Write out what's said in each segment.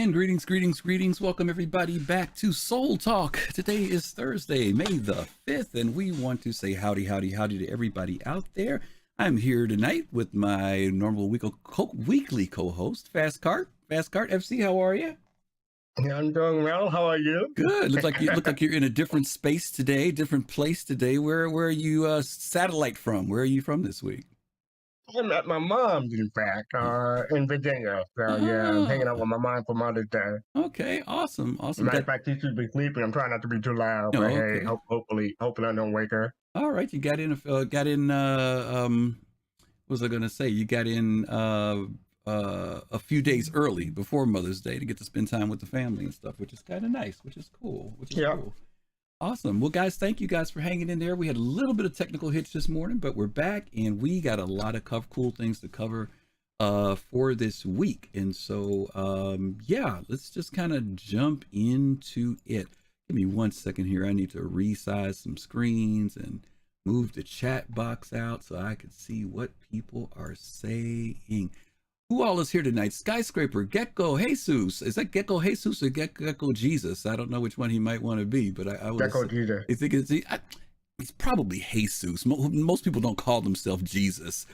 And greetings. Welcome everybody back to Soul Talk. Today is Thursday, May the 5th, and we want to say howdy to everybody out there. I'm here tonight with my normal weekly co-host, Fastcart. Fastcart FC, how are you? I'm doing well. How are you? Good. Look like you're in a different space today, different place today. Where are you satellite from? Where are you from this week? I'm at my mom's, in fact, in Virginia. So, yeah, I'm hanging out with my mom for Mother's Day. Okay, awesome. Matter of fact, she should be sleeping. I'm trying not to be too loud, but hey, hopefully I don't wake her. All right, you got in, what was I going to say? You got in a few days early before Mother's Day to get to spend time with the family and stuff, which is kind of nice, which is cool. Cool. Awesome. Well, guys, thank you guys for hanging in there. We had a little bit of technical hitch this morning, but we're back and we got a lot of cool things to cover for this week. And so, yeah, let's just kind of jump into it. Give me 1 second here. I need to resize some screens and move the chat box out so I can see what people are saying. Who all is here tonight? Skyscraper, Gecko Jesus. Is that Gecko Jesus or Gecko Jesus? I don't know which one he might want to be, but I would Gecko Jesus. I think it's probably Jesus. Most people don't call themselves Jesus.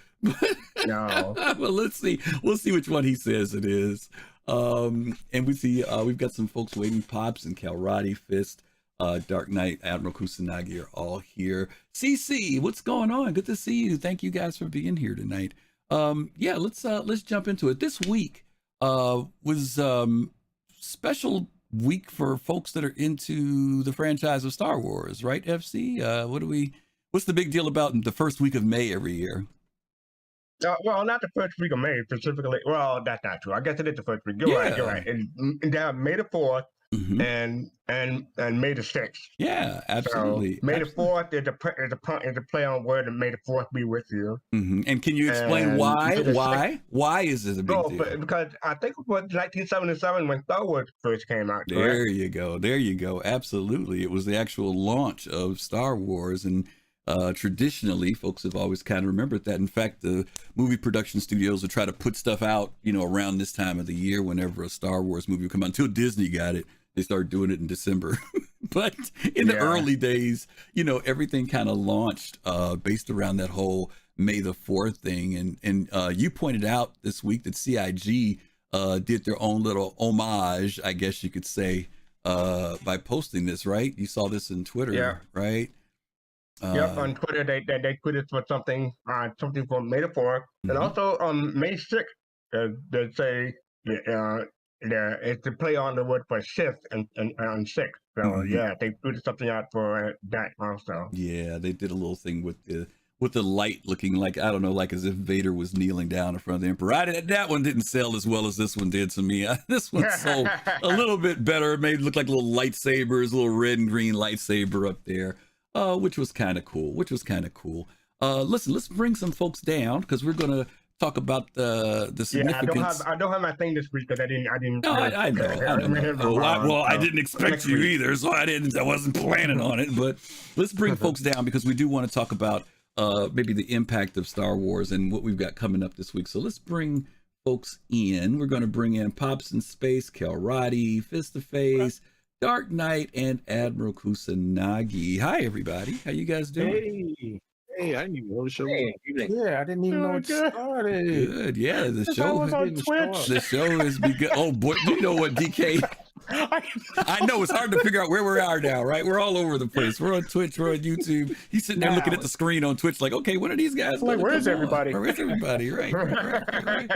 No. Well, let's see. We'll see which one he says it is. And we see we've got some folks waiting. Pops and Kalrati Fist, Dark Knight, Admiral Kusanagi are all here. CC, what's going on? Good to see you. Thank you guys for being here tonight. Yeah, let's jump into it. This week was special week for folks that are into the franchise of Star Wars, right? FC, what's the big deal about the first week of May every year? Well, not the first week of May specifically. Well, that's not true. I guess it is the first week. You're right. And May the 4th and May the 6th. Yeah, absolutely. So May the 4th is a play on word, and May the 4th be with you. And can you explain why? Why is this a big deal? Because I think it was 1977 when Star Wars first came out. There you go. Absolutely. It was the actual launch of Star Wars, and traditionally folks have always kind of remembered that. In fact, the movie production studios would try to put stuff out, around this time of the year whenever a Star Wars movie would come out. Until Disney got it, they started doing it in December. But in the early days, everything kind of launched based around that whole May the 4th thing. And you pointed out this week that CIG did their own little homage, I guess you could say, by posting this, right? You saw this in Twitter, right? Yep, on Twitter they tweeted for something for May the 4th, and also on May 6th they say it's a play on the word for Sith and on 6th. So yeah, they tweeted something out for that also. Yeah, they did a little thing with the light looking like, I don't know, like as if Vader was kneeling down in front of the Emperor. That one didn't sell as well as this one did to me. This one sold a little bit better. It made it look like little lightsabers, a little red and green lightsaber up there. Which was kind of cool. Listen, let's bring some folks down because we're gonna talk about the significance. I don't have my thing this week because I didn't. No, I know. I didn't expect you either, so I wasn't planning on it. But let's bring folks down because we do want to talk about maybe the impact of Star Wars and what we've got coming up this week. So let's bring folks in. We're going to bring in Pops in Space, Kalrati, Fist to Face, Dark Knight, and Admiral Kusanagi. Hi, everybody. How you guys doing? Hey, I didn't even know the show was on. Yeah, I didn't even know it started. Good. Yeah, the show was on Twitch. The show has begun. Oh boy, you know what, DK? I know it's hard to figure out where we are now, right? We're all over the place. We're on Twitch, we're on YouTube. He's sitting there looking at the screen on Twitch like, okay, what are these guys? Like, where's everybody? Where's everybody? Right.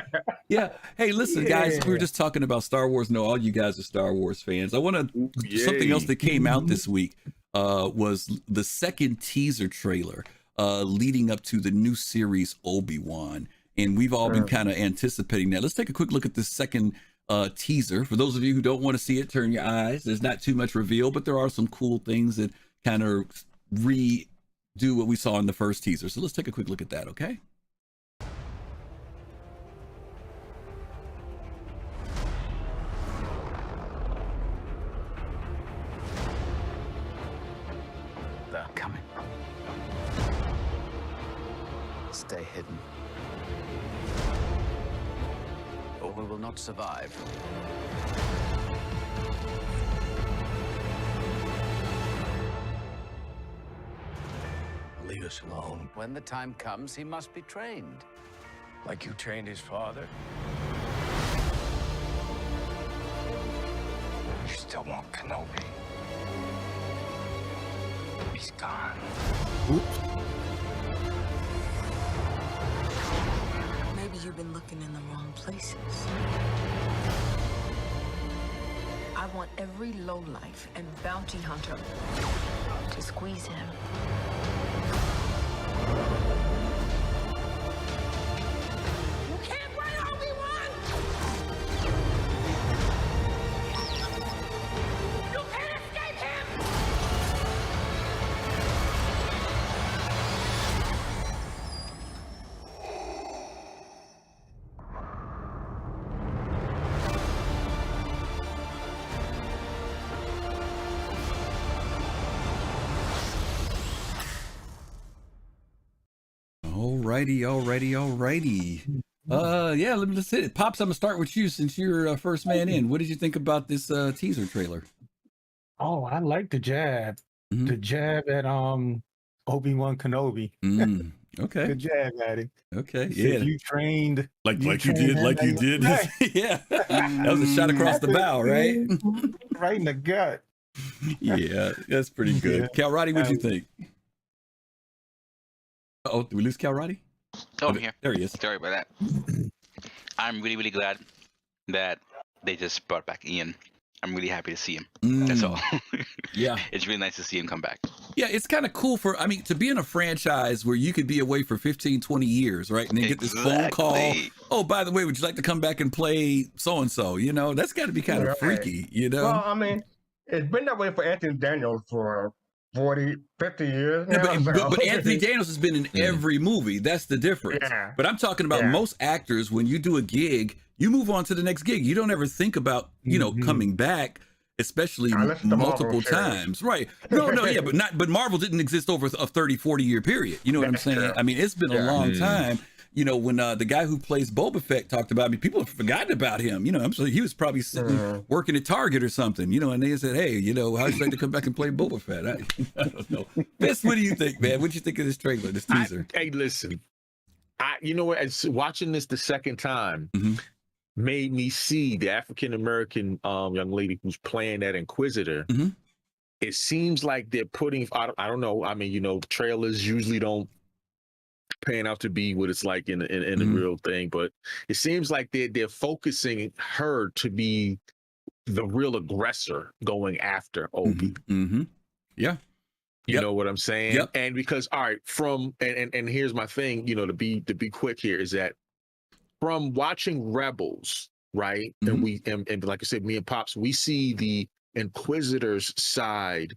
Yeah. Hey, listen, guys, we were just talking about Star Wars. No, all you guys are Star Wars fans. I want to, something else that came out this week was the second teaser trailer leading up to the new series Obi-Wan. And we've all been kind of anticipating that. Let's take a quick look at this second teaser. For those of you who don't want to see it, turn your eyes. There's not too much reveal, but there are some cool things that kind of redo what we saw in the first teaser. So let's take a quick look at that, okay? They're coming. Stay hidden, or we will not survive. Leave us alone. When the time comes, he must be trained. Like you trained his father? You still want Kenobi. He's gone. Oops. Maybe you've been looking in the wrong places. I want every lowlife and bounty hunter to squeeze him. You can't run Obi-Wan! You can't escape him! Alrighty. Yeah, let's hit it. Pops, I'm gonna start with you since you're first man in. What did you think about this teaser trailer? Oh, I like the jab. Mhm. The jab at Obi-Wan Kenobi. Okay. Good jab at him. Okay. Said Yeah. You trained Like you trained did, him like you did. Right. Yeah. That was a shot across the bow, right? Right in the gut. Yeah, that's pretty good. Yeah. Calrati, what'd you think? Oh, did we lose Calrati? Oh, I'm here. There he is. Sorry about that. I'm really, really glad that they just brought back Ian. I'm really happy to see him. That's all. Yeah. It's really nice to see him come back. Yeah, it's kind of cool to be in a franchise where you could be away for 15, 20 years, right? And then get this phone call. Oh, by the way, would you like to come back and play so-and-so? You know, that's got to be kind of freaky, you know? Well, I mean, it's been that way for Anthony Daniels for 40, 50 years now. Yeah, but Anthony Daniels has been in every movie. That's the difference. Yeah. But I'm talking about most actors, when you do a gig, you move on to the next gig. You don't ever think about, you know, coming back, especially multiple times. Right. No, yeah, but Marvel didn't exist over a 30, 40-year period. You know what I'm saying? True. I mean, it's been a long time. You know, when the guy who plays Boba Fett talked about me, people have forgotten about him. You know, I'm sure he was probably sitting working at Target or something, you know, and they said, hey, you know, how'd you like to come back and play Boba Fett? I don't know. Fist, what do you think, man? What'd you think of this trailer, this teaser? Hey, listen, you know what? Watching this the second time made me see the African-American young lady who's playing that Inquisitor. It seems like they're putting, I don't know. I mean, you know, trailers usually don't pan out to be what it's like in the real thing, but it seems like they're focusing her to be the real aggressor going after Obi. Yeah. You know what I'm saying? Yep. And because, all right, and here's my thing, you know, to be quick here, is that from watching Rebels, right? And like I said, me and Pops, we see the Inquisitor's side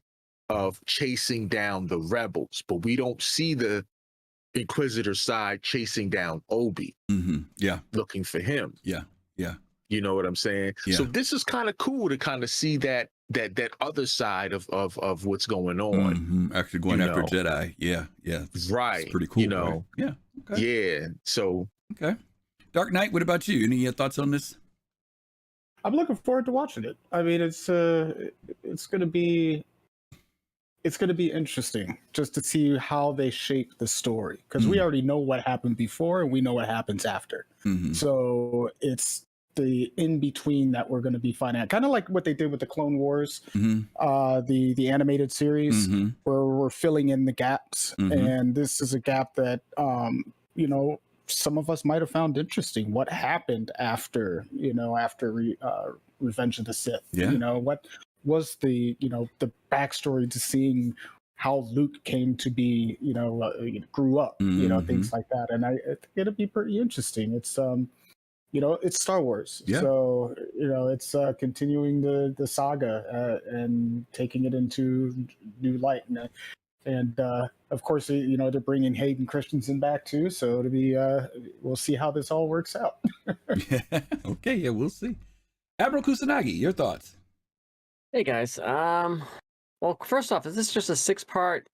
of chasing down the rebels, but we don't see the Inquisitor side chasing down Obi. Yeah. Looking for him. Yeah. You know what I'm saying? Yeah. So this is kind of cool to kind of see that other side of what's going on. Actually going after Jedi. Yeah. Right. It's pretty cool. You know. Right? Yeah. Okay. Yeah. So. Okay. Dark Knight, what about you? Any thoughts on this? I'm looking forward to watching it. I mean, it's gonna be interesting just to see how they shape the story, because we already know what happened before and we know what happens after. So it's the in between that we're going to be finding out, kind of like what they did with the Clone Wars, the animated series, where we're filling in the gaps. And this is a gap that you know, some of us might have found interesting. What happened after Revenge of the Sith? Yeah. You know, what was the backstory to seeing how Luke came to be, grew up, things like that. And I think it'll be pretty interesting. It's it's Star Wars, so it's continuing the saga and taking it into new light. And of course, they're bringing Hayden Christensen back too, so it'll be we'll see how this all works out. Okay, yeah, we'll see. Admiral Kusanagi, your thoughts? Hey guys, well, first off, is this just a 6-part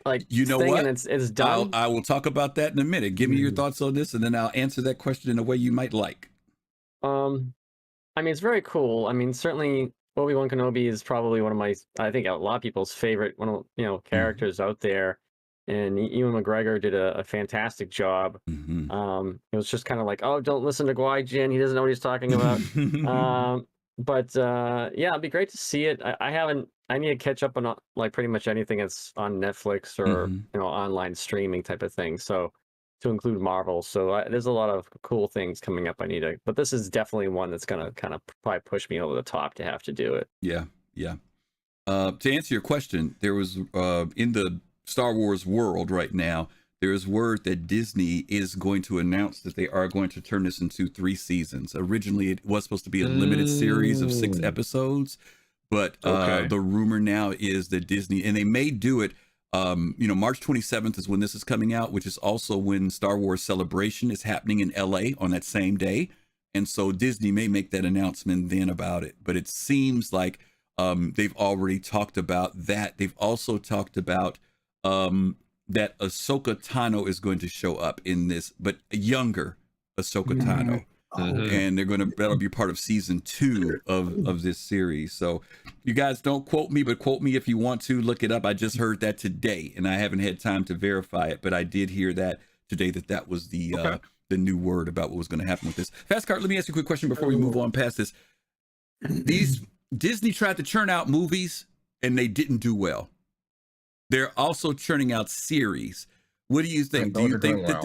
thing what? And it's done? I will talk about that in a minute. Give me your thoughts on this, and then I'll answer that question in a way you might like. I mean, it's very cool. I mean, certainly Obi-Wan Kenobi is probably one of my, I think a lot of people's favorite, characters out there. And Ewan McGregor did a fantastic job. It was just kind of like, oh, don't listen to Gwai-Jin. He doesn't know what he's talking about. But yeah, it'd be great to see it. I need to catch up on like pretty much anything that's on Netflix or online streaming type of thing. So to include Marvel. So there's a lot of cool things coming up. But this is definitely one that's gonna kind of probably push me over the top to have to do it. Yeah. To answer your question, there was in the Star Wars world right now, there is word that Disney is going to announce that they are going to turn this into 3 seasons. Originally, it was supposed to be a limited series of 6 episodes, but the rumor now is that Disney, and they may do it, March 27th is when this is coming out, which is also when Star Wars Celebration is happening in LA on that same day. And so Disney may make that announcement then about it. But it seems like they've already talked about that. They've also talked about that Ahsoka Tano is going to show up in this, but a younger Ahsoka Tano. And that'll be part of season 2 of this series. So you guys don't quote me, but quote me if you want to. Look it up. I just heard that today, and I haven't had time to verify it, but I did hear that today, that was the new word about what was going to happen with this. Fastcart, let me ask you a quick question before we move on past this. These Disney tried to churn out movies, and they didn't do well. They're also churning out series. What do you think? Do you think that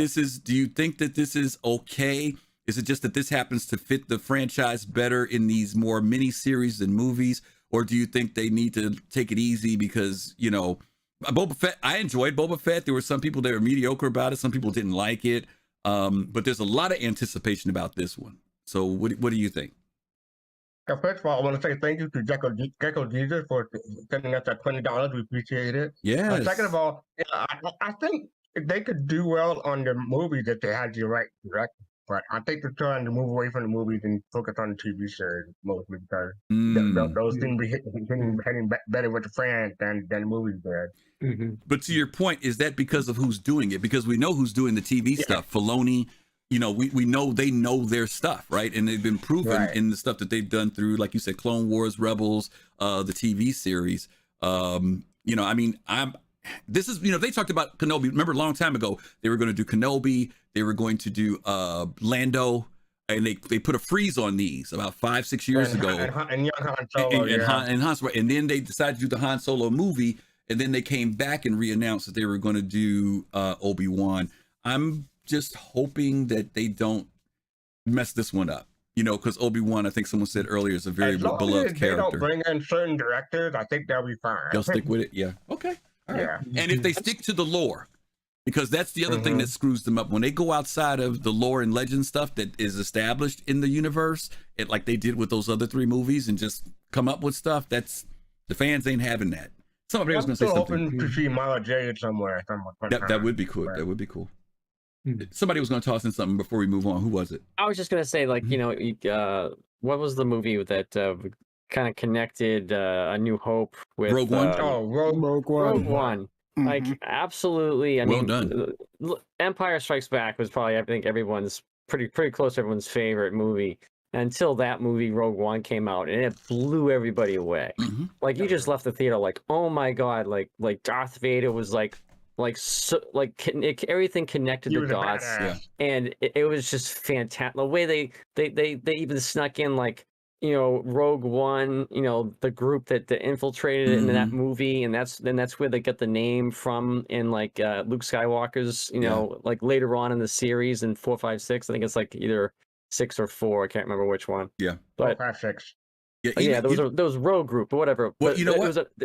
this is okay? Is it just that this happens to fit the franchise better in these more mini series than movies? Or do you think they need to take it easy because, Boba Fett, I enjoyed Boba Fett. There were some people that were mediocre about it. Some people didn't like it. But there's a lot of anticipation about this one. So what do you think? First of all, I want to say thank you to Gecko Jesus for sending us that $20. We appreciate it. Yeah. Second of all, I think they could do well on the movies if they had the right director. But I think they're trying to move away from the movies and focus on the TV series mostly because those seem to be heading better with the fans than the movies did. But to your point, is that because of who's doing it? Because we know who's doing the TV stuff. Filoni, we know they know their stuff, right? And they've been proven in the stuff that they've done through, like you said, Clone Wars, Rebels, the TV series. This is, they talked about Kenobi. Remember a long time ago, they were going to do Kenobi. They were going to do Lando. And they put a freeze on these about 5-6 years ago. And young Han Solo. And then they decided to do the Han Solo movie. And then they came back and re-announced that they were going to do Obi-Wan. I'm just hoping that they don't mess this one up. Because Obi-Wan, I think someone said earlier, is a very beloved character. They don't bring in certain directors, I think they'll be fine. They'll stick with it? Yeah. Okay. All right. Yeah. And if they stick to the lore, because that's the other thing that screws them up. When they go outside of the lore and legend stuff that is established in the universe, like they did with those other 3 movies and just come up with stuff, that's the fans ain't having that. Somebody was going to say something. I'm hoping to see Mara Jade somewhere. That would be cool. Right. That would be cool. Somebody was going to toss in something before we move on. Who was it? I was just going to say, what was the movie that kind of connected A New Hope with Rogue One? Rogue One. Rogue One. Like, absolutely. I mean, done. Empire Strikes Back was probably, I think, everyone's pretty close to everyone's favorite movie until that movie Rogue One came out, and it blew everybody away. Like, you just left the theater like, oh my god, like Darth Vader was everything connected the dots, and it was just fantastic. The way they even snuck in Rogue One, the group that infiltrated it in that movie, and that's where they get the name from in Luke Skywalker's, later on in the series in 4, 5, 6. I think it's either 6 or 4. I can't remember which one. Yeah, but 5, 6. Yeah, there was Rogue Group or whatever. Well, but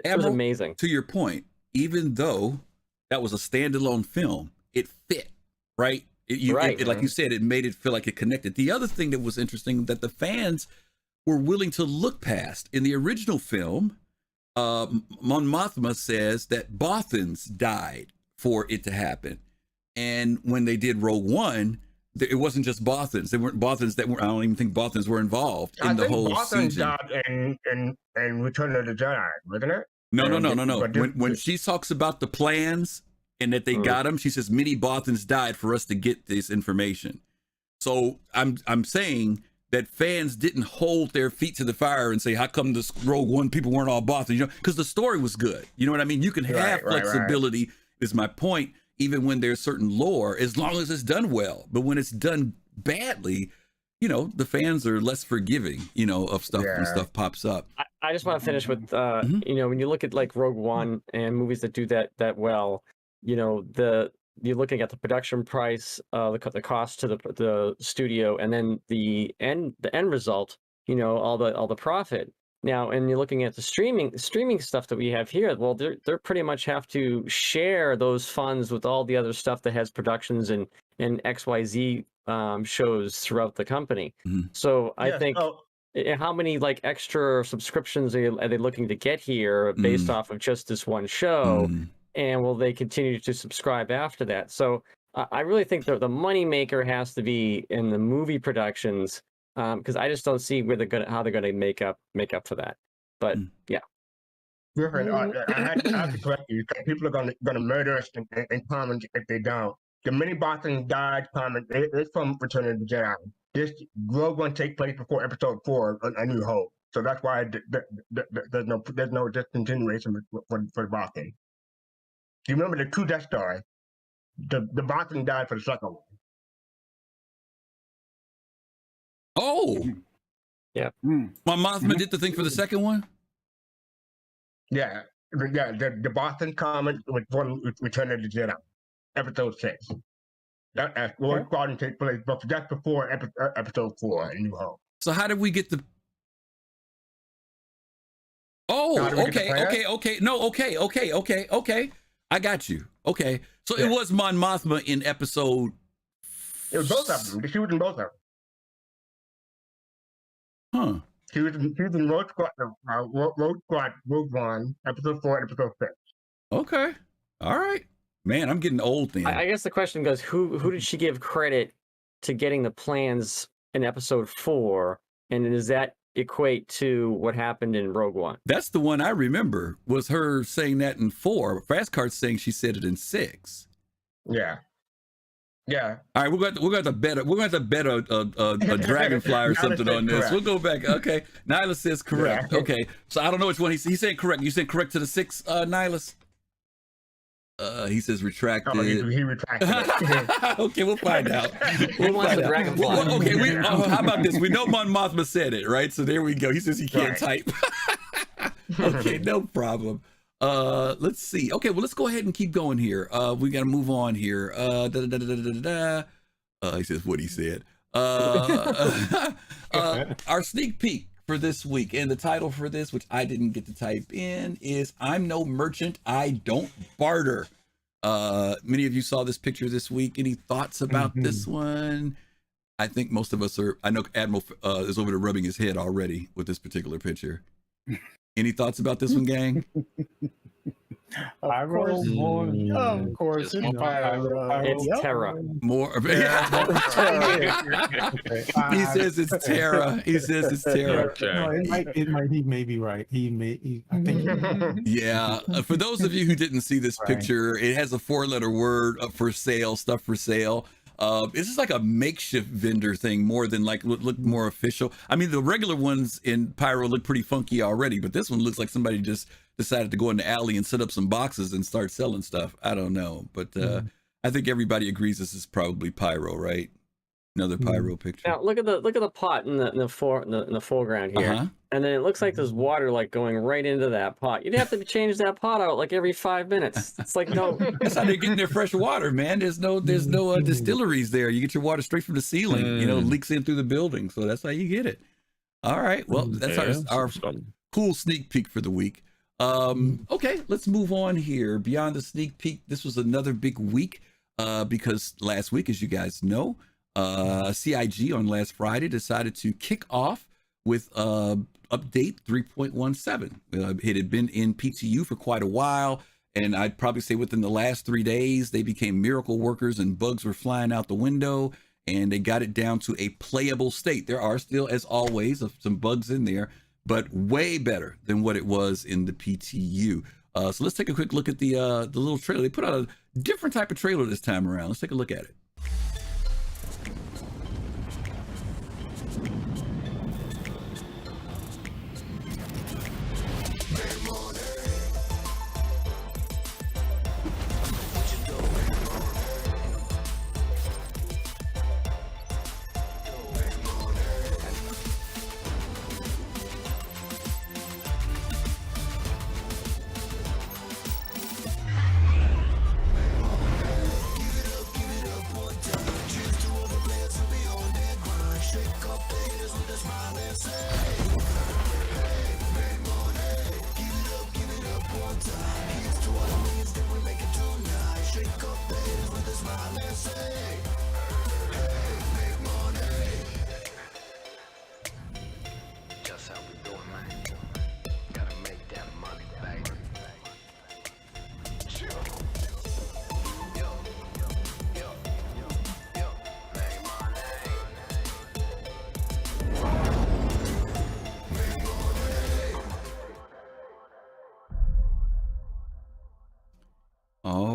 it was amazing. To your point, even though that was a standalone film, it fit, right? Like you said, it made it feel like it connected. The other thing that was interesting that the fans were willing to look past. In the original film, Mon Mothma says that Bothans died for it to happen. And when they did Rogue One, it wasn't just Bothans. They weren't Bothans I don't even think Bothans were involved in the whole Bothans season. died in Return of the Jedi, wasn't it? No. When she talks about the plans and that they got them, she says many Bothans died for us to get this information. So I'm saying that fans didn't hold their feet to the fire and say, how come this Rogue One people weren't all Boston? You know, because the story was good. You know what I mean? You can have flexibility, is my point, even when there's certain lore, as long as it's done well. But when it's done badly, you know, the fans are less forgiving, you know, of stuff when stuff pops up. I just want to finish with, you know, when you look at like Rogue One and movies that do that well, you know, you're looking at the production price, the cost to the studio, and then the end result, you know, all the profit. Now, and you're looking at the streaming stuff that we have here. Well, they're pretty much have to share those funds with all the other stuff that has productions and XYZ shows throughout the company. So I think how many like extra subscriptions are they looking to get here based off of just this one show? And will they continue to subscribe after that? So I really think the money maker has to be in the movie productions, because I just don't see how they're gonna make up for that. But yeah. Griffin, I have to correct you because people are gonna murder us in comments if they don't. The many Boston died comment is from Return of the Jedi. This Rogue One take place before Episode 4, A New Hope. So that's why there's no discontinuation for Boston. Do you remember the 2 Death Stars? The Boston died for the second one. Oh, yeah. My Mothma did the thing for the second one. Yeah, the Boston comment was from Return of the Jedi, Episode 6. That Lord Squadron takes place, but that's before Episode 4, A New Hope. So how did we get the? Oh, okay. No, okay. I got you. Okay, so it was Mon Mothma in episode. It was both of them. She was in both of them. Huh. She was in Rogue One, Episode 4, and Episode 6. Okay. All right. Man, I'm getting old then. I guess the question goes, who did she give credit to getting the plans in Episode 4, and does that equate to what happened in Rogue One? That's the one I remember, was her saying that in 4. Fastcart's saying she said it in 6. Yeah. All right, we're going to bet a dragonfly or something on this. Correct. We'll go back. Okay, Nihilus says correct. Yeah. Okay, so I don't know which one he's saying correct. You saying correct to the 6, Nihilus? He says retracted. Oh, he retracted it. Okay, we'll find out. Who wants the dragonfly? Okay, how about this? We know Mon Mothma said it, right? So there we go. He says he can't type. Okay, no problem. Let's see. Okay, well, let's go ahead and keep going here. We got to move on here. He says what he said. Our sneak peek for this week, and the title for this, which I didn't get to type in, is "I'm no merchant, I don't barter." Many of you saw this picture this week. Any thoughts about this one? I think most of us are. I know Admiral is over there rubbing his head already with this particular picture. Any thoughts about this one, gang? Of course, it's Terra. More. He says it's Terra. Okay. No, he may be right. I think. Yeah. For those of you who didn't see this picture, it has a 4-letter word up for sale, stuff for sale. This is like a makeshift vendor thing more than like look more official. I mean, the regular ones in Pyro look pretty funky already, but this one looks like somebody just decided to go in the alley and set up some boxes and start selling stuff. I don't know, but I think everybody agrees this is probably Pyro, right? Another Pyro picture. Now look at the pot in the foreground here, and then it looks like there's water like going right into that pot. You'd have to change that pot out like every 5 minutes. It's like no. That's how they're getting their fresh water, man. There's no distilleries there. You get your water straight from the ceiling. You know, leaks in through the building, so that's how you get it. All right, well, that's our cool sneak peek for the week. Okay, let's move on here. Beyond the sneak peek, this was another big week because last week, as you guys know, CIG on last Friday decided to kick off with update 3.17. It had been in PTU for quite a while, and I'd probably say within the last 3 days, they became miracle workers and bugs were flying out the window, and they got it down to a playable state. There are still, as always, some bugs in there, but way better than what it was in the PTU. So let's take a quick look at the little trailer. They put out a different type of trailer this time around. Let's take a look at it.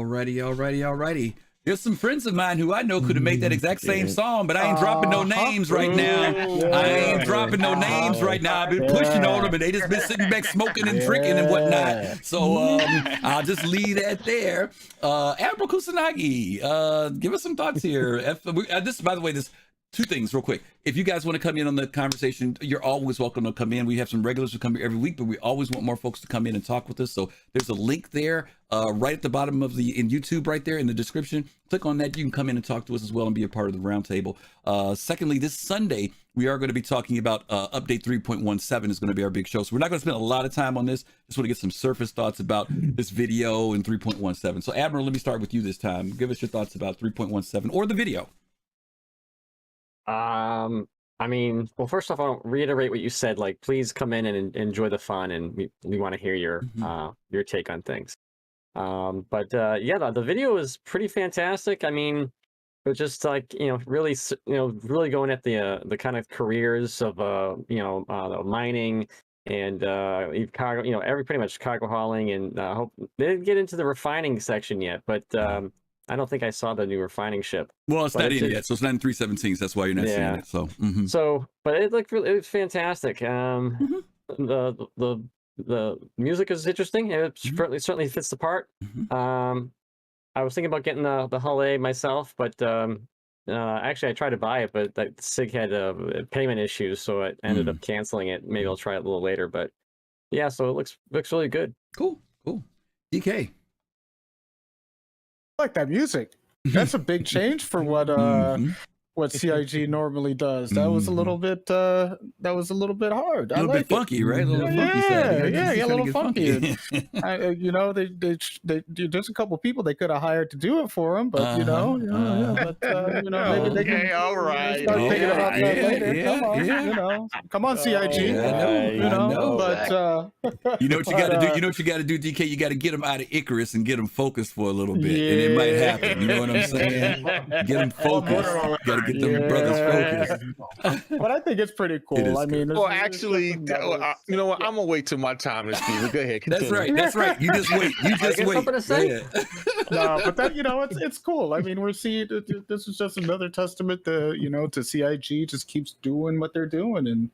Alrighty. There's some friends of mine who I know could have made that exact same song, but I ain't dropping no names right now. I ain't dropping no names right now. I've been pushing on them, and they just been sitting back smoking and drinking and whatnot. So I'll just leave that there. Admiral Kusanagi, give us some thoughts here. This, by the way, this. Two things real quick. If you guys want to come in on the conversation, you're always welcome to come in. We have some regulars who come here every week, but we always want more folks to come in and talk with us. So there's a link there right at the bottom of in YouTube right there in the description. Click on that. You can come in and talk to us as well and be a part of the roundtable. Secondly, this Sunday, we are going to be talking about update 3.17 is going to be our big show. So we're not going to spend a lot of time on this. Just want to get some surface thoughts about this video and 3.17. So Admiral, let me start with you this time. Give us your thoughts about 3.17 or the video. I mean, well, first off, I'll reiterate what you said. Like, please come in and enjoy the fun, and we want to hear your take on things. But the video is pretty fantastic. I mean, it was just like really going at the kind of careers of mining and cargo, pretty much cargo hauling, and hope they didn't get into the refining section yet, but. I don't think I saw the new refining ship. Well, it's not in yet, so it's not in 3.17. So that's why you're not seeing it. So, but it looked really, it was fantastic. The music is interesting. It certainly fits the part. I was thinking about getting the Hull A myself, but actually I tried to buy it, but that SIG had payment issues, so I ended up canceling it. Maybe I'll try it a little later, but yeah, so it looks really good. Cool. DK. I like that music. That's a big change for what CIG normally does. That was a little bit hard. A little bit funky, right? A little funky. A little funky. There's a couple people they could have hired to do it for them, but maybe they can. All right. Start thinking about that later. Come on, CIG. I know. But you know what you got to do. You know what you got to do, DK. You got to get them out of Icarus and get them focused for a little bit, and it might happen. You know what I'm saying? Get them focused. Got to get them brothers focused. But I think it's pretty cool. I mean, well, actually, you know what? I'm gonna wait till my time to speak. Go ahead. Continue. That's right. You just wait. Something to say? No, but that it's cool. I mean, we're seeing this is just another testament to CIG just keeps doing what they're doing, and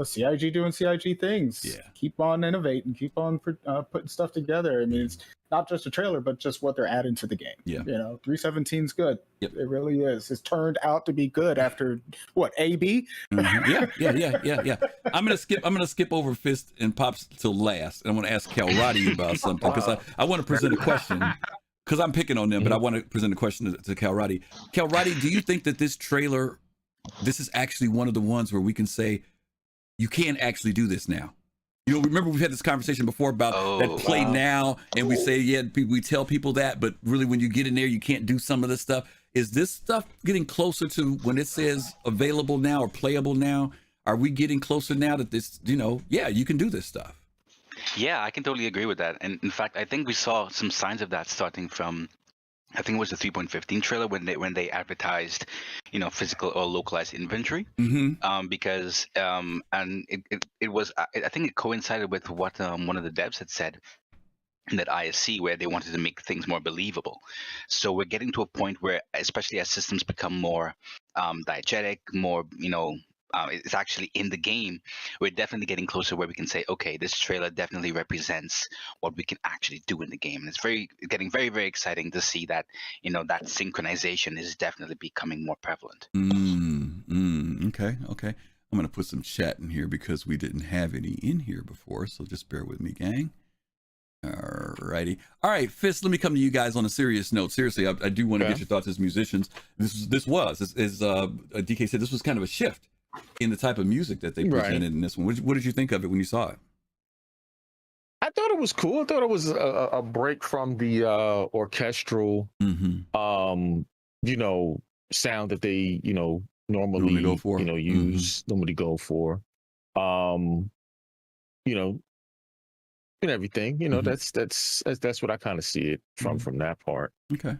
CIG doing CIG things. Yeah. Keep on innovating, keep on putting stuff together. I mean, it's not just a trailer, but just what they're adding to the game. Yeah. 3.17 is good. Yep. It really is. It's turned out to be good after what, AB? Yeah. I'm gonna skip over Fist and Pops till last, and I'm gonna ask Calradi about something because I want to present a question. Because I'm picking on them, but I want to present a question to Calradi. Calradi, do you think that this trailer, this is actually one of the ones where we can say, you can actually do this now? Remember we've had this conversation before about that play now, and we say, we tell people that, but really when you get in there, you can't do some of this stuff. Is this stuff getting closer to when it says available now or playable now? Are we getting closer now that this, you can do this stuff? Yeah, I can totally agree with that. And in fact, I think we saw some signs of that starting from, I think it was the 3.15 trailer when they advertised, physical or localized inventory. Because and it was, I think it coincided with what one of the devs had said in that ISC where they wanted to make things more believable. So we're getting to a point where, especially as systems become more diegetic, more it's actually in the game, we're definitely getting closer where we can say, okay, this trailer definitely represents what we can actually do in the game. And it's getting very, very exciting to see that, that synchronization is definitely becoming more prevalent. Okay. I'm going to put some chat in here because we didn't have any in here before. So just bear with me, gang. Alrighty. All right, Fist, let me come to you guys on a serious note. Seriously, I do want to get your thoughts as musicians. This was, as DK said, this was kind of a shift in the type of music that they presented in this one. What did you think of it when you saw it? I thought it was cool. I thought it was a break from the orchestral, sound that they, normally go for, normally go for, and everything. That's what I kind of see it from that part. Okay.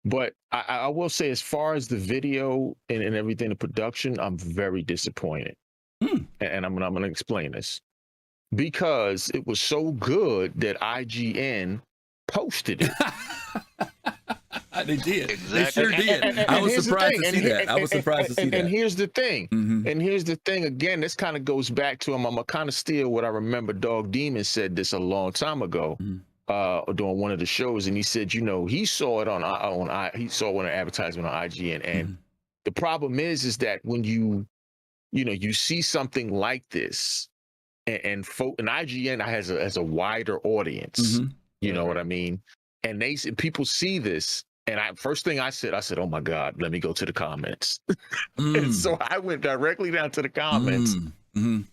But I will say, as far as the video and everything, the production, I'm very disappointed. And I'm going to explain this. Because it was so good that IGN posted it. They did. Exactly. They sure did. I was surprised to see that. I was surprised to see that. And here's the thing. Mm-hmm. And here's the thing. Again, this kind of goes back to him. I'm gonna kind of steal what I remember. Dog Demon said this a long time ago, during one of the shows, and he said, you know, he saw it he saw one advertisement on IGN, and the problem is that when you see something like this, and IGN has a wider audience. You know what I mean? And people see this. And first thing I said, oh my God, let me go to the comments. And so I went directly down to the comments,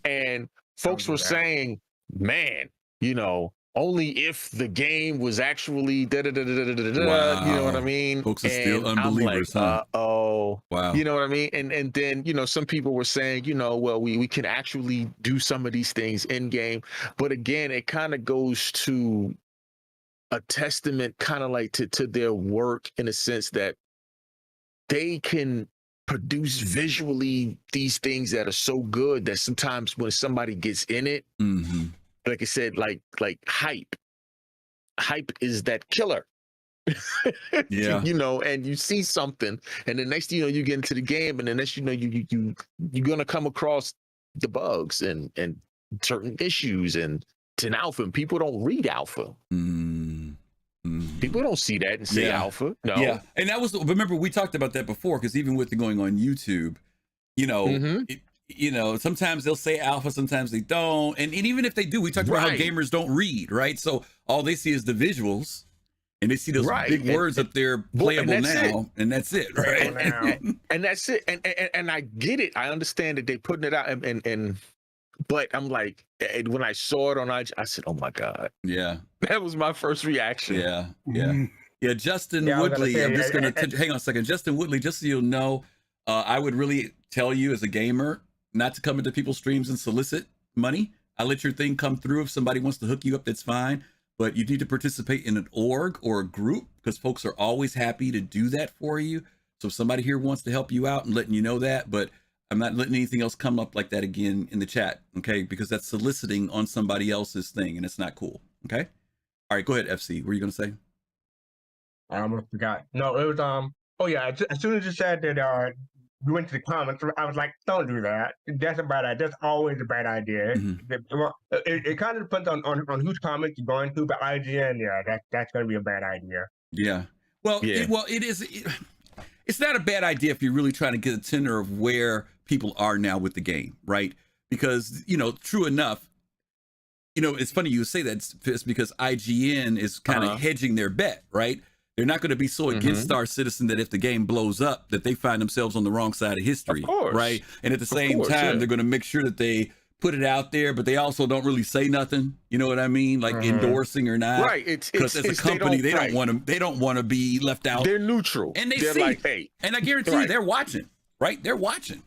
and folks were saying, man, you know, only if the game was actually wow. You know what I mean? Folks are still unbelievers, huh? Oh, wow. You know what I mean? And then, you know, some people were saying, you know, well, we can actually do some of these things in game. But again, it kind of goes to a testament kind of like to their work, in a sense that they can produce visually these things that are so good that sometimes when somebody gets in it, like I said, like hype is that killer. Yeah. You know, and you see something, and the next thing you know, you get into the game, and the next you know, you're gonna come across the bugs and certain issues and in alpha, and people don't read alpha. People don't see that and say alpha. No. Yeah. And that was, remember, we talked about that before, because even with the going on YouTube, you know, you know, sometimes they'll say alpha, sometimes they don't. And even if they do, we talked about how gamers don't read, right? So all they see is the visuals, and they see those big words up there, playable now, and that's it, right? And that's it. And I get it. I understand that they're putting it out, and but I'm like, when I saw it on IG, I said, oh my God. Yeah. That was my first reaction. Yeah. Justin Woodley, I'm just going to hang on a second. Justin Woodley, just so you'll know, I would really tell you as a gamer not to come into people's streams and solicit money. I let your thing come through. If somebody wants to hook you up, that's fine. But you need to participate in an org or a group, because folks are always happy to do that for you. So if somebody here wants to help you out and letting you know that, but I'm not letting anything else come up like that again in the chat, okay? Because that's soliciting on somebody else's thing, and it's not cool, okay? All right, go ahead, FC. What were you going to say? I almost forgot. No, it was, oh yeah, as soon as you said that you went to the comments, I was like, don't do that. That's a bad idea. That's always a bad idea. It kind of depends on whose comments you're going to, but IGN, yeah, that's going to be a bad idea. Yeah. Well, it is... It's not a bad idea if you're really trying to get a tenor of where people are now with the game, right? Because, you know, true enough, you know, it's funny you say that, Fist, because IGN is kind of hedging their bet, right? They're not going to be so against Star Citizen that if the game blows up, that they find themselves on the wrong side of history, right? And at the same time, they're going to make sure that they put it out there, but they also don't really say nothing. You know what I mean? Like endorsing or not, right? Because as a company, they don't want to be left out. They're neutral, and they're see, like, hey, and I guarantee you, they're watching, right? They're watching.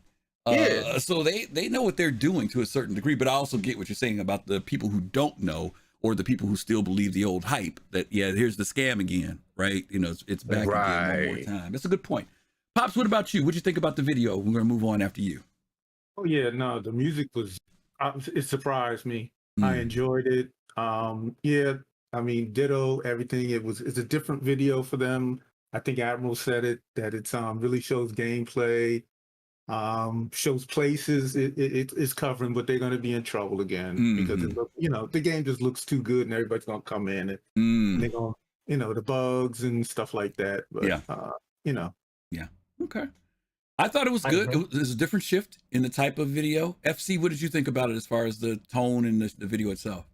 So they know what they're doing to a certain degree. But I also get what you're saying about the people who don't know, or the people who still believe the old hype that here's the scam again, right? You know, it's back again one more time. That's a good point. Pops, what about you? What'd you think about the video? We're gonna move on after you. Oh yeah, no, the music was. It surprised me. I enjoyed it. Yeah, I mean, ditto everything. It's a different video for them. I think Admiral said it, that it's really shows gameplay, shows places. It's covering, but they're going to be in trouble again because the game just looks too good, and everybody's going to come in and they're going, the bugs and stuff like that. But okay. I thought it was good. It was a different shift in the type of video. FC, what did you think about it as far as the tone and the video itself?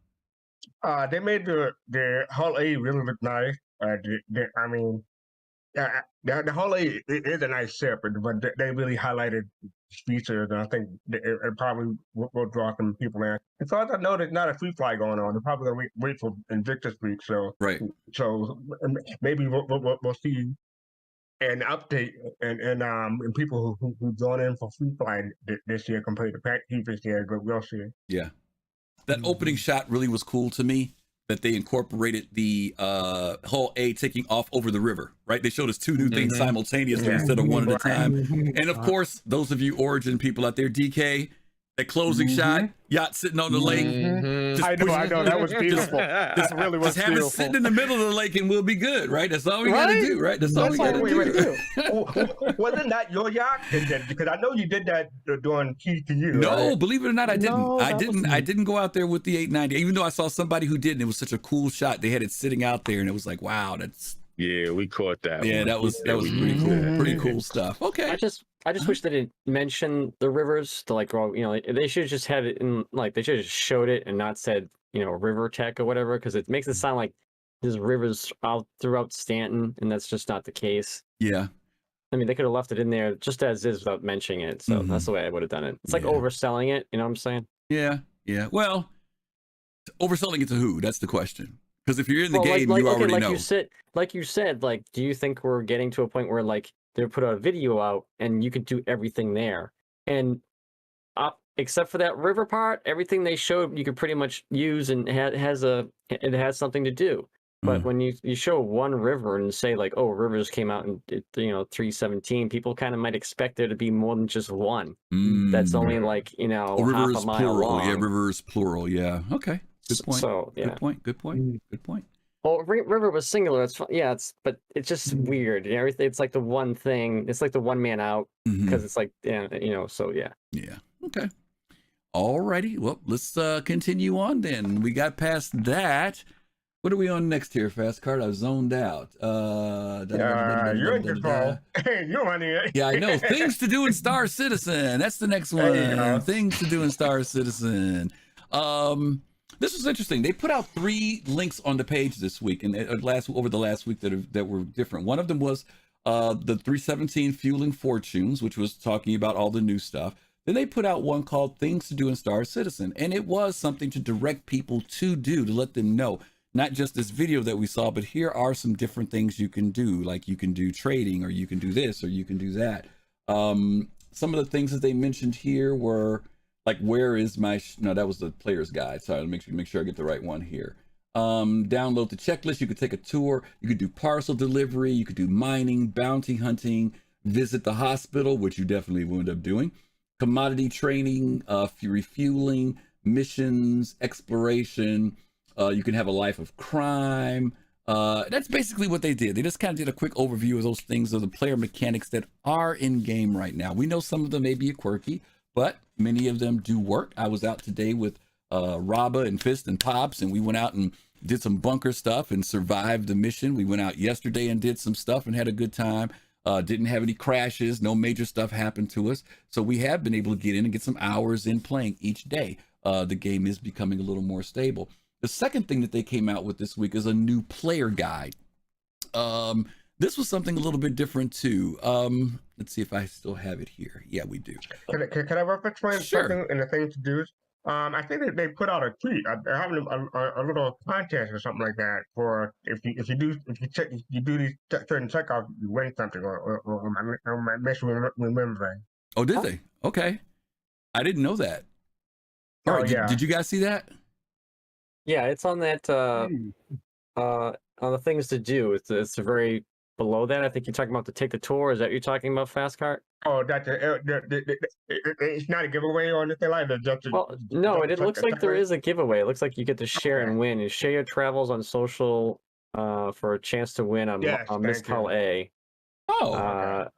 They made the Hull A really look nice. I mean, the Hull A is a nice ship, but they really highlighted features, and I think it probably will draw some people in. As far as I know, there's not a free fly going on. They're probably going to wait for Invictus week, so maybe we'll see an update and people who join in for free fly this year compared to previous year, but we'll see. Yeah, that opening shot really was cool to me. That they incorporated the Hull A taking off over the river, right? They showed us two new things simultaneously instead of one at a time. And of course, those of you Origin people out there, DK, That closing shot, yacht sitting on the lake. I know, that was beautiful. This really was just have it sitting in the middle of the lake and we'll be good, right? That's all we got to do, right? That's all we got to do. Wasn't that your yacht? Because I know you did that during Keys to You. No, right? believe it or not, I didn't. No, I didn't go out there with the 890, even though I saw somebody who did, and it was such a cool shot. They had it sitting out there, and it was like, wow, that's. Yeah, we caught that. Yeah, that was pretty cool. Pretty cool stuff. Okay. I just wish they didn't mention the rivers to like, you know, they should have just had it in like they should have just showed it and not said, you know, river tech or whatever, because it makes it sound like there's rivers all throughout Stanton, and that's just not the case. Yeah. I mean, they could have left it in there just as is without mentioning it. So that's the way I would have done it. It's like overselling it. You know what I'm saying? Yeah. Yeah. Well, overselling it to who? That's the question. Because if you're in the game, you already know. Like you said, like, do you think we're getting to a point where like they put a video out and you could do everything there, and except for that river part, everything they showed you could pretty much use and it has something to do. But when you show one river and say like, oh, rivers came out in 317, people kind of might expect there to be more than just one. That's only like half a mile plural. long. Yeah, rivers plural. Yeah. Okay. Good point. So, yeah. Good point. Well, river was singular. It's yeah. But it's just weird. Everything. It's like the one thing. It's like the one man out because it's like So yeah. Yeah. Okay. Alrighty. Well, let's continue on then. We got past that. What are we on next here, Fastcart? I zoned out. You're in control. You're running it. Yeah, I know. Things to do in Star Citizen. That's the next one. Things to do in Star Citizen. This was interesting. They put out 3 links on the page this week, and over the last week that were different. One of them was the 317 Fueling Fortunes, which was talking about all the new stuff. Then they put out one called Things to Do in Star Citizen, and it was something to direct people to do, to let them know. Not just this video that we saw, but here are some different things you can do. Like you can do trading, or you can do this, or you can do that. Some of the things that they mentioned here were like, where is my, no, that was the player's guide. Sorry, let me make sure I get the right one here. Download the checklist. You could take a tour. You could do parcel delivery. You could do mining, bounty hunting, visit the hospital, which you definitely will end up doing. Commodity training, refueling, missions, exploration. You can have a life of crime. That's basically what they did. They just kind of did a quick overview of those things, of the player mechanics that are in game right now. We know some of them may be quirky, but many of them do work. I was out today with Rabba and Fist and Pops, and we went out and did some bunker stuff and survived the mission. We went out yesterday and did some stuff and had a good time. Didn't have any crashes. No major stuff happened to us. So we have been able to get in and get some hours in playing each day. The game is becoming a little more stable. The second thing that they came out with this week is a new player guide. This was something a little bit different too. Let's see if I still have it here. Yeah, we do. Can I reference something in the things to do? I think that they put out a tweet. They're having a little contest or something like that for if you do these certain checkoffs, you win something, or am I misremembering? Oh, did they? Okay, I didn't know that. All right, yeah. Did you guys see that? Yeah, it's on that on the things to do. It's very below that. I think you're talking about to take the tour. Is that what you're talking about, Fastcart? Oh, that's it's not a giveaway or anything like that. Well, no, it looks like there is a giveaway. It looks like you get to share and win. You share your travels on social for a chance to win a Miss Call A. Oh,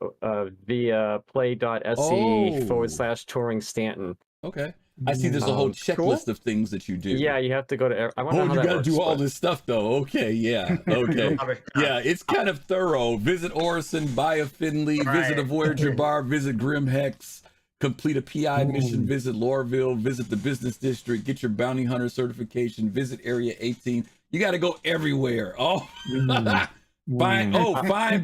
via play.se/touring Stanton. Okay. I see there's a whole checklist of things that you do. Yeah, you have to go to. I you got to do all this stuff though. Okay, yeah, okay, yeah. It's kind of thorough. Visit Orison, buy a Finley, visit a Voyager bar, visit Grimhex, complete a PI mission, visit Lorville, visit the business district, get your bounty hunter certification, visit Area 18. You got to go everywhere. Oh. Find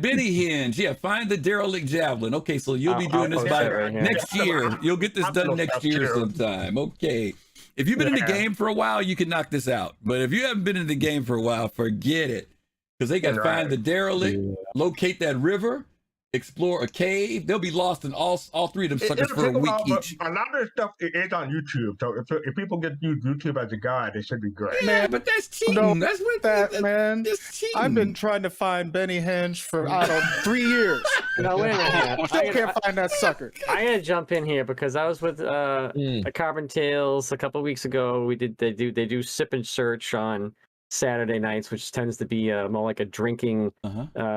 Benny Hinge. Yeah, find the derelict javelin. Okay, so you'll be doing this by next year. You'll get this done next year sometime. Okay. If you've been in the game for a while, you can knock this out. But if you haven't been in the game for a while, forget it. Because they got to find the derelict, locate that river, explore a cave. They'll be lost in all three of them suckers for a week each. A lot of this stuff is on YouTube, so if people get use YouTube as a guide, it should be great. Yeah, Man, but that's cheating. no, That's what man. That's cheating. I've been trying to find Benny Hinge for, I don't know, 3 years. No, wait a minute. Still can't find that sucker. I gotta jump in here because I was with a Carbon Tales a couple of weeks ago. They do Sip and Search on Saturday nights, which tends to be more like a drinking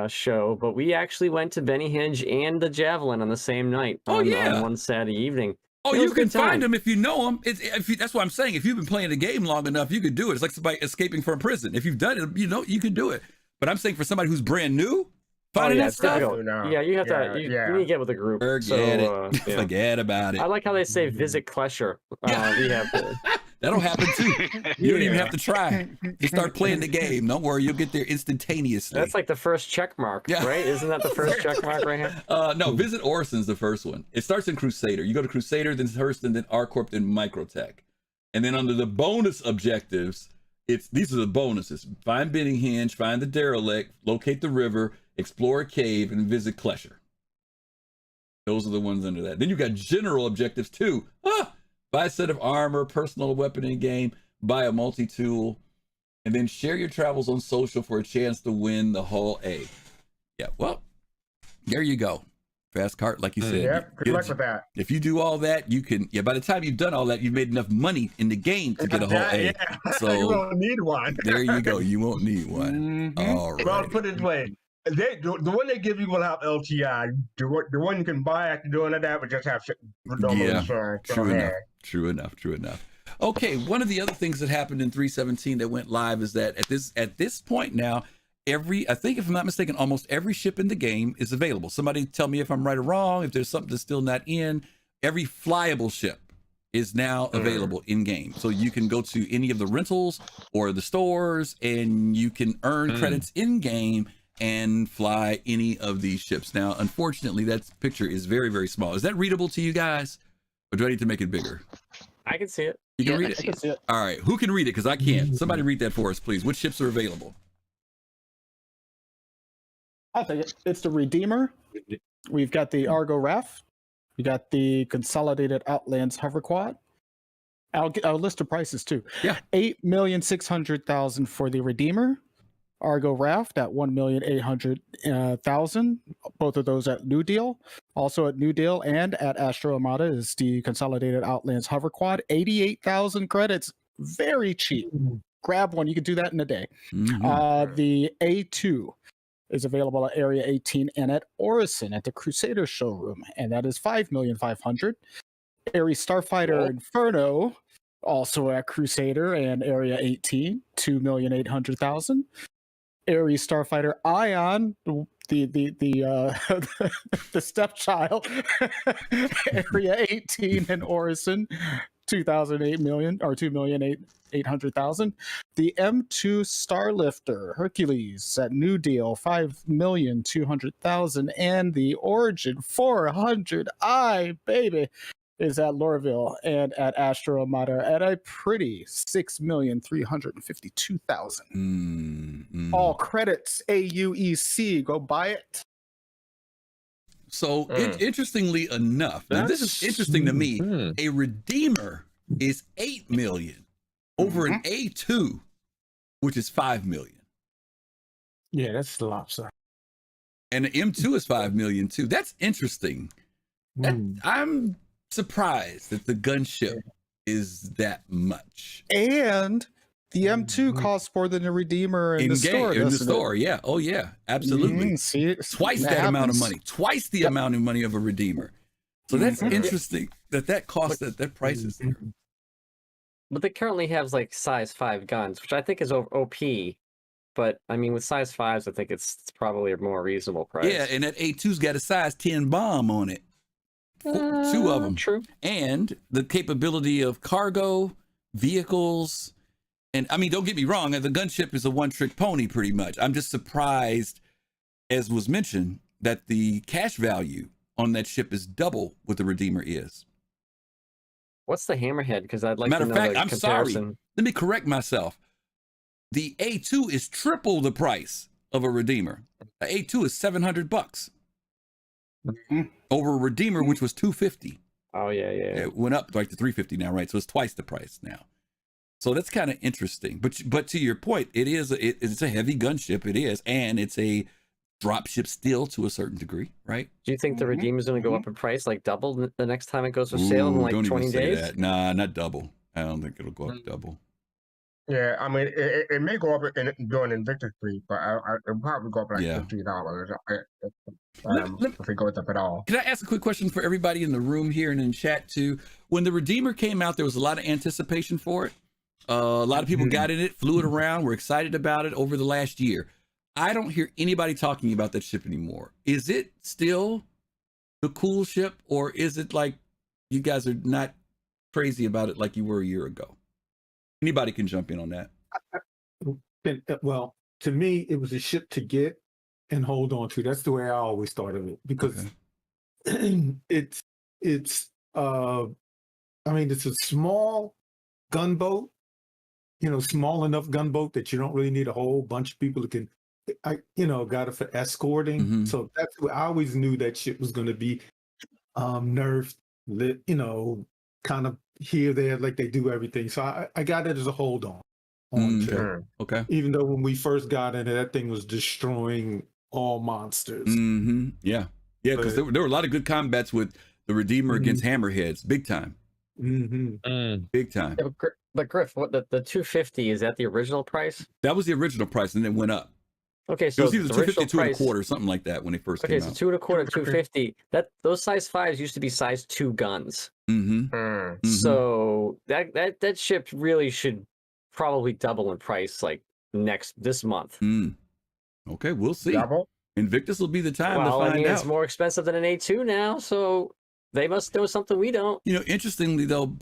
show. But we actually went to Benny Hinge and the Javelin on the same night on one Saturday evening. Oh, you can find them if you know them. That's what I'm saying. If you've been playing the game long enough, you could do it. It's like somebody escaping from prison. If you've done it, you can do it. But I'm saying for somebody who's brand new, finding that stuff. Yeah, you have to. You need to get with a group. Forget about it. I like how they say visit Klesher. We have to. That'll happen too. You don't even have to try. You start playing the game. Don't worry, you'll get there instantaneously. That's like the first check mark, right? Isn't that the first check mark right here? No, Visit Orison's the first one. It starts in Crusader. You go to Crusader, then Hurston, then R-Corp, then Microtech. And then under the bonus objectives, these are the bonuses. Find Benny Hinge, find the derelict, locate the river, explore a cave, and visit Klesher. Those are the ones under that. Then you got general objectives too. Buy a set of armor, personal weapon in game, buy a multi-tool, and then share your travels on social for a chance to win the whole A. Yeah, well, there you go. Fast cart, like you said. Yeah, good luck with that. If you do all that, you can, by the time you've done all that, you've made enough money in the game to get a whole A. Yeah. So you won't need one. There you go. You won't need one. All right. Well, put it this way. The one they give you will have LTI. The one you can buy after doing that would just have True enough. Okay, one of the other things that happened in 3.17 that went live is that at this point now, I think if I'm not mistaken, almost every ship in the game is available. Somebody tell me if I'm right or wrong. If there's something that's still not in, every flyable ship is now available in game. So you can go to any of the rentals or the stores, and you can earn credits in game and fly any of these ships. Now, unfortunately, that picture is very, very small. Is that readable to you guys? Or do I need to make it bigger? I can see it. You can read it? All right. Who can read it? Because I can't. Somebody read that for us, please. Which ships are available? I'll take it. It's the Redeemer. We've got the Argo Raft. We got the Consolidated Outlands Hoverquad. I'll list the prices too. Yeah. 8,600,000 for the Redeemer. Argo Raft at 1,800,000. Both of those at New Deal. Also at New Deal and at Astro Armada is the Consolidated Outlands Hoverquad. 88,000 credits. Very cheap. Grab one. You can do that in a day. The A2 is available at Area 18 and at Orison at the Crusader showroom, and that is 5,500,000. Ares Starfighter Inferno, also at Crusader and Area 18, 2,800,000. Ares Starfighter Ion, the stepchild, Area 18 and Orison, 2,800,000. The M2 Starlifter Hercules at New Deal, 5,200,000, and the Origin 400i baby is at Lorville and at Astro Armada at a pretty 6,352,000. All credits AUEC. Go buy it. So interestingly enough, now this is interesting to me. A Redeemer is 8 million over an A2, which is 5 million. Yeah, that's the lobster. And the M2 is 5 million too. That's interesting. I'm surprised that the gunship is that much. And the M2 costs more than the Redeemer in the store. In the store, yeah. Oh, yeah. Absolutely. See, twice that amount of money. Twice the amount of money of a Redeemer. So that's interesting that cost, that price is there. But they currently have like size 5 guns, which I think is OP. But I mean, with size 5s, I think it's probably a more reasonable price. Yeah, and that A2's got a size 10 bomb on it. 2 of them. True. And the capability of cargo, vehicles, and I mean, don't get me wrong, the gunship is a one-trick pony pretty much. I'm just surprised, as was mentioned, that the cash value on that ship is double what the Redeemer is. What's the Hammerhead? Because I'd like Matter to know of fact, the I'm comparison. sorry. Let me correct myself. The A2 is triple the price of a Redeemer. The A2 is $700. over a Redeemer, which was $250. Oh yeah. It went up like to $350 now, right? So it's twice the price now. So that's kind of interesting. But to your point, it's a heavy gunship. It is, and it's a dropship still to a certain degree, right? Do you think the Redeemer's going to go up in price, like double the next time it goes for sale in like don't 20 even say days? that. Nah, not double. I don't think it'll go up double. Yeah, I mean, it may go up during Invictus Week, but it'll probably go up like $50 if it goes up at all. Can I ask a quick question for everybody in the room here and in chat too? When the Redeemer came out, there was a lot of anticipation for it. A lot of people got in it, flew it around, were excited about it over the last year. I don't hear anybody talking about that ship anymore. Is it still the cool ship, or is it like you guys are not crazy about it like you were a year ago? Anybody can jump in on that. Well, to me, it was a ship to get and hold on to. That's the way I always thought of it, because it's I mean, it's a small gunboat, small enough gunboat that you don't really need a whole bunch of people that can, got it for escorting. So that's what I always knew that ship was going to be nerfed, lit, kind of here, there, like they do everything. So I got it as a hold on. Okay. Even though when we first got in it, that thing was destroying all monsters. Yeah, because there were a lot of good combats with the Redeemer against Hammerheads, big time. Big time. Yeah, but Griff, what the 250, is that the original price? That was the original price, and then it went up. Okay, so it was either 250, price, 2.25, something like that when it first came out. Okay, so 2.25, 250. Those size 5s used to be size 2 guns. So that ship really should probably double in price like this month. Okay, we'll see. Double? Invictus will be the time to find out. It's more expensive than an A2 now, so they must know something we don't. Interestingly though,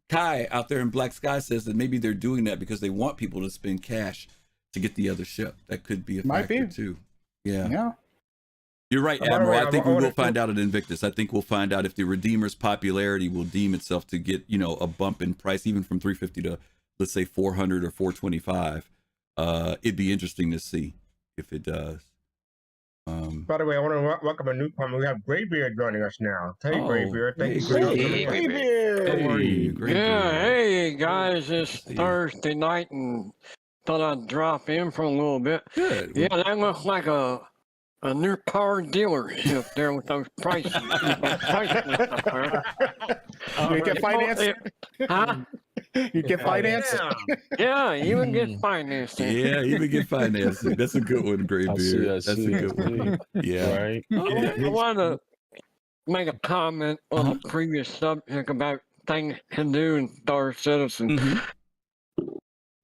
Kai out there in Black Sky says that maybe they're doing that because they want people to spend cash to get the other ship. That could be a factor too. Yeah. You're right, Admiral. I think we will find out at Invictus. I think we'll find out if the Redeemer's popularity will deem itself to get, a bump in price, even from 350 to, let's say, 400 or 425. It'd be interesting to see if it does. By the way, I want to welcome a newcomer. We have Graybeard joining us now. Hey, Graybeard. Thank you for Hey, Graybeard. Hey, guys. It's Thursday night, and thought I'd drop in for a little bit. Good. Yeah, that looks like a new car dealership there with those prices. You get financing? Huh? You get financing? Yeah, you would get financing. Yeah, you would get financing. That's a good one, Graybeard. That's a good one. Yeah. Right. I want to make a comment on the previous subject about things to do in Star Citizen.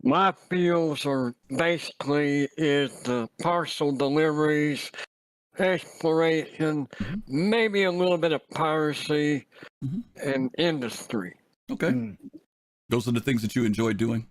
My feels are basically is the parcel deliveries, exploration, maybe a little bit of piracy, and industry. Okay. Those are the things that you enjoy doing?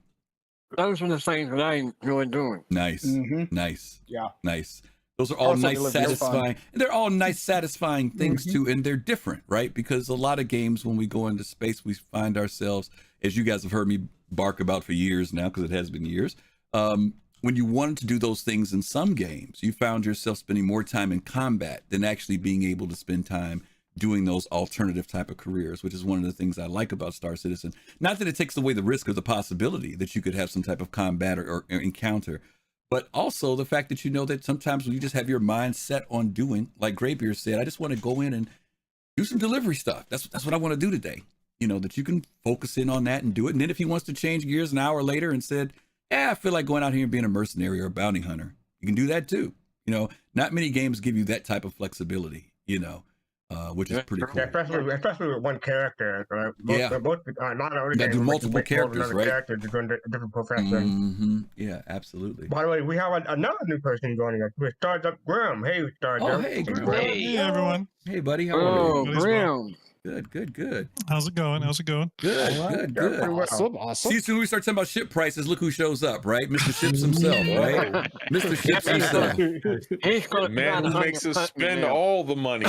Those are the things that I enjoy doing. Nice. Nice. Yeah. Nice. Those are all nice, satisfying. And they're all nice, satisfying things too. And they're different, right? Because a lot of games, when we go into space, we find ourselves, as you guys have heard me bark about for years now, because it has been years, when you wanted to do those things in some games, you found yourself spending more time in combat than actually being able to spend time doing those alternative type of careers, which is one of the things I like about Star Citizen. Not that it takes away the risk or the possibility that you could have some type of combat or encounter, but also the fact that that sometimes when you just have your mind set on doing, like Graybeard said, I just want to go in and do some delivery stuff. That's what I want to do today. That you can focus in on that and do it. And then if he wants to change gears an hour later and said, I feel like going out here and being a mercenary or a bounty hunter, you can do that too. Not many games give you that type of flexibility, which is pretty cool. Especially with one character. Right? Not only that do multiple characters, right? Characters doing different professions. Yeah, absolutely. By the way, we have another new person joining us. We're Stars Up Grim. Hey, Stars Up. Hey, Grim. Hey, everyone. Hey, buddy. How are you? Grim. Good. How's it going? Good. Awesome. See, as soon as we start talking about ship prices, look who shows up, right? Mr. Ships himself, right? Mr. Ships himself. The man who makes us spend all the money.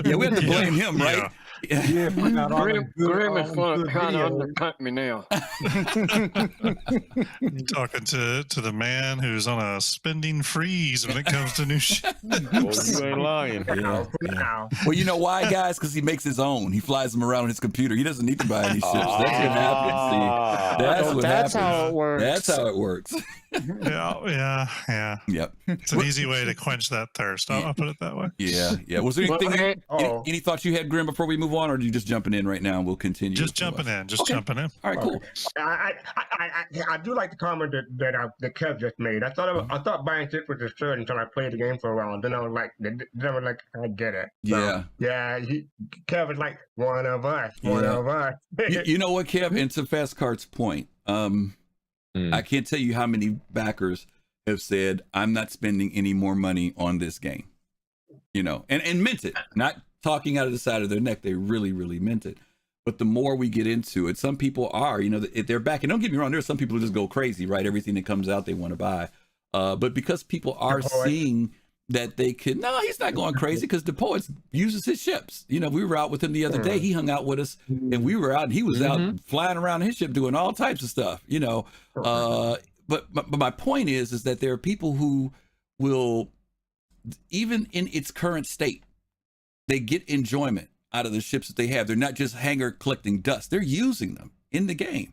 Yeah, we have to blame him, right? Yeah, putting out all them good, Grim is good trying to videos. undercut me now. Talking to the man who's on a spending freeze when it comes to new shit. Well, you ain't lying. Well, you know why, guys? Because he makes his own. He flies them around on his computer. He doesn't need to buy any ships. That's what happens. See, that's what happens. How it works. That's how it works. Yeah. Yep. It's an easy way to quench that thirst. I'll put it that way. Yeah. Was there anything? Any thoughts you had, Grim, before we move on, or are you just jumping in right now and we'll continue? Just jumping in. Jumping in. All right, cool. I do like the comment that Kev just made. I thought buying ships was absurd until I played the game for a while. Then I was like, I get it. So, Kev was like, one of us. You know what, Kev? And to fastcart's point, I can't tell you how many backers have said, I'm not spending any more money on this game. You know, and meant it. Not talking out of the side of their neck. They really, really meant it. But the more we get into it, some people are, you know, they're back. And don't get me wrong, there's some people who just go crazy, right? Everything that comes out, they want to buy. But because people are seeing that they can, no, he's not going crazy because the poet uses his ships. You know, we were out with him the other day. He hung out with us and we were out and he was out flying around his ship doing all types of stuff, you know. But my point is that there are people who will, even in its current state, they get enjoyment out of the ships that they have. They're not just hangar collecting dust. They're using them in the game.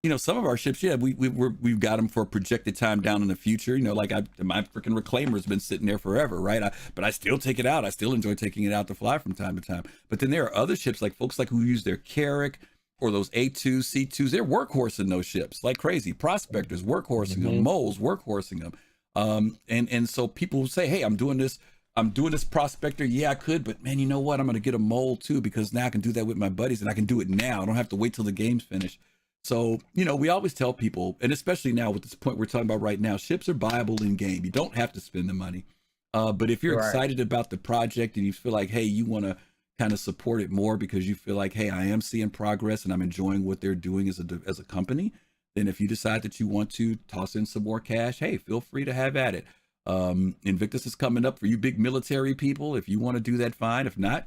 You know, some of our ships, we've got them for a projected time down in the future. You know, like my freaking Reclaimer's been sitting there forever, right? But I still take it out. I still enjoy taking it out to fly from time to time. But then there are other ships, like folks like who use their Carrack or those A2s, C2s. They're workhorsing those ships like crazy. Prospectors workhorsing them. Moles workhorsing them. And so people will say, hey, I'm doing this prospector. Yeah, I could, but man, you know what? I'm going to get a mole too, because now I can do that with my buddies and I can do it now. I don't have to wait till the game's finished. So, you know, we always tell people, and especially now with this point we're talking about right now, ships are buyable in game. You don't have to spend the money. But if you're excited about the project and you feel like, hey, you want to kind of support it more because you feel like, hey, I am seeing progress and I'm enjoying what they're doing as a company, then if you decide that you want to toss in some more cash, hey, feel free to have at it. Invictus is coming up for you big military people. If you want to do that, fine. If not,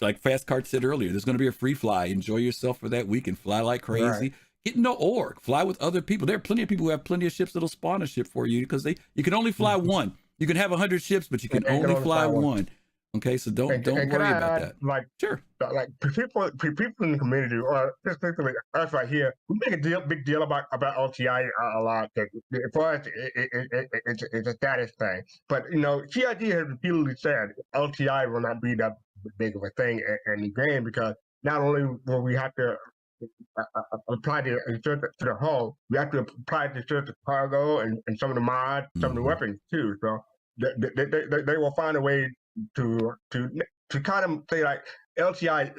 like Fastcart said earlier, there's going to be a free fly. Enjoy yourself for that week and fly like crazy. Get into org, fly with other people. There are plenty of people who have plenty of ships that'll spawn a ship for you because you can only fly one. You can have 100 ships, but you can only fly one. Okay, so don't worry about that. Like, sure. Like people in the community, or specifically us right here, we make a big deal about LTI a lot. For us, it's a status thing. But you know, CID has repeatedly said LTI will not be that big of a thing in the game because not only will we have to apply the insert to the hull, we have to apply the insert to cargo and some of the mods, some of the weapons too. So they will find a way to kind of say like LTI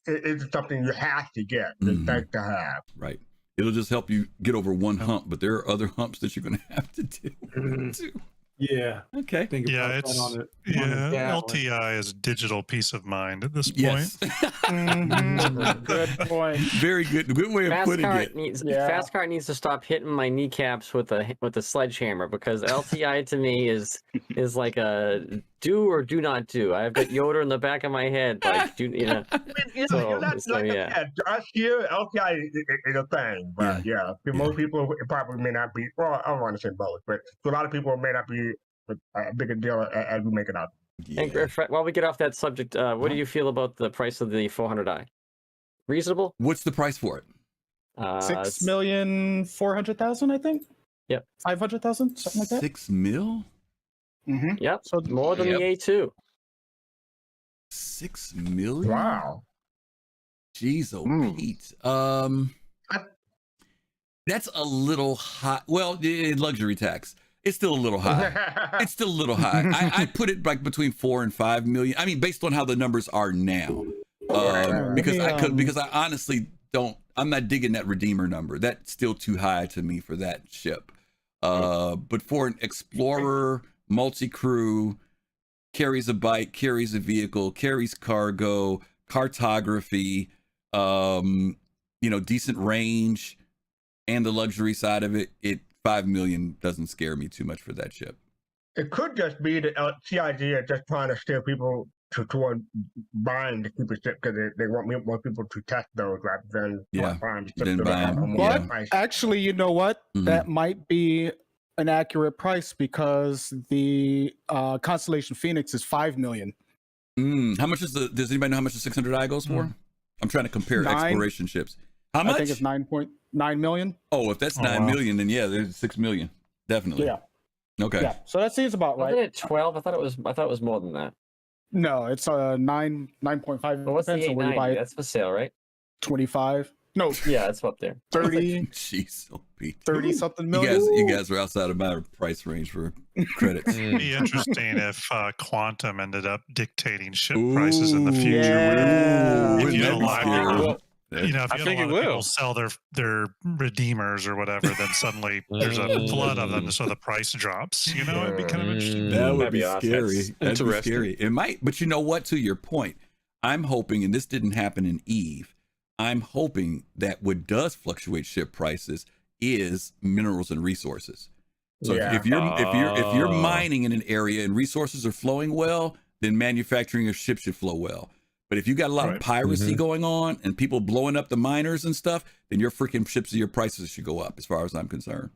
is something you have to get, to have. Right. It'll just help you get over one hump, but there are other humps that you're going to have to do too. Yeah. Okay. LTI is digital peace of mind at this point. Yes. Good point. Very good. Good way of putting it. Fastcart needs to stop hitting my kneecaps with a sledgehammer because LTI to me is like a do or do not do. I've got Yoda in the back of my head, like do you know? Us here, LTI is a thing, but most people probably may not be. Well, I don't want to say both, but to a lot of people it may not be a bigger deal as we make it out. And Griff, while we get off that subject, what do you feel about the price of the 400i? Reasonable? What's the price for it? 6,400,000, I think. Yep. 500,000, something like that. 6 mil? Mm-hmm. Yep. So more than the A2. 6 million? Wow. Jeez, Pete. That's a little high. Well, luxury tax. It's still a little high. It's still a little high. I put it like between 4 and 5 million. I mean, based on how the numbers are now. Because I honestly don't. I'm not digging that Redeemer number. That's still too high to me for that ship. But for an Explorer, multi-crew, carries a bike, carries a vehicle, carries cargo, cartography, decent range, and the luxury side of it, 5 million doesn't scare me too much for that ship. It could just be that CIG are just trying to steer people toward buying the cheaper ship because they want more people to test those rather than buying the ship. But actually, you know what? That might be an accurate price because the Constellation Phoenix is $5 million. How much is does anybody know how much the 600i goes for? I'm trying to compare exploration ships. How much? I think it's 9.9 million. Oh, if that's 9 million, then yeah, there's 6 million. Definitely. Yeah. Okay. Yeah. So that seems about right. Wasn't it 12? I thought it was more than that. No, it's 9.5. Well, what's the 890? That's for sale, right? 25. No. Yeah, it's up there. 30. Jeez, 30 something million. You guys are outside of my price range for credits. It'd be interesting if Quantum ended up dictating ship prices in the future. Yeah. If you get a lot of I think it will. people sell their redeemers or whatever, then suddenly there's a flood of them, so the price drops. It'd be kind of interesting. That would be scary. That's That'd be scary. It might, but you know what? To your point, I'm hoping, and this didn't happen in Eve, I'm hoping that what does fluctuate ship prices is minerals and resources. So if you're mining in an area and resources are flowing well, then manufacturing a ship should flow well. But if you got a lot of piracy going on and people blowing up the miners and stuff, then your freaking ships and your prices should go up, as far as I'm concerned.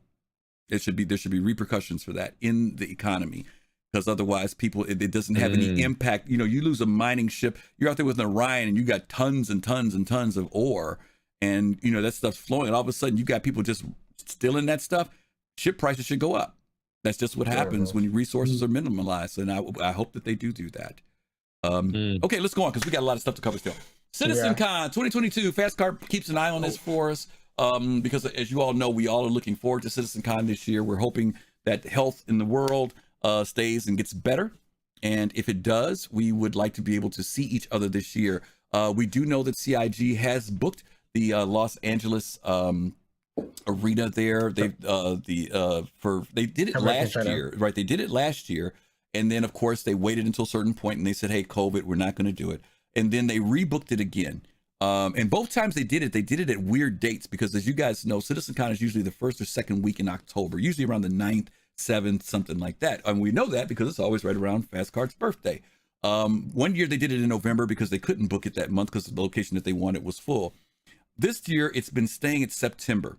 There should be repercussions for that in the economy, because otherwise it doesn't have any impact. You lose a mining ship, you're out there with an Orion and you got tons and tons and tons of ore, and that stuff's flowing, and all of a sudden you got people just stealing that stuff. Ship prices should go up. That's just what happens when your resources are minimalized, and I hope that they do that. Okay, let's go on because we got a lot of stuff to cover still. CitizenCon 2022. Fastcart keeps an eye on this for us because, as you all know, we all are looking forward to CitizenCon this year. We're hoping that health in the world stays and gets better, and if it does, we would like to be able to see each other this year. We do know that CIG has booked the Los Angeles arena there. They did it last year, right? They did it last year. And then, of course, they waited until a certain point and they said, hey, COVID, we're not going to do it. And then they rebooked it again. And both times they did it at weird dates because, as you guys know, CitizenCon is usually the first or second week in October, usually around the 9th, 7th, something like that. And we know that because it's always right around Fastcart's birthday. One year they did it in November because they couldn't book it that month because the location that they wanted was full. This year, it's been staying at September.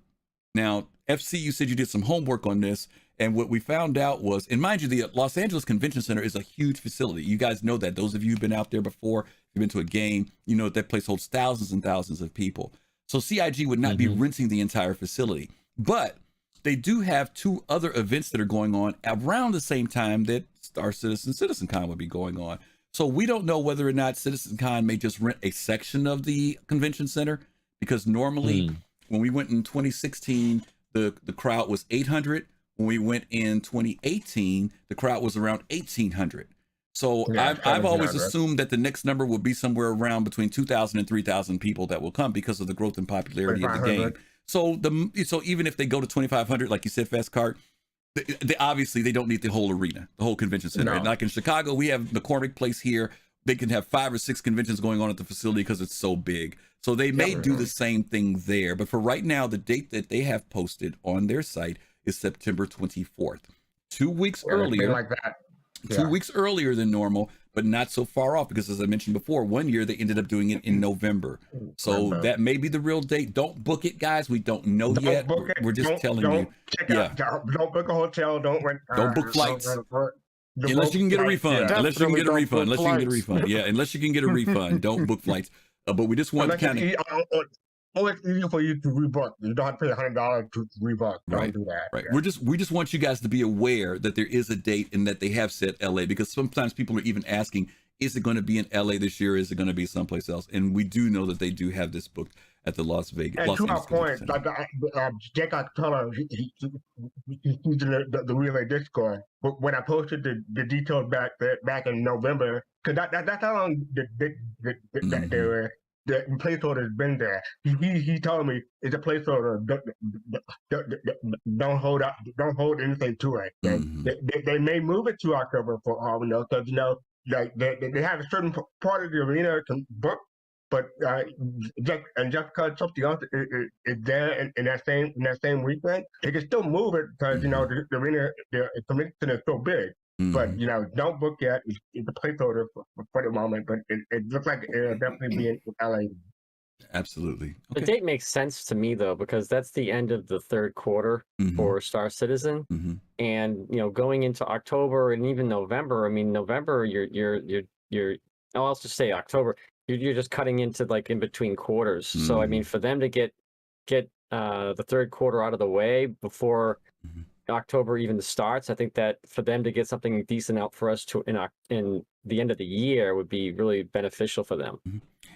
Now, FC, you said you did some homework on this. And what we found out was, and mind you, the Los Angeles Convention Center is a huge facility. You guys know that. Those of you who've been out there before, you've been to a game, you know that place holds thousands and thousands of people. So CIG would not be renting the entire facility. But they do have two other events that are going on around the same time that Star Citizen CitizenCon would be going on. So we don't know whether or not CitizenCon may just rent a section of the convention center, because normally when we went in 2016, the crowd was 800. When we went in 2018, the crowd was around 1,800. So I've always assumed that the next number will be somewhere around between 2,000 and 3,000 people that will come because of the growth and popularity of the game. So even if they go to 2,500, like you said, Fastcart, they obviously they don't need the whole arena, the whole convention center. And like in Chicago, we have the McCormick Place here. They can have 5 or 6 conventions going on at the facility because it's so big. So they may do the same thing there. But for right now, the date that they have posted on their site is September 24th. 2 weeks earlier. Like that. 2 weeks earlier than normal, but not so far off because, as I mentioned before, one year they ended up doing it in November. So that may be the real date. Don't book it, guys. We don't know yet. We're just telling you. Don't book a hotel. Don't book flights. Unless you can get a refund. Unless you can get a refund. Unless you can get a refund. Yeah, unless you can get a refund. Don't book flights. But we just want to kind of... it's easy for you to rebook. You don't have to pay $100 to rebook. Don't do that. Right. Yeah. We just want you guys to be aware that there is a date and that they have set LA, because sometimes people are even asking, is it going to be in LA this year? Is it going to be someplace else? And we do know that they do have this booked at the Las Vegas. And to our point, Jake October, he's the Relay Discord. But when I posted the details back in November, because that's how long the placeholder has been there. He told me it's a placeholder. Don't hold anything to it. They may move it to October for all we know, because like they have a certain part of the arena can book, but just because something else is there in that same weekend, they can still move it because the arena, the convention is so big. But don't book yet. It's a placeholder for the moment, but it looks like it'll definitely be in LA. Absolutely. Okay. The date makes sense to me though, because that's the end of the third quarter for Star Citizen, and going into October and even November. I mean, November, I'll just say October. You're just cutting into like in between quarters. So I mean, for them to get the third quarter out of the way before October even starts, I think that for them to get something decent out for us in the end of the year would be really beneficial for them.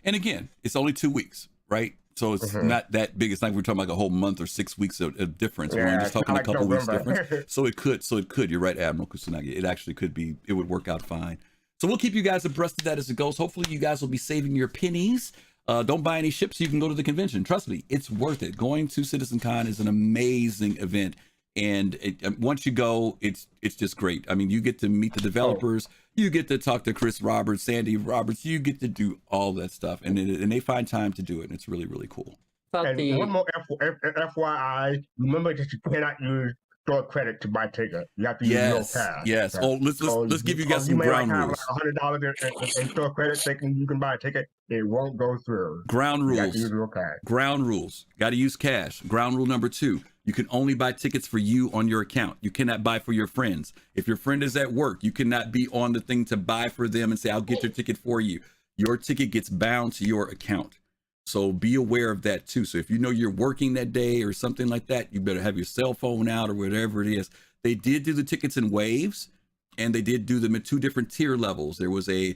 And again, it's only 2 weeks, right? So it's not that big. It's not like we're talking like a whole month or 6 weeks of difference. We're just talking a couple weeks difference. So it could. You're right, Admiral Kusanagi. It actually could be. It would work out fine. So we'll keep you guys abreast of that as it goes. Hopefully, you guys will be saving your pennies. Don't buy any ships so you can go to the convention. Trust me, it's worth it. Going to CitizenCon is an amazing event. And once you go, it's just great. I mean, you get to meet the developers, you get to talk to Chris Roberts, Sandi Roberts, you get to do all that stuff, and they find time to do it, and it's really, really cool. And one more FYI, remember that you cannot use store credit to buy tickets. You have to use no cash. Yes. Oh, let's give you guys some ground rules. $100 in store credit thinking you can buy a ticket. It won't go through. Ground rules. You got to use real cash. Ground rules. Got to use cash. Ground rule number 2. You can only buy tickets for you on your account. You cannot buy for your friends. If your friend is at work, you cannot be on the thing to buy for them and say, I'll get your ticket for you. Your ticket gets bound to your account. So be aware of that too. So if you know you're working that day or something like that, you better have your cell phone out or whatever it is. They did do the tickets in waves, and they did do them at 2 different tier levels. There was a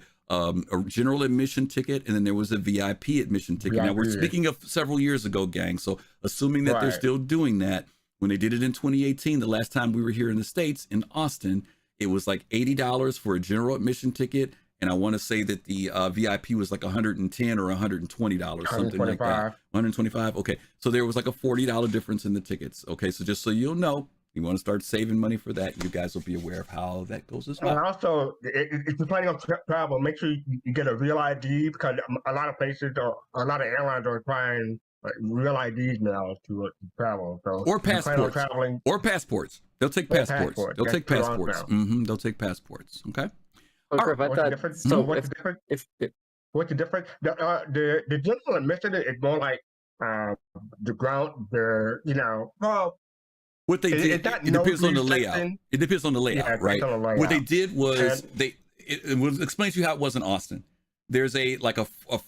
general admission ticket, and then there was a VIP admission ticket. Now we're speaking of several years ago, gang. So assuming that they're still doing that, when they did it in 2018, the last time we were here in the States, in Austin, it was like $80 for a general admission ticket. And I want to say that the VIP was like $110 or $120, something like that. $125. Okay. So there was like a $40 difference in the tickets. Okay. So just so you'll know, you want to start saving money for that, you guys will be aware of how that goes as well. And also, if you're planning on travel, make sure you get a real ID, because a lot of places or a lot of airlines are requiring real IDs now to travel. So or passports. Or passports. They'll take passports. They'll take passports. They'll take passports. Okay. What's the difference? What's the difference? The general admission is more like the ground. What they did, it depends on the layout. It depends on the layout, right? What they did was it will explain to you how it was in Austin. There's a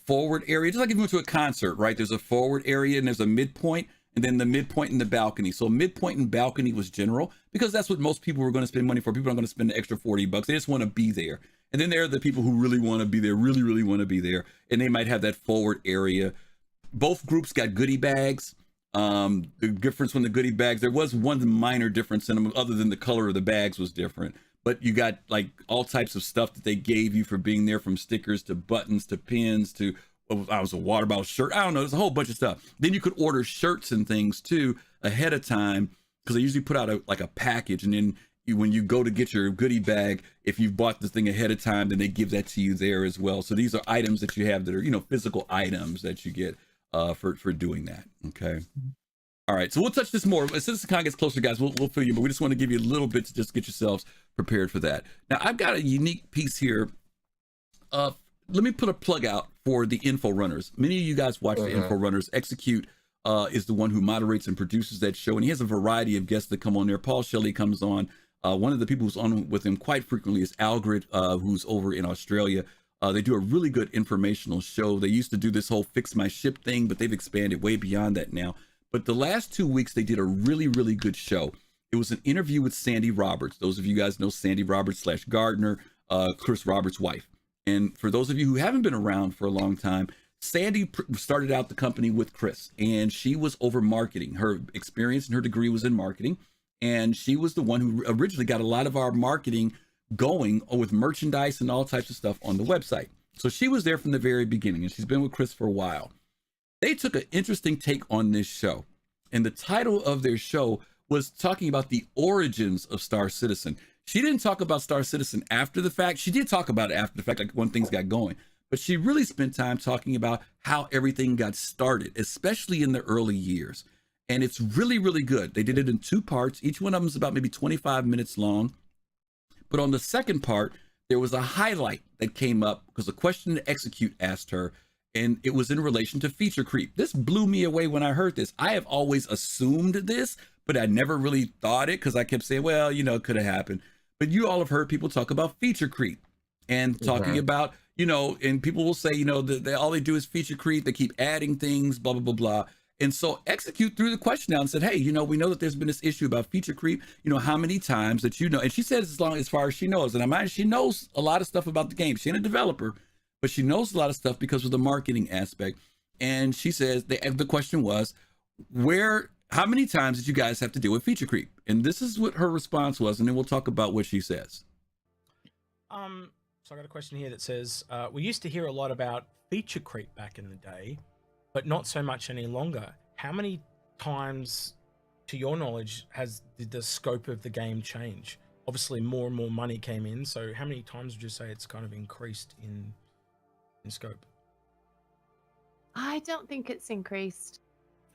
forward area, just like if you went to a concert, right? There's a forward area and there's a midpoint, and then the midpoint and the balcony. So midpoint and balcony was general because that's what most people were going to spend money for. People aren't going to spend the extra $40. They just want to be there. And then there are the people who really want to be there, really, really want to be there, and they might have that forward area. Both groups got goodie bags. The difference from the goodie bags, there was one minor difference in them other than the color of the bags was different, but you got like all types of stuff that they gave you for being there, from stickers to buttons to pins to I was a water bottle shirt. I don't know. There's a whole bunch of stuff. Then you could order shirts and things too ahead of time, because they usually put out a package, and then when you go to get your goodie bag, if you've bought this thing ahead of time, then they give that to you there as well. So these are items that you have that are physical items that you get for doing that. Okay. All right. So we'll touch this more as the con gets closer, guys. We'll fill you, but we just want to give you a little bit to just get yourselves prepared for that. Now I've got a unique piece here. Let me put a plug out for the Inforunners. Many of you guys watch the Inforunners. Execute is the one who moderates and produces that show, and he has a variety of guests that come on there. Paul Shelley comes on. One of the people who's on with him quite frequently is Algrid, who's over in Australia. They do a really good informational show. They used to do this whole fix my ship thing, but they've expanded way beyond that now. But the last 2 weeks, they did a really, really good show. It was an interview with Sandi Roberts. Those of you guys know Sandi Roberts / Gardner, Chris Roberts' wife. And for those of you who haven't been around for a long time, Sandi started out the company with Chris, and she was over marketing. Her experience and her degree was in marketing. And she was the one who originally got a lot of our marketing going with merchandise and all types of stuff on the website. So she was there from the very beginning, and she's been with Chris for a while. They took an interesting take on this show, and the title of their show was talking about the origins of Star Citizen. She didn't talk about Star Citizen after the fact. She did talk about it after the fact, like when things got going, but she really spent time talking about how everything got started, especially in the early years. And it's really, really good. They did it in 2 parts. Each one of them is about maybe 25 minutes long. But on the second part, there was a highlight that came up because a question to Execute asked her, and it was in relation to feature creep. This blew me away when I heard this. I have always assumed this, but I never really thought it because I kept saying, well, you know, it could have happened. But you all have heard people talk about feature creep and talking about, you know, and people will say, you know, all they do is feature creep. They keep adding things, blah, blah, blah, blah. And so Execute threw the question out and said, hey, you know, we know that there's been this issue about feature creep, you know, how many times that, you know, and she says as far as she knows, and I mind she knows a lot of stuff about the game. She ain't a developer, but she knows a lot of stuff because of the marketing aspect. And she says, the question was, how many times did you guys have to deal with feature creep? And this is what her response was, and then we'll talk about what she says. So I got a question here that says, we used to hear a lot about feature creep back in the day, but not so much any longer. How many times, to your knowledge, did the scope of the game change? Obviously, more and more money came in. So how many times would you say it's kind of increased in scope? I don't think it's increased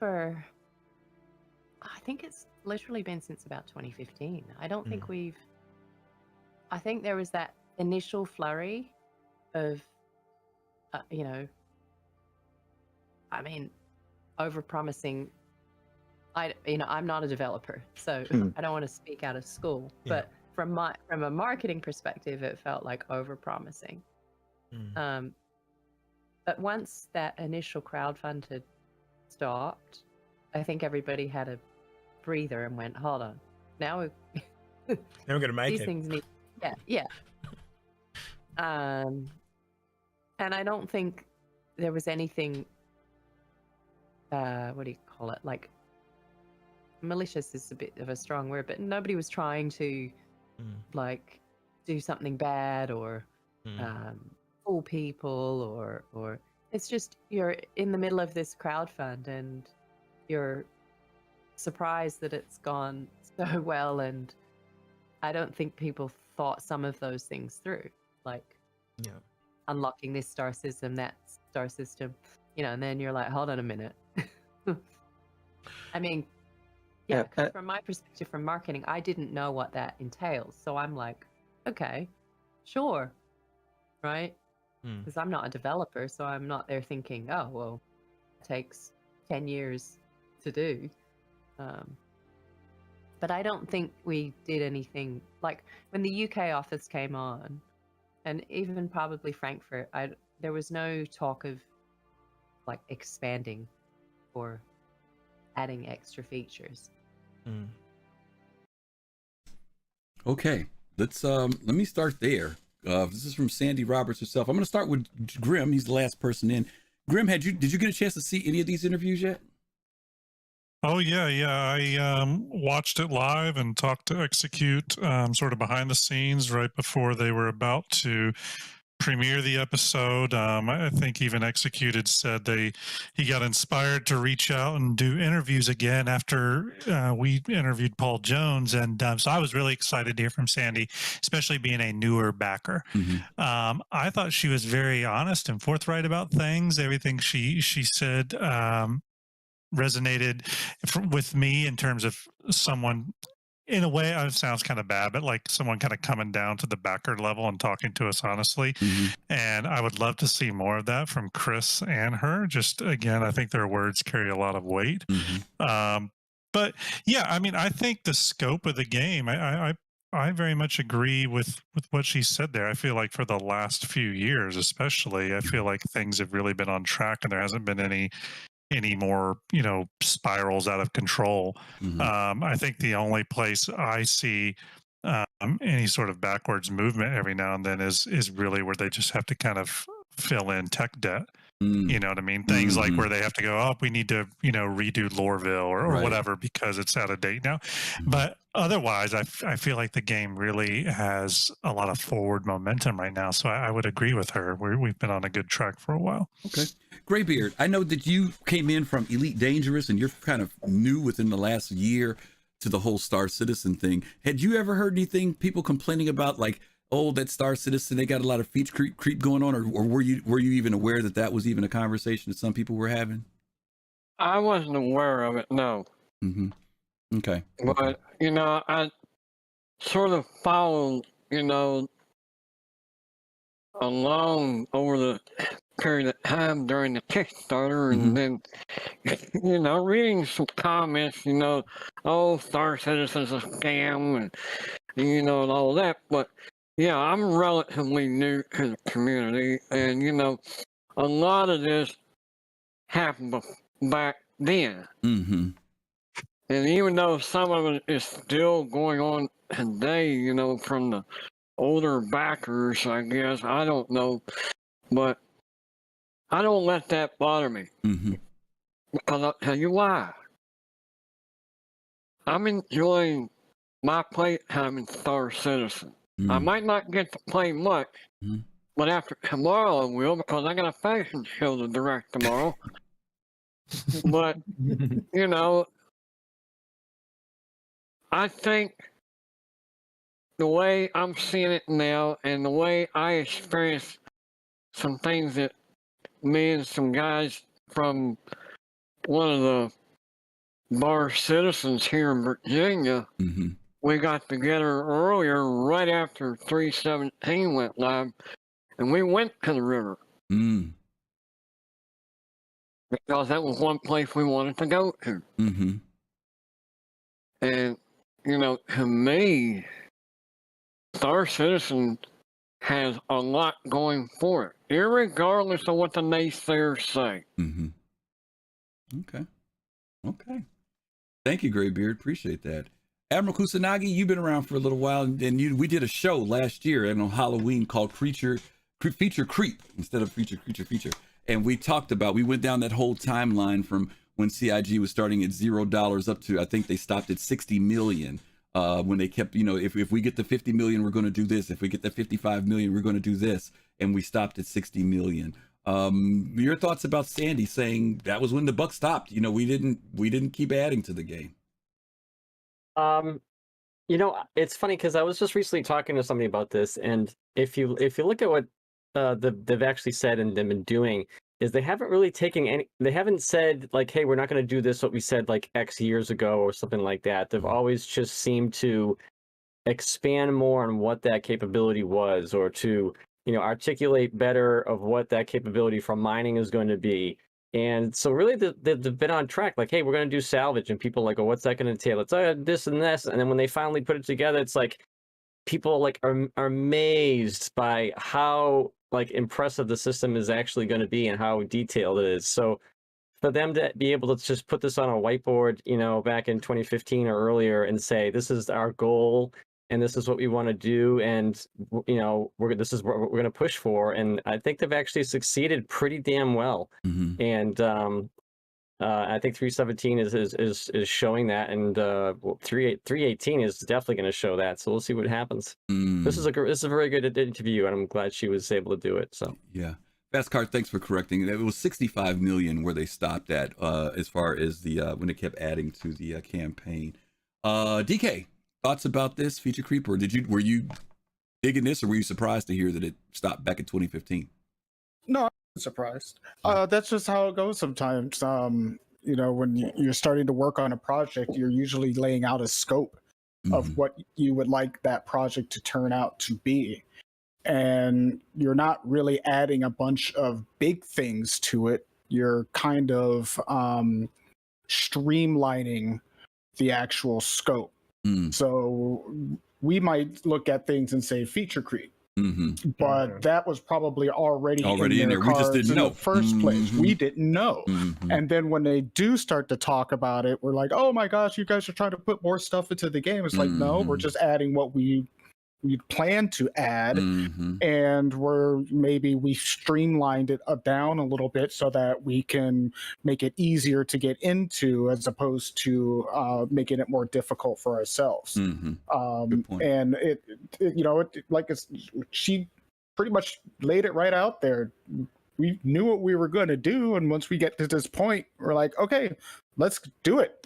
I think it's literally been since about 2015. I don't think I think there was that initial flurry of, you know, I mean, over-promising. I'm not a developer, so I don't want to speak out of school. Yeah. But from a marketing perspective, it felt like over-promising. But once that initial crowdfund had stopped, I think everybody had a breather and went, "Hold on, now we're gonna make these it." things need, yeah. And I don't think there was anything. What do you call it? Like, malicious is a bit of a strong word, but nobody was trying to like do something bad or fool people or it's just you're in the middle of this crowdfund and you're surprised that it's gone so well, and I don't think people thought some of those things through, like unlocking this star system, that star system, you know, and then you're like, hold on a minute. I mean, from my perspective, from marketing, I didn't know what that entails. So I'm like, okay, sure. Right? Because I'm not a developer, so I'm not there thinking, oh, well, it takes 10 years to do. But I don't think we did anything, like when the UK office came on, and even probably Frankfurt, there was no talk of like expanding or adding extra features. Okay, let me start there. This is from Sandi Roberts herself. I'm going to start with Grim. He's the last person in. Grim, did you get a chance to see any of these interviews yet? Oh yeah. I watched it live and talked to Execute sort of behind the scenes right before they were about to premiere the episode. I think even Executed said he got inspired to reach out and do interviews again after we interviewed Paul Jones, and so I was really excited to hear from Sandi, especially being a newer backer. I thought she was very honest and forthright about things. Everything she said resonated with me in terms of someone, in a way, it sounds kind of bad, but like someone kind of coming down to the backer level and talking to us honestly. And I would love to see more of that from Chris and her. Just again, I think their words carry a lot of weight. But yeah, I mean, I think the scope of the game, I very much agree with what she said there. I feel like for the last few years, especially, I feel like things have really been on track and there hasn't been any more, you know, spirals out of control. I think the only place I see any sort of backwards movement every now and then is really where they just have to kind of fill in tech debt. You know what I mean? Things like where they have to go, oh, we need to, you know, redo Loreville or whatever because it's out of date now. But otherwise, I feel like the game really has a lot of forward momentum right now. So I would agree with her. We've been on a good track for a while. Okay. Graybeard, I know that you came in from Elite Dangerous and you're kind of new within the last year to the whole Star Citizen thing. Had you ever heard anything, people complaining about like, oh, that Star Citizen, they got a lot of feature creep going on, or were you even aware that was even a conversation that some people were having? I wasn't aware of it, no. Okay. But, you know, I sort of followed, along over the period of time during the Kickstarter, and then, reading some comments, oh, Star Citizen's a scam, and all that. But yeah, I'm relatively new to the community, and a lot of this happened back then. And even though some of it is still going on today, from the older backers, I guess, I don't know, but I don't let that bother me. Because I'll tell you why. I'm enjoying my playtime in Star Citizen. I might not get to play much, but after tomorrow I will, because I got a fashion show to direct tomorrow. But, I think the way I'm seeing it now and the way I experienced some things that me and some guys from one of the bar citizens here in Virginia, we got together earlier right after 317 went live, and we went to the river. Because that was one place we wanted to go to. And, to me, Star Citizen has a lot going for it, irregardless of what the naysayers say. Okay. Thank you, Graybeard. Appreciate that. Admiral Kusanagi, you've been around for a little while, and we did a show last year on Halloween called Feature Creep instead of Feature. And we went down that whole timeline from when CIG was starting at $0 up to, I think they stopped at 60 million. When they kept, if we get to 50 million, we're going to do this. If we get to 55 million, we're going to do this. And we stopped at 60 million. Your thoughts about Sandi saying that was when the buck stopped? We didn't keep adding to the game. It's funny because I was just recently talking to somebody about this, and if you look at what they've actually said and they've been doing, is they haven't really they haven't said like, hey, we're not going to do this what we said like X years ago or something like that. They've always just seemed to expand more on what that capability was, or to articulate better of what that capability from mining is going to be. And so really they've been on track, like, hey, we're going to do salvage, and people are like, oh, what's that going to entail? It's this and this. And then when they finally put it together, it's like people like are amazed by how like impressive the system is actually going to be and how detailed it is. So for them to be able to just put this on a whiteboard, back in 2015 or earlier, and say, this is our goal and this is what we want to do, and this is what we're going to push for, and I think they've actually succeeded pretty damn well. And I think 317 is showing that, and 318 is definitely going to show that. So we'll see what happens. This is a very good interview, and I'm glad she was able to do it. So yeah, fastcart, thanks for correcting. It was 65 million where they stopped at, as far as the when they kept adding to the campaign. DK, thoughts about this feature creep, or were you digging this, or were you surprised to hear that it stopped back in 2015? No, I'm surprised. That's just how it goes sometimes. When you're starting to work on a project, you're usually laying out a scope of what you would like that project to turn out to be. And you're not really adding a bunch of big things to it. You're kind of streamlining the actual scope. So we might look at things and say feature creep, but that was probably already in there. We just didn't know in the first place. We didn't know. And then when they do start to talk about it, we're like, oh my gosh, you guys are trying to put more stuff into the game. It's like, no, we're just adding what we plan to add, and we streamlined it down a little bit so that we can make it easier to get into, as opposed to making it more difficult for ourselves. Good point. And she pretty much laid it right out there. We knew what we were going to do, and once we get to this point, we're like, okay, let's do it.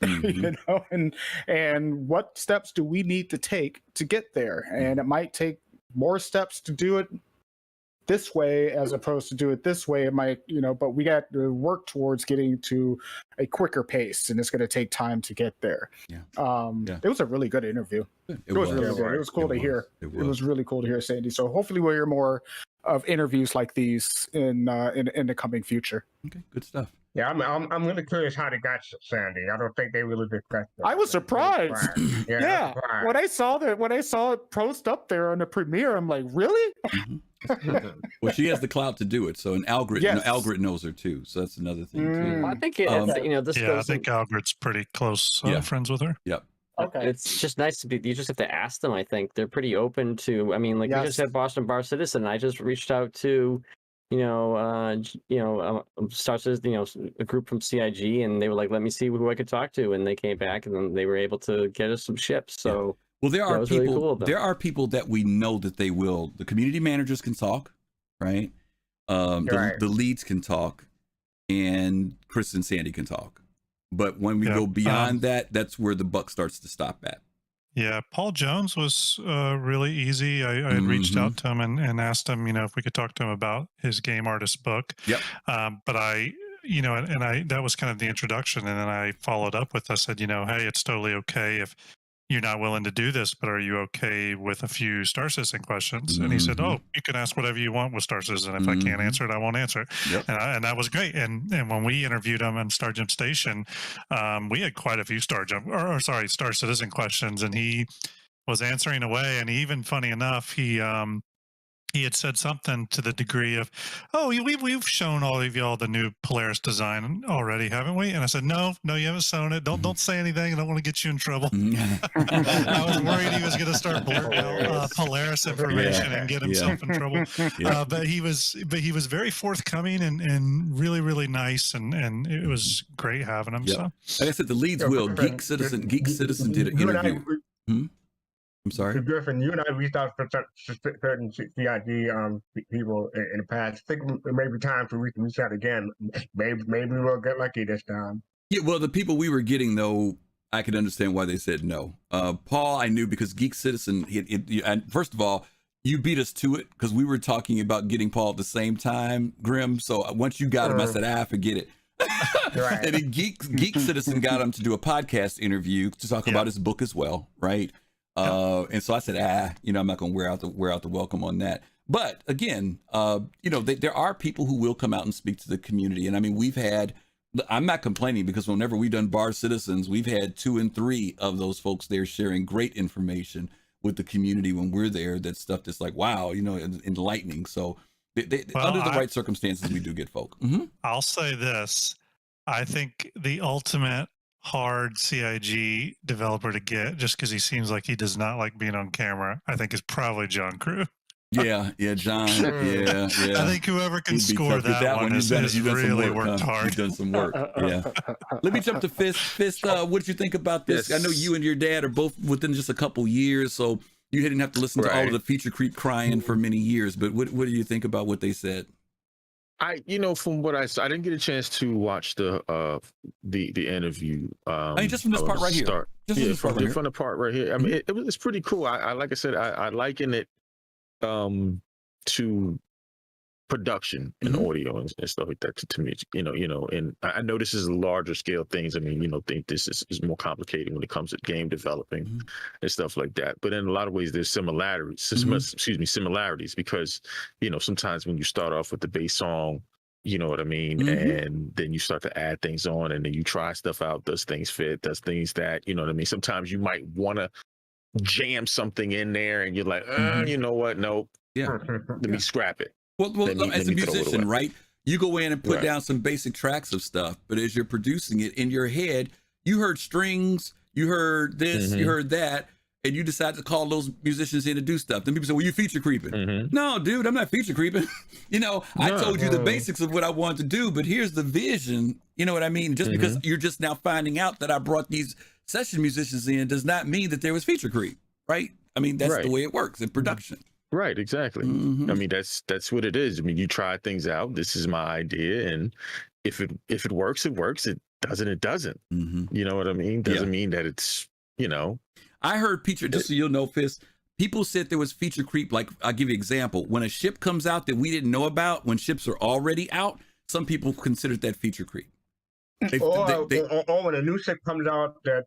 And what steps do we need to take to get there? And it might take more steps to do it this way as opposed to do it this way, it might, but we got to work towards getting to a quicker pace, and it's going to take time to get there. It was a really good interview. It was really good. It was cool to hear. It was really cool to hear, Sandi. So hopefully we'll hear more of interviews like these in the coming future. Okay, good stuff. Yeah, I'm really curious how they got Sandi. I don't think they really discussed it. I was surprised. Yeah, surprised. when I saw it post up there on the premiere, I'm like, really? Well, she has the clout to do it, so an Algrit knows her too, so that's another thing too. I think this. Yeah, I think Algrit's pretty close friends with her. Yep. Okay. It's just nice to be. You just have to ask them. I think they're pretty open to. I mean, like we just had Boston Bar Citizen. I just reached out to, Star Citizen, a group from CIG, and they were like, "Let me see who I could talk to," and they came back, and then they were able to get us some ships. So. Well, there are people. Really cool there are people that we know that they will. The community managers can talk, right? The leads can talk, and Chris and Sandi can talk. But when we go beyond that, that's where the buck starts to stop at. Yeah, Paul Jones was really easy. I had reached out to him and asked him, if we could talk to him about his game artist book. Yep. But I that was kind of the introduction, and then I followed up with, I said, hey, it's totally okay if you're not willing to do this, but are you okay with a few Star Citizen questions? And he said, oh, you can ask whatever you want with Star Citizen. If I can't answer it, I won't answer it. Yep. And that was great. And when we interviewed him on Star Jump Station, we had quite a few Star Citizen questions, and he was answering away. And even funny enough, he had said something to the degree of, oh, we've shown all of y'all the new Polaris design already, haven't we? And I said, no, you haven't shown it. Don't say anything. I don't want to get you in trouble. I was worried he was going to start blurting out Polaris information and get himself in trouble. But he was very forthcoming and really, really nice. And it was great having him. So, like I said, the leads will. Geek Citizen did an interview. I'm sorry, Griffin. You and I reached out for certain CIG people in the past. I think it may be time to reach out again. Maybe we'll get lucky this time. Yeah, well, the people we were getting, though, I could understand why they said no. Paul, I knew because Geek Citizen. And first of all, you beat us to it because we were talking about getting Paul at the same time, Grim. So once you got him, I said, forget it. Right. And then Geek Citizen got him to do a podcast interview to talk about his book as well, right? And so I said, I'm not going to wear out the welcome on that. But again, there are people who will come out and speak to the community. And I mean, I'm not complaining because whenever we've done Bar Citizens, we've had 2 and 3 of those folks there sharing great information with the community when we're there. That stuff that's like, wow, enlightening. So under the right circumstances, we do get folk. I'll say this. I think the ultimate hard CIG developer to get, just because he seems like he does not like being on camera, I think is probably John Crew. Yeah, John. Yeah. I think whoever can score that one has really worked hard. You've done some work. Yeah. Let me jump to Fist. Fist, what did you think about this? Yes. I know you and your dad are both within just a couple years, so you didn't have to listen to all of the feature creep crying for many years. But what do you think about what they said? From what I saw, I didn't get a chance to watch the interview. Just from this part right here. From the part right here. I mean, it's pretty cool. I like I said, I liken it to production and audio and stuff like that to me. And I know this is larger scale things. I mean, think this is more complicated when it comes to game developing and stuff like that. But in a lot of ways, there's similarities. Similarities because sometimes when you start off with the bass song, you know what I mean, and then you start to add things on, and then you try stuff out. Does things fit? Does things that you know what I mean? Sometimes you might want to jam something in there, and you're like, you know what? Nope. Yeah. Let me scrap it. Well, as a musician, right? You go in and put down some basic tracks of stuff, but as you're producing it in your head, you heard strings, you heard this, you heard that, and you decide to call those musicians in to do stuff. Then people say, well, you feature creeping. No, dude, I'm not feature creeping. I told you the basics of what I wanted to do, but here's the vision. You know what I mean? Just because you're just now finding out that I brought these session musicians in does not mean that there was feature creep, right? I mean, that's the way it works in production. Right, exactly. I mean, that's what it is. I mean, you try things out. This is my idea, and if it works, it works. It doesn't, it doesn't. You know what I mean? Doesn't mean that it's I heard just so you'll know, Fist, people said there was feature creep. Like, I'll give you an example. When a ship comes out that we didn't know about, when ships are already out, some people considered that feature creep. Or when a new ship comes out that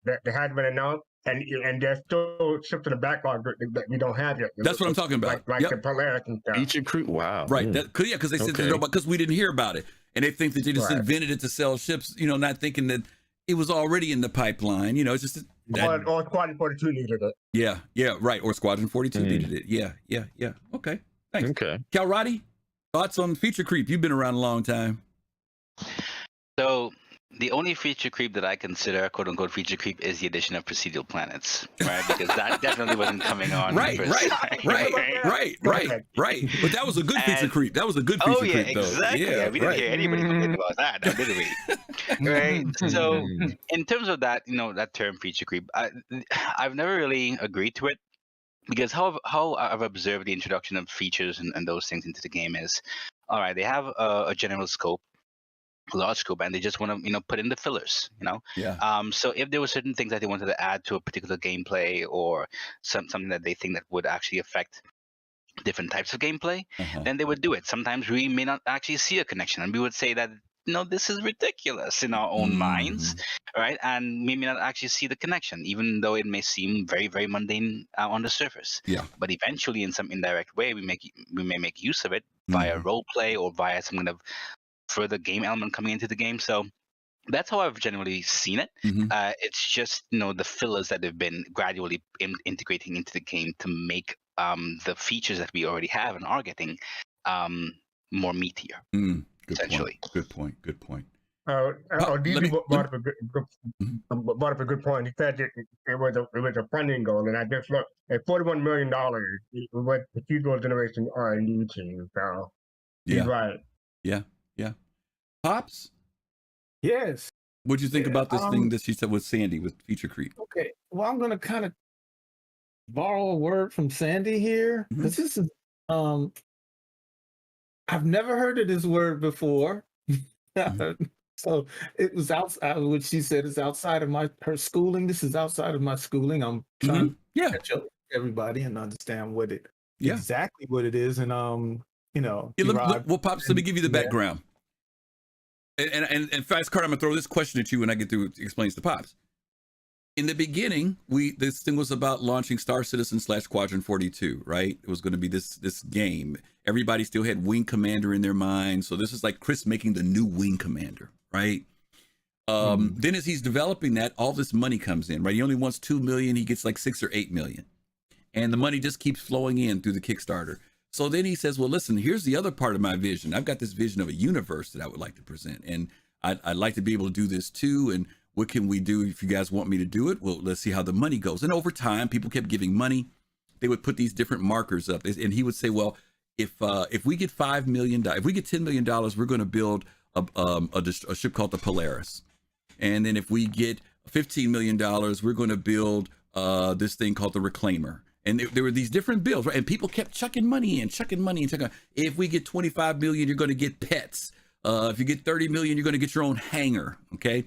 that hasn't been announced, and there's still ships in the backlog that we don't have yet. That's what I'm talking about. Like the Polaris and stuff. Feature creep. Wow. Right. Because they said because we didn't hear about it, and they think that they just invented it to sell ships. Not thinking that it was already in the pipeline. It's just or Squadron 42 needed it. Yeah. Right. Or Squadron 42 needed it. Yeah. Okay. Thanks. Okay. Calrati, thoughts on feature creep? You've been around a long time. So the only feature creep that I consider quote unquote feature creep is the addition of procedural planets, right? Because that definitely wasn't coming on. Right. But that was a good feature creep. That was a good feature creep, though. Exactly. Yeah, we didn't hear anybody complain about that, now, did we? Right. So in terms of that, that term feature creep, I've never really agreed to it. Because how I've observed the introduction of features and those things into the game is, all right, they have a general scope, a large scope, and they just want to put in the fillers. So if there were certain things that they wanted to add to a particular gameplay or something that they think that would actually affect different types of gameplay, then they would do it. Sometimes we may not actually see a connection, and we would say that this is ridiculous in our own minds, right? And we may not actually see the connection, even though it may seem very, very mundane on the surface. Yeah. But eventually, in some indirect way, we may make use of it via role play or via some kind of further game element coming into the game. So that's how I've generally seen it. It's just the fillers that they've been gradually integrating into the game to make the features that we already have and are getting more meatier. Essentially. Good point. DC brought up a good point. He said it was a funding goal, and I just looked at $41 million. What the future generation R&D team. So he's right. Yeah. Pops. Yes. What'd you think about this thing that she said with Sandi with feature creep? Okay. Well, I'm gonna kind of borrow a word from Sandi here because this is I've never heard of this word before. So it was outside what she said is outside of her schooling. This is outside of my schooling. I'm trying to catch up with everybody and understand what it exactly what it is. And well, Pops, let me give you the background. And fastcart, I'm gonna throw this question at you when I get through explains to Pops. In the beginning, this thing was about launching Star Citizen / Squadron 42, right? It was going to be this game. Everybody still had Wing Commander in their mind, so this is like Chris making the new Wing Commander, right? Then as he's developing that, all this money comes in, right? He only wants $2 million, he gets like $6 or $8 million, and the money just keeps flowing in through the Kickstarter. So then he says, well, listen, here's the other part of my vision. I've got this vision of a universe that I would like to present, and I'd like to be able to do this too. And what can we do if you guys want me to do it? Well, let's see how the money goes. And over time, people kept giving money. They would put these different markers up, and he would say, well, if we get $5 million, if we get $10 million, we're going to build a ship called the Polaris. And then if we get $15 million, we're going to build this thing called the Reclaimer. And there were these different bills, right? And people kept chucking money in. If we get $25 million, you're going to get pets. If you get $30 million, you're going to get your own hangar. Okay.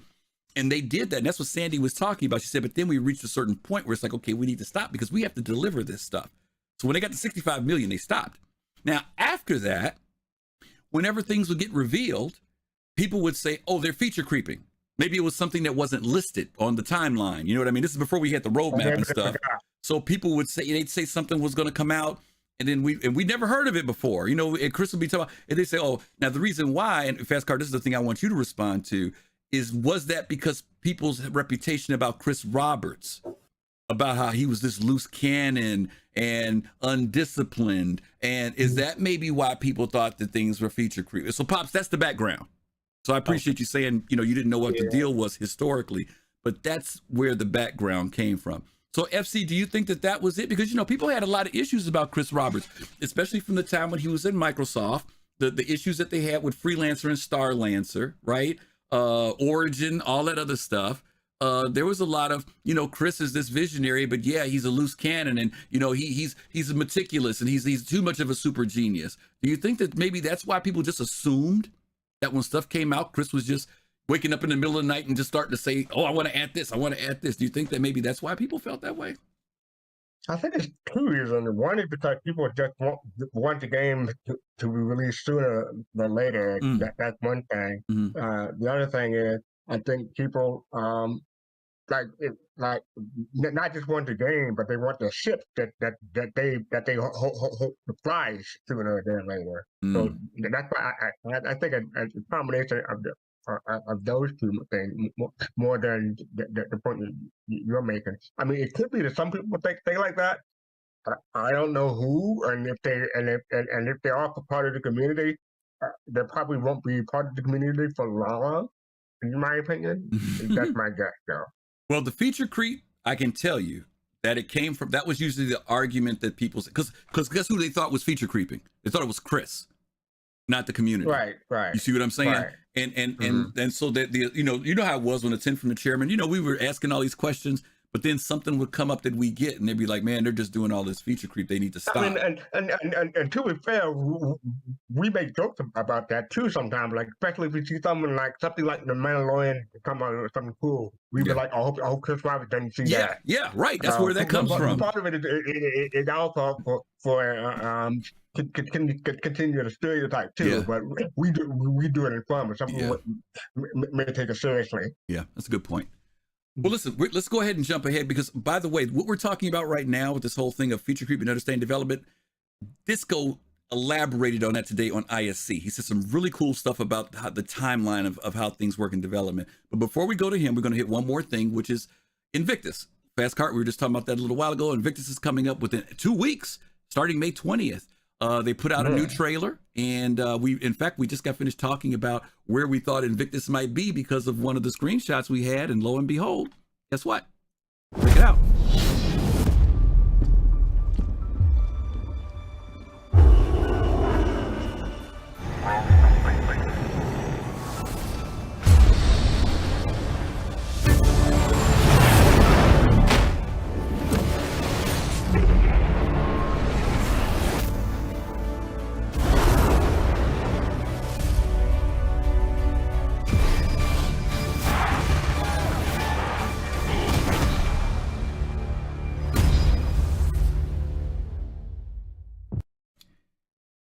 And they did that. And that's what Sandi was talking about. She said, but then we reached a certain point where it's like, okay, we need to stop because we have to deliver this stuff. So when they got to $65 million, they stopped. Now, after that, whenever things would get revealed, people would say, oh, they're feature creeping. Maybe it was something that wasn't listed on the timeline. You know what I mean? This is before we had the roadmap and stuff. So people would say, they'd say something was going to come out. And then we never heard of it before, and Chris would be talking about, and they say, oh, now the reason why, and Fastcart, this is the thing I want you to respond to, was that because people's reputation about Chris Roberts, about how he was this loose cannon and undisciplined, and is that maybe why people thought that things were feature creep? So Pops, that's the background. So I appreciate you saying, you didn't know what the deal was historically, but that's where the background came from. So FC, do you think that was it? Because, people had a lot of issues about Chris Roberts, especially from the time when he was in Microsoft, the issues that they had with Freelancer and Starlancer, right? Origin, all that other stuff. There was a lot of, Chris is this visionary, but yeah, he's a loose cannon, and he's a meticulous, and he's too much of a super genius. Do you think that maybe that's why people just assumed that when stuff came out, Chris was just waking up in the middle of the night and just starting to say, oh, I want to add this, I want to add this? Do you think that maybe that's why people felt that way? I think it's 2 reasons. One is because people just want the game to be released sooner than later. That's one thing. The other thing is, I think people like not just want the game, but they want the ship that they hope to fly sooner than later. So that's why I think a combination of those two things more than the point you're making. I mean, it could be that some people think like that. I don't know who, and if they are part of the community, they probably won't be part of the community for long. In my opinion, that's my guess, though. Well, the feature creep, I can tell you that it came from, that was usually the argument that people, because guess who they thought was feature creeping? They thought it was Chris, not the community. Right. You see what I'm saying? Right. And so that you know how it was when it's in from the chairman. You know, we were asking all these questions, but then something would come up that we get, and they'd be like, "Man, they're just doing all this feature creep. They need to stop." I mean, and to be fair, we make jokes about that too sometimes. Like, especially if we see something like The Mandalorian come out with something cool, we be like, "I hope Chris Roberts doesn't see that." Yeah, right. That's where that comes from. Part of it is also for continue the stereotype too, but we do it in fun, but some people may take it seriously. Yeah, that's a good point. Well, listen, let's go ahead and jump ahead because, by the way, what we're talking about right now with this whole thing of feature creep and understanding development, Disco elaborated on that today on ISC. He said some really cool stuff about the timeline of how things work in development. But before we go to him, we're going to hit one more thing, which is Invictus. Fastcart, we were just talking about that a little while ago. Invictus is coming up within 2 weeks, starting May 20th. They put out a new trailer, and we just got finished talking about where we thought Invictus might be because of one of the screenshots we had, and lo and behold, guess what? Check it out.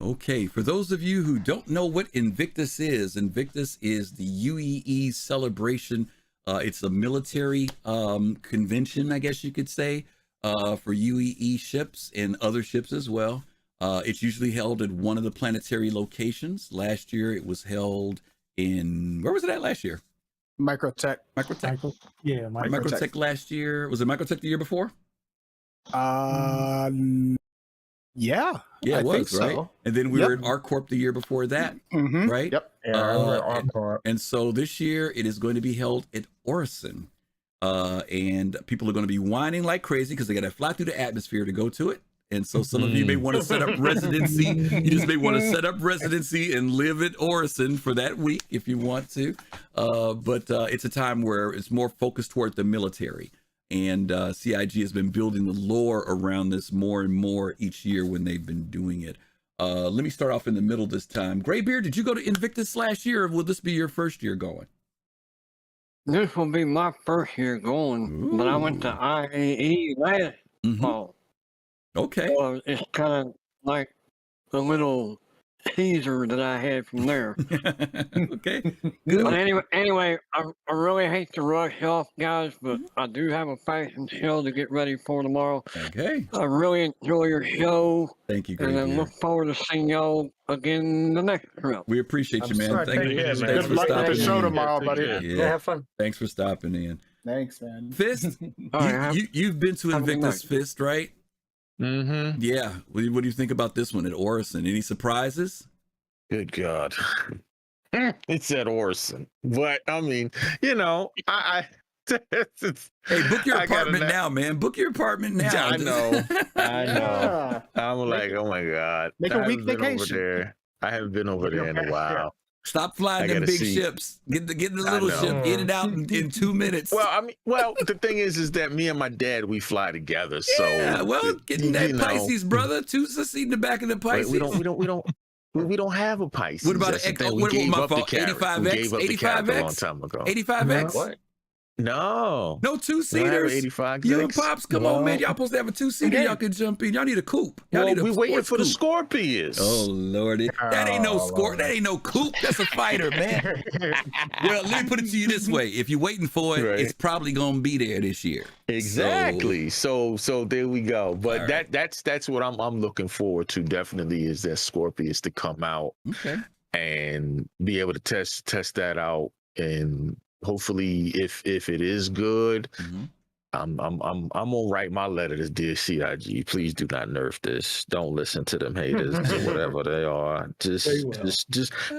Okay, for those of you who don't know what Invictus is the UEE celebration. It's a military convention, I guess you could say, for UEE ships and other ships as well. It's usually held at one of the planetary locations. Last year, it was held in, where was it at last year? Microtech. Microtech last year. Was it Microtech the year before? Yeah, it was, think right? So. And then we were at ArcCorp the year before that, right? Yep. And so this year it is going to be held at Orison. And people are going to be whining like crazy because they got to fly through the atmosphere to go to it. And so some of you may want to set up residency. You just may want to set up residency and live at Orison for that week if you want to. But it's a time where it's more focused toward the military. And CIG has been building the lore around this more and more each year when they've been doing it. Let me start off in the middle this time. Graybeard, did you go to Invictus last year, or will this be your first year going? This will be my first year going, but I went to IAE last fall. Okay. So it's kind of like a little teaser that I had from there. Okay. Good. But anyway, I really hate to rush off, guys, but I do have a fashion show to get ready for tomorrow. Okay. I really enjoy your show. Thank you, and I look forward to seeing y'all again the next trip. We appreciate you, man. Sorry, Thanks Good for luck stopping with the show in. tomorrow, buddy. Yeah, have fun. Thanks for stopping in. Thanks, man. Fist, you've been to Invictus, Fist, right? Mm-hmm. Yeah. What do you think about this one at Orison? Any surprises? Good God. It's at Orison. But I mean, you know, hey, book your apartment now, man. Book your apartment now. I know. I'm like, oh my God. Make a week vacation. I haven't been over there in a while. Stop flying them big ships. Get the little ship. Get it out in 2 minutes. Well, the thing is that me and my dad, we fly together. So getting that Pisces, brother. Two in the back of the Pisces. We don't have a Pisces. What about what my fault? 85X? 85X? 85X a long time ago. 85X? What? No. No two-seaters. 85 You and Pops, come on, man. Y'all supposed to have a two-seater. Y'all can jump in. Y'all need a coupe. Y'all need a we waiting for the coupe. Scorpius. Oh, Lordy. That ain't no That ain't no coupe. That's a fighter, man. Well, let me put it to you this way. If you're waiting for it, it's probably going to be there this year. Exactly. So there we go. But that's what I'm looking forward to. Definitely is that Scorpius to come out and be able to test that out, and hopefully if it is good, I'm gonna write my letter to dear CIG. Please do not nerf this. Don't listen to them haters or whatever they are. Just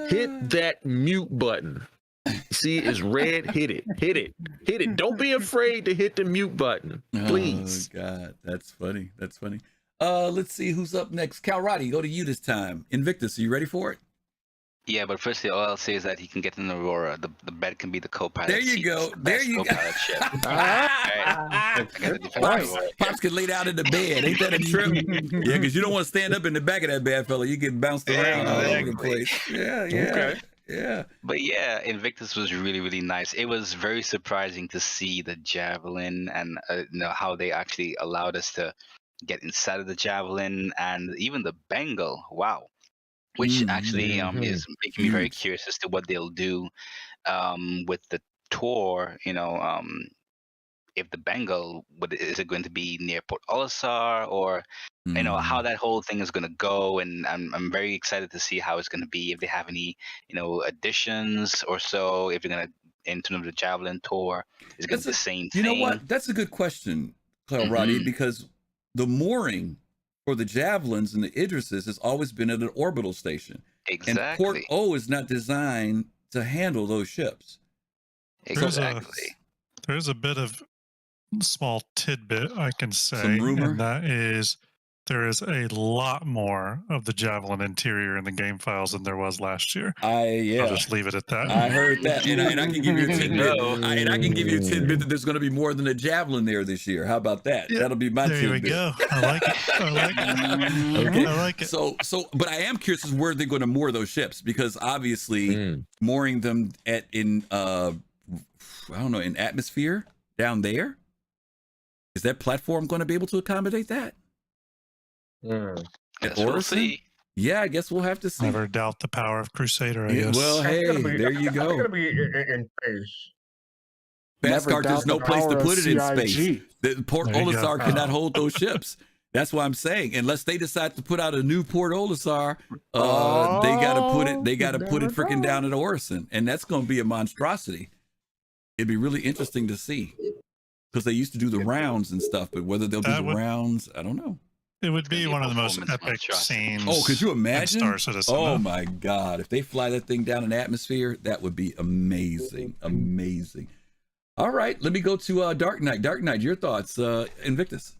hit that mute button. See, it's red. Hit it. Don't be afraid to hit the mute button, please. Oh God, that's funny. Let's see who's up next. Calrati, go to you this time. Invictus, are you ready for it? Yeah, but firstly, all I'll say is that he can get an Aurora. The bed can be the co-pilot. There you go. There you go. Pops can lay down in the bed. Ain't that a trip? Yeah, because you don't want to stand up in the back of that bad fella. You get bounced around all over the place. Yeah. Okay. Yeah. But yeah, Invictus was really, really nice. It was very surprising to see the Javelin and how they actually allowed us to get inside of the Javelin, and even the Bengal. Wow. Which actually is making me very curious as to what they'll do with the tour. If the Bengal, is it going to be near Port Olisar, or how that whole thing is going to go? And I'm very excited to see how it's going to be, if they have any additions or so. If they're going to, in terms of the Javelin tour, is it going to be the same thing? You know what? That's a good question, Roddy, because the mooring for the Javelins and the Idrises has always been at an orbital station. Exactly. And Port O is not designed to handle those ships. Exactly. There's a bit of small tidbit I can say. Some rumor? And that is, there is a lot more of the Javelin interior in the game files than there was last year. I'll just leave it at that. I heard that, and I can give you a tidbit. And I can give you a tidbit that there's going to be more than a Javelin there this year. How about that? Yeah. That'll be my tidbit. There we go. I like it. Okay. I like it. So, but I am curious as where they're going to moor those ships, because obviously mooring them in atmosphere down there, is that platform going to be able to accommodate that? At Orison? Yeah, I guess we'll have to see. Never doubt the power of Crusader, I guess. Well, hey, there you go. It's going to be in space. Fastcart, there's no place to put it in space. The Port Olisar cannot hold those ships. That's why I'm saying, unless they decide to put out a new Port Olisar, they got to put it. They got to put it freaking down at Orison, and that's going to be a monstrosity. It'd be really interesting to see, because they used to do the rounds and stuff, but whether they'll do the rounds, I don't know. It would be one of the most epic scenes. Oh, could you imagine? Star Citizen. Oh my God. If they fly that thing down in atmosphere, that would be amazing. Amazing. All right. Let me go to Dark Knight. Dark Knight, your thoughts, Invictus.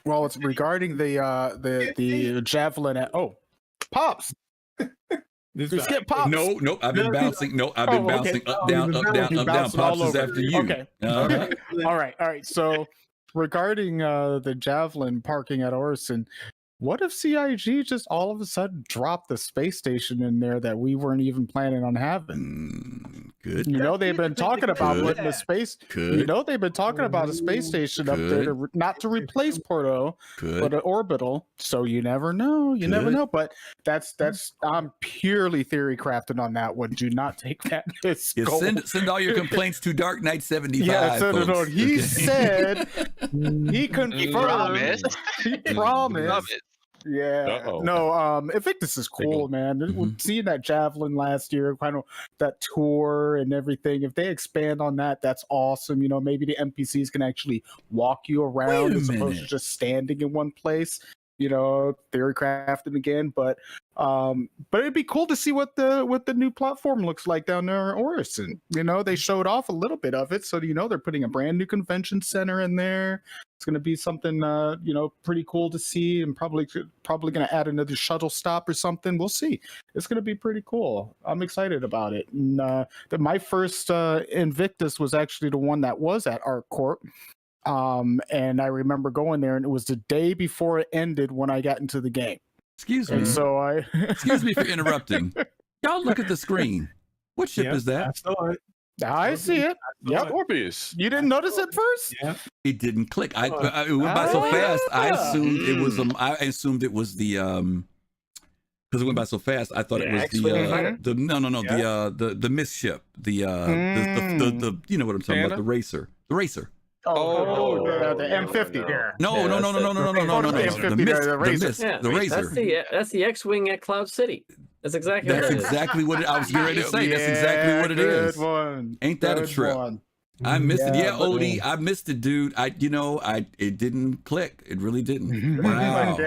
Well, it's regarding the Javelin Pops. Just get Pops. No, I've been bouncing. No, I've been bouncing up, down, up, down, up, down. Pops is after you. Okay. All right. So regarding the Javelin parking at Orison, what if CIG just all of a sudden dropped the space station in there that we weren't even planning on having? Good. They've been talking about putting the space. They've been talking about a space station up there not to replace Porto, but an orbital. So you never know. You never know. But that's I'm purely theory crafting on that one. Do not take that as gold. Send all your complaints to Dark Knight 75. Yeah, send it on. He said he confirmed. He promised. Yeah. No, Invictus is cool, man. Seeing that Javelin last year, kind of that tour and everything, if they expand on that, that's awesome. Maybe the NPCs can actually walk you around as opposed to just standing in one place. Theory crafting again, but it'd be cool to see what the new platform looks like down there in Orison. They showed off a little bit of it, so they're putting a brand new convention center in there. It's going to be something pretty cool to see, and probably going to add another shuttle stop or something. We'll see. It's going to be pretty cool. I'm excited about it. And my first Invictus was actually the one that was at ArcCorp. And I remember going there, and it was the day before it ended when I got into the game. Excuse me. And so excuse me for interrupting. Y'all look at the screen. What ship is that? I see it. Yep. Scorpius. You didn't notice it first? Yeah. It didn't click. It went by so fast. I assumed it was the because it went by so fast. I thought it was the mist ship, the you know what I'm talking about, the racer. The M50. No. The Razor. That's the X-wing at Cloud City. That's exactly what I was ready to say. That's exactly what it is. Ain't that a trip? I missed it. Yeah, Odie, I missed it, dude. It didn't click. It really didn't. Wow.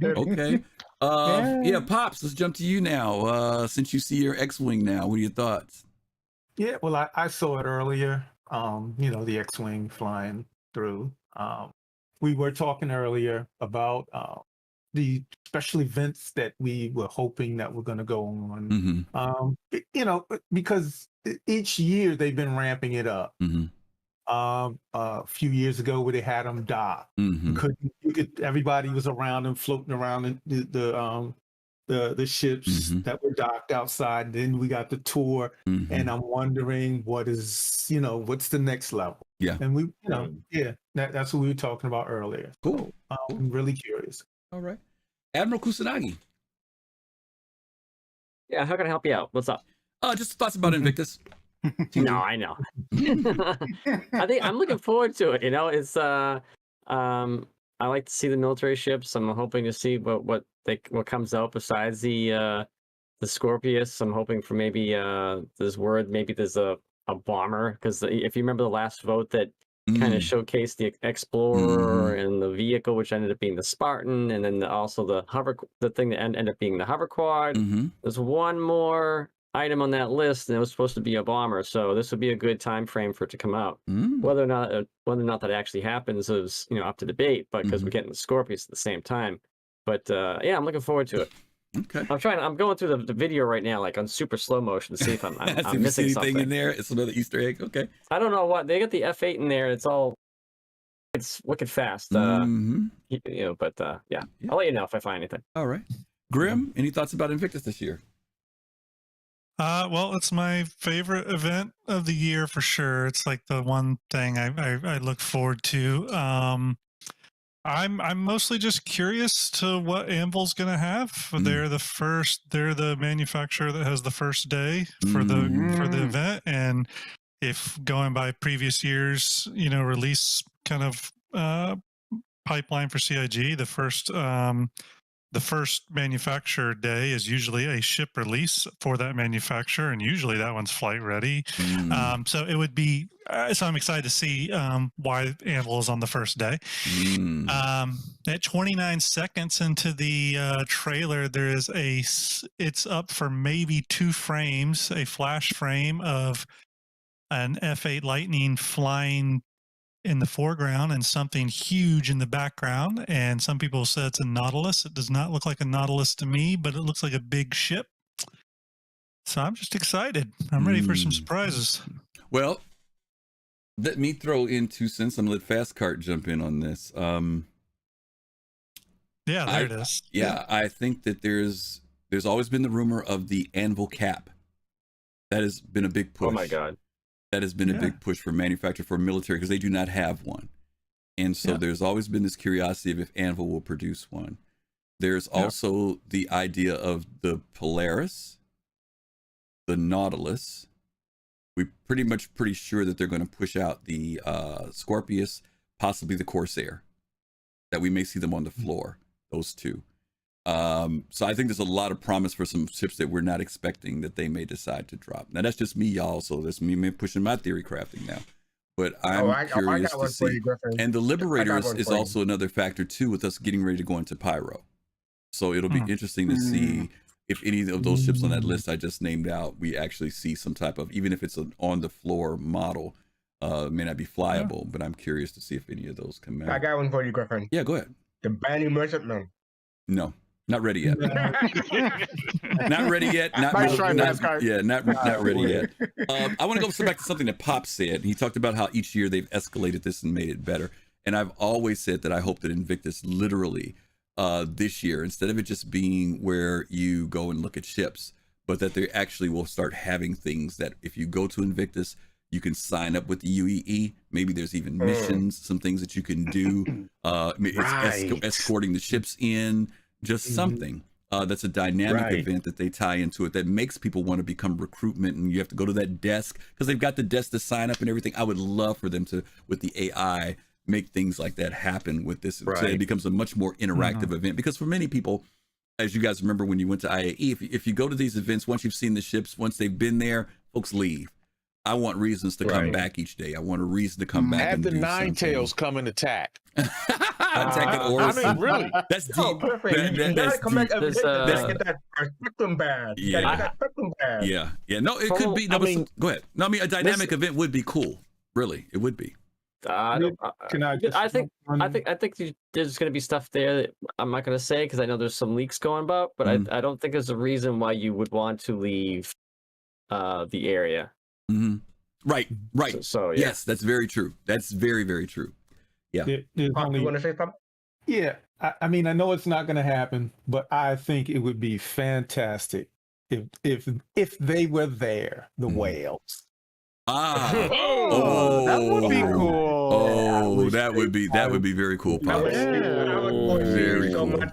Okay. Yeah, Pops, let's jump to you now. Since you see your X-wing now, what are your thoughts? Yeah, well, I saw it earlier. The X-wing flying through. We were talking earlier about the special events that we were hoping that were going to go on. Because each year they've been ramping it up. A few years ago, where they had them dock, everybody was around and floating around the ships that were docked outside. And then we got the tour, and I'm wondering what's the next level. Yeah, and we, that's what we were talking about earlier. Cool. So, I'm really curious. All right, Admiral Kusanagi. Yeah, how can I help you out? What's up? Just thoughts about Invictus. No, I know. I think I'm looking forward to it. It's I like to see the military ships. I'm hoping to see what comes out besides the Scorpius. I'm hoping for maybe there's a bomber, because if you remember the last vote that kind of showcased the Explorer and the vehicle, which ended up being the Spartan, and then also the thing that ended up being the hover quad. There's one more item on that list, and it was supposed to be a bomber, so this would be a good time frame for it to come out. Whether or not that actually happens is up to debate, but because we're getting the Scorpius at the same time. But yeah, I'm looking forward to it. Okay. I'm going through the video right now, like on super slow motion, to see if I'm missing anything something in there. It's another Easter egg. Okay. I don't know what they got the F8 in there. It's wicked fast. But yeah, I'll let you know if I find anything. All right. Grim, any thoughts about Invictus this year? Well, it's my favorite event of the year for sure. It's like the one thing I look forward to. I'm mostly just curious to what Anvil's going to have. They're the manufacturer that has the first day for the event, and if going by previous years, release kind of pipeline for CIG, the first manufacturer day is usually a ship release for that manufacturer, and usually that one's flight ready. So it would be, so I'm excited to see why Anvil is on the first day. At 29 seconds into the trailer, it's up for maybe 2 frames, a flash frame of an F8 Lightning flying in the foreground and something huge in the background, and some people said it's a Nautilus. It does not look like a Nautilus to me, but it looks like a big ship. So I'm just excited. I'm ready for some surprises. Well, let me throw in 2 cents. I'm gonna let fastcart jump in on this. Yeah, there it is. Yeah, I think that there's always been the rumor of the Anvil cap. That has been a big push. Oh my God. That has been a big push for manufacturer, for military, because they do not have one. And so there's always been this curiosity of if Anvil will produce one. There's also the idea of the Polaris, the Nautilus. We're pretty sure that they're going to push out the Scorpius, possibly the Corsair, that we may see them on the floor, those 2. So I think there's a lot of promise for some ships that we're not expecting that they may decide to drop. Now that's just me, y'all. So that's me pushing my theory crafting now. But I'm curious to see. And the Liberators is also another factor too, with us getting ready to go into Pyro. So it'll be interesting to see if any of those ships on that list I just named out, we actually see some type of, even if it's an on the floor model, may not be flyable, but I'm curious to see if any of those come out. I got one for you, Griffin. Yeah, go ahead. The Banny Merchantman. No. Not ready yet. Not ready yet. Not ready yet. I want to go back to something that Pop said. He talked about how each year they've escalated this and made it better. And I've always said that I hope that Invictus literally this year, instead of it just being where you go and look at ships, but that they actually will start having things that if you go to Invictus, You can sign up with the UEE. Maybe there's even missions, some things that you can do. It's escorting the ships in, just something. That's a dynamic event that they tie into it that makes people want to become recruitment, and you have to go to that desk because they've got the desk to sign up and everything. I would love for them to, with the AI, make things like that happen with this. So it becomes a much more interactive event, because for many people, as you guys remember when you went to IAE, if you go to these events, once you've seen the ships, once they've been there, folks leave. I want reasons to come back each day. I want a reason to come back. Have the Nine Tails come and attack. Attack it, or I mean, really? That's deep. Perfect. You gotta come back every day to get that spectrum badge. You gotta get that spectrum badge. Yeah. No, it could be. No, go ahead. No, I mean, a dynamic event would be cool. Really, it would be. I think there's going to be stuff there that I'm not going to say because I know there's some leaks going about, but I don't think there's a reason why you would want to leave the area. Right. So yeah. Yes, that's very true. That's very, very true. Yeah. You want to say something? Yeah. I mean, I know it's not going to happen, but I think it would be fantastic if they were there, the whales. That would be cool. That would be very cool. Very cool.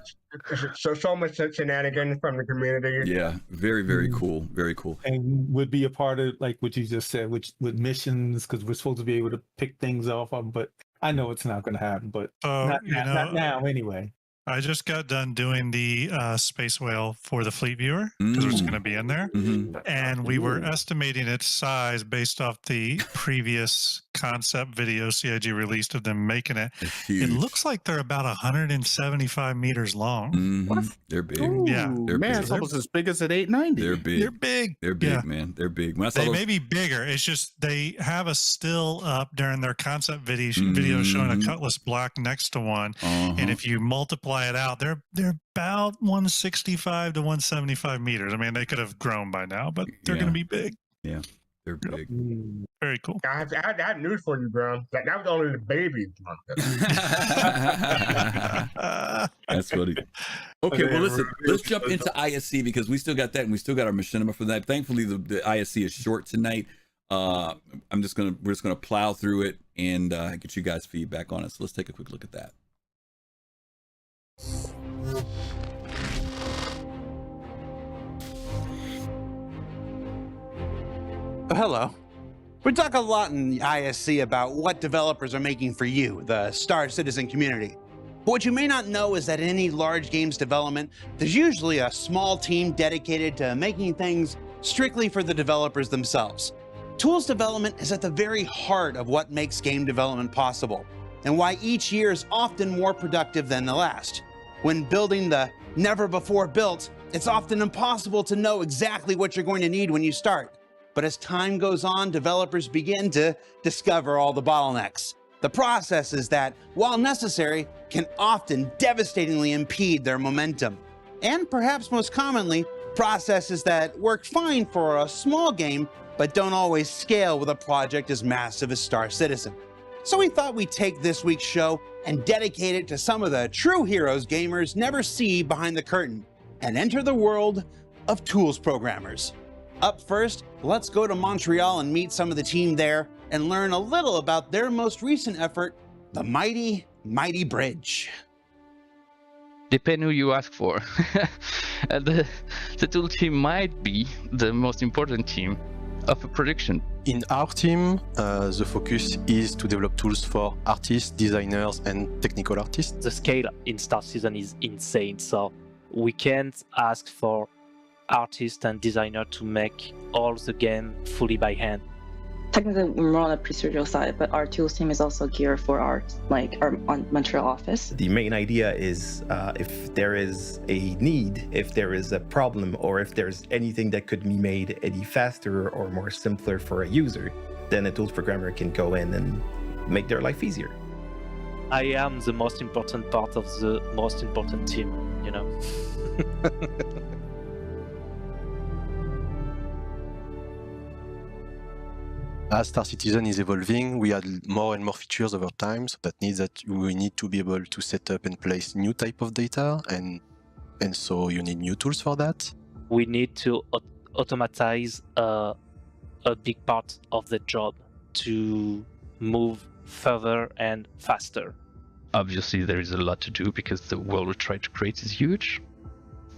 So much shenanigans from the community. Yeah, very, very cool. Very cool. And would be a part of, like what you just said, with missions, because we're supposed to be able to pick things off of them. But I know it's not going to happen. But not now, anyway. I just got done doing the space whale for the Fleet Viewer because it's going to be in there. And we were estimating its size based off the previous concept video CIG released of them making it. It looks like they're about 175 meters long. They're big. Yeah. They're big. It's almost as big as an 890. They're big. They're big, man. They're big. They may be bigger. It's just they have a still up during their concept video showing a Cutlass Black next to one. And if you multiply it out, they're about 165 to 175 meters. I mean, they could have grown by now, but they're going to be big. Yeah, they're big. Very cool. I had news for you, bro. That was only the baby. That's funny. Okay, well, listen, let's jump into ISC because we still got that, and we still got our machinima for that. Thankfully, the ISC is short tonight. We're just gonna plow through it and get you guys feedback on it. So let's take a quick look at that. Hello. We talk a lot in the ISC about what developers are making for you, the Star Citizen community. But what you may not know is that in any large games development, there's usually a small team dedicated to making things strictly for the developers themselves. Tools development is at the very heart of what makes game development possible, and why each year is often more productive than the last. When building the never before built, it's often impossible to know exactly what you're going to need when you start. But as time goes on, developers begin to discover all the bottlenecks. The processes that, while necessary, can often devastatingly impede their momentum. And perhaps most commonly, processes that work fine for a small game, but don't always scale with a project as massive as Star Citizen. So we thought we'd take this week's show and dedicate it to some of the true heroes gamers never see behind the curtain, and enter the world of tools programmers. Up first, let's go to Montreal and meet some of the team there and learn a little about their most recent effort, the Mighty Bridge. Depending who you ask for. The tool team might be the most important team of a production. In our team, the focus is to develop tools for artists, designers, and technical artists. The scale in Star Citizen is insane, so we can't ask for artists and designers to make all the game fully by hand. Technically, we're more on the procedural side, but our tools team is also geared for art, like our Montreal office. The main idea is if there is a need, if there is a problem, or if there's anything that could be made any faster or more simpler for a user, then a tools programmer can go in and make their life easier. I am the most important part of the most important team, you know. As Star Citizen is evolving, we add more and more features over time. So that means that we need to be able to set up and place new type of data, and so you need new tools for that. We need to automatize a big part of the job. to move further and faster? Obviously, there is a lot to do because the world we try to create is huge.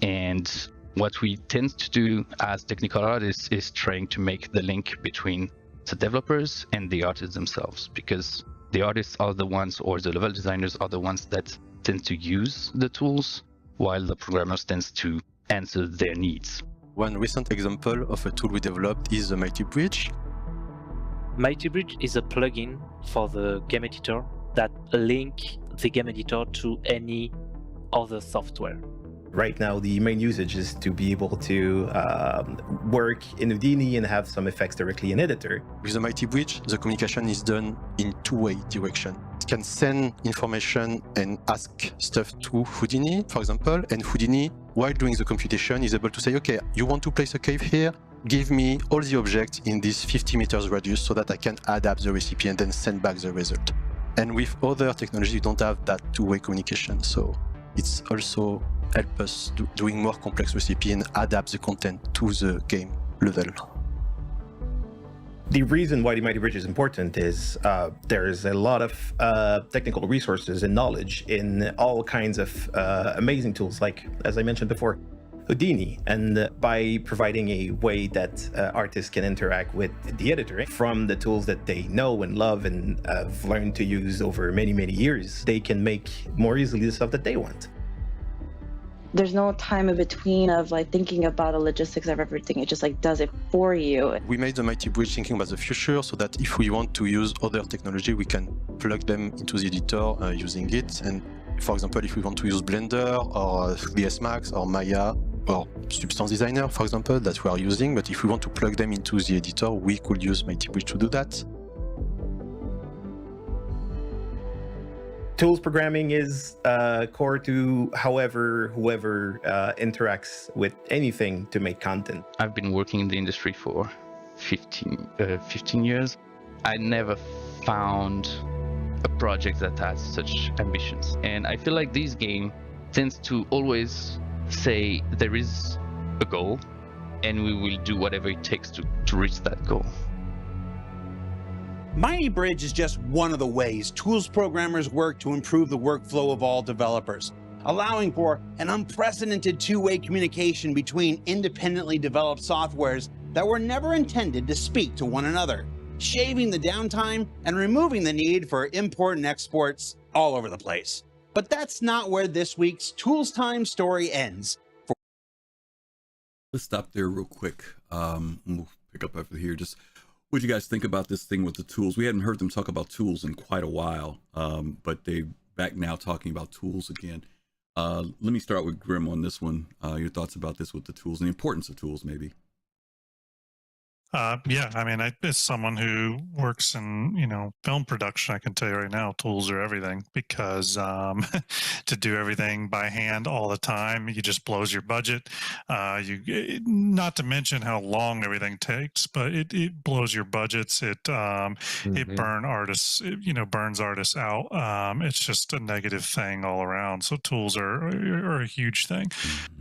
And what we tend to do as technical artists is trying to make the link between the developers and the artists themselves, because the artists are the ones, or the level designers are the ones that tend to use the tools, while the programmers tend to answer their needs. One recent example of a tool we developed is the Mighty Bridge. Mighty Bridge is a plugin for the game editor that link the game editor to any other software. Right now, the main usage is to be able to work in Houdini and have some effects directly in editor. With the Mighty Bridge, the communication is done in two-way direction. It can send information and ask stuff to Houdini, for example, and Houdini, while doing the computation, is able to say, okay, you want to place a cave here? Give me all the objects in this 50 meters radius so that I can adapt the recipe and then send back the result. And with other technology, you don't have that two-way communication, so it's also help us doing more complex recipe and adapt the content to the game level. The reason why the Mighty Bridge is important is there's a lot of technical resources and knowledge in all kinds of amazing tools, like, as I mentioned before, Houdini. And by providing a way that artists can interact with the editor from the tools that they know and love and have learned to use over many, many years, they can make more easily the stuff that they want. There's no time in between of like thinking about the logistics of everything. It just like does it for you. We made the Mighty Bridge thinking about the future, so that if we want to use other technology, we can plug them into the editor using it. And for example, if we want to use Blender or 3ds Max or Maya or Substance Designer, for example, that we are using, but if we want to plug them into the editor, we could use Mighty Bridge to do that. Tools programming is core to whoever interacts with anything to make content. I've been working in the industry for 15 years. I never found a project that has such ambitions. And I feel like this game tends to always say there is a goal and we will do whatever it takes to reach that goal. Mighty Bridge is just one of the ways tools programmers work to improve the workflow of all developers, allowing for an unprecedented two-way communication between independently developed softwares that were never intended to speak to one another, shaving the downtime and removing the need for import and exports all over the place. But that's not where this week's Tools Time story ends. Let's stop there real quick. We'll pick up after here. Just what do you guys think about this thing with the tools? We hadn't heard them talk about tools in quite a while, but they're back now talking about tools again. Let me start with Grim on this one. Your thoughts about this with the tools and the importance of tools, maybe. Yeah, I mean, as someone who works in, film production, I can tell you right now, tools are everything, because to do everything by hand all the time, it just blows your budget. Not to mention how long everything takes, but it blows your budgets. It burns artists out. It's just a negative thing all around. So tools are a huge thing.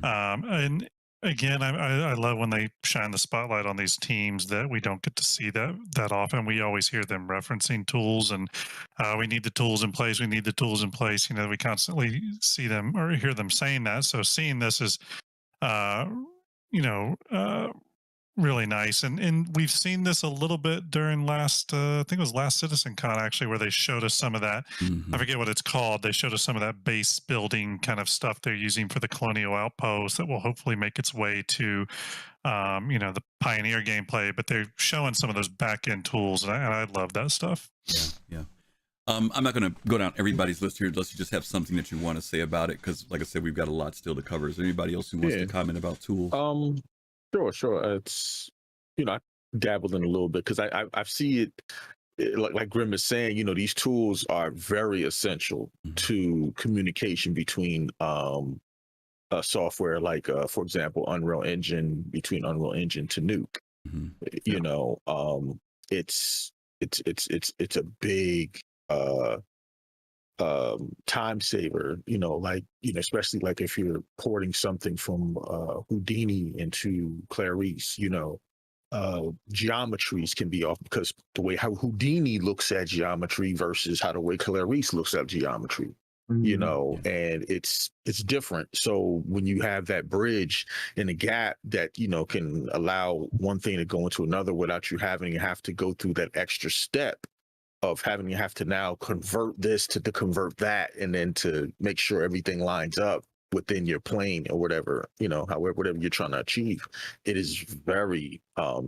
And again, I love when they shine the spotlight on these teams that we don't get to see that often. We always hear them referencing tools, and we need the tools in place. We need the tools in place. We constantly see them or hear them saying that. So seeing this is, really nice. And we've seen this a little bit during I think it was last CitizenCon, actually, where they showed us some of that. I forget what it's called. They showed us some of that base building kind of stuff they're using for the Colonial Outpost that will hopefully make its way to, the Pioneer gameplay. But they're showing some of those back-end tools, and I love that stuff. Yeah. I'm not going to go down everybody's list here unless you just have something that you want to say about it, because, like I said, we've got a lot still to cover. Is there anybody else who wants to comment about tools? Sure. It's, I dabbled in a little bit because I see it like Grim is saying, these tools are very essential to communication between a software like, for example, Unreal Engine, between Unreal Engine to Nuke. It's a big time saver, especially like if you're porting something from Houdini into Clarice, geometries can be off because the way how Houdini looks at geometry versus how the way Clarice looks at geometry, you know, and it's different. So when you have that bridge and a gap that, you know, can allow one thing to go into another without you having to have to go through that extra step of having to have to now convert this to convert that, and then to make sure everything lines up within your plane or whatever, you know, however, whatever you're trying to achieve, it is very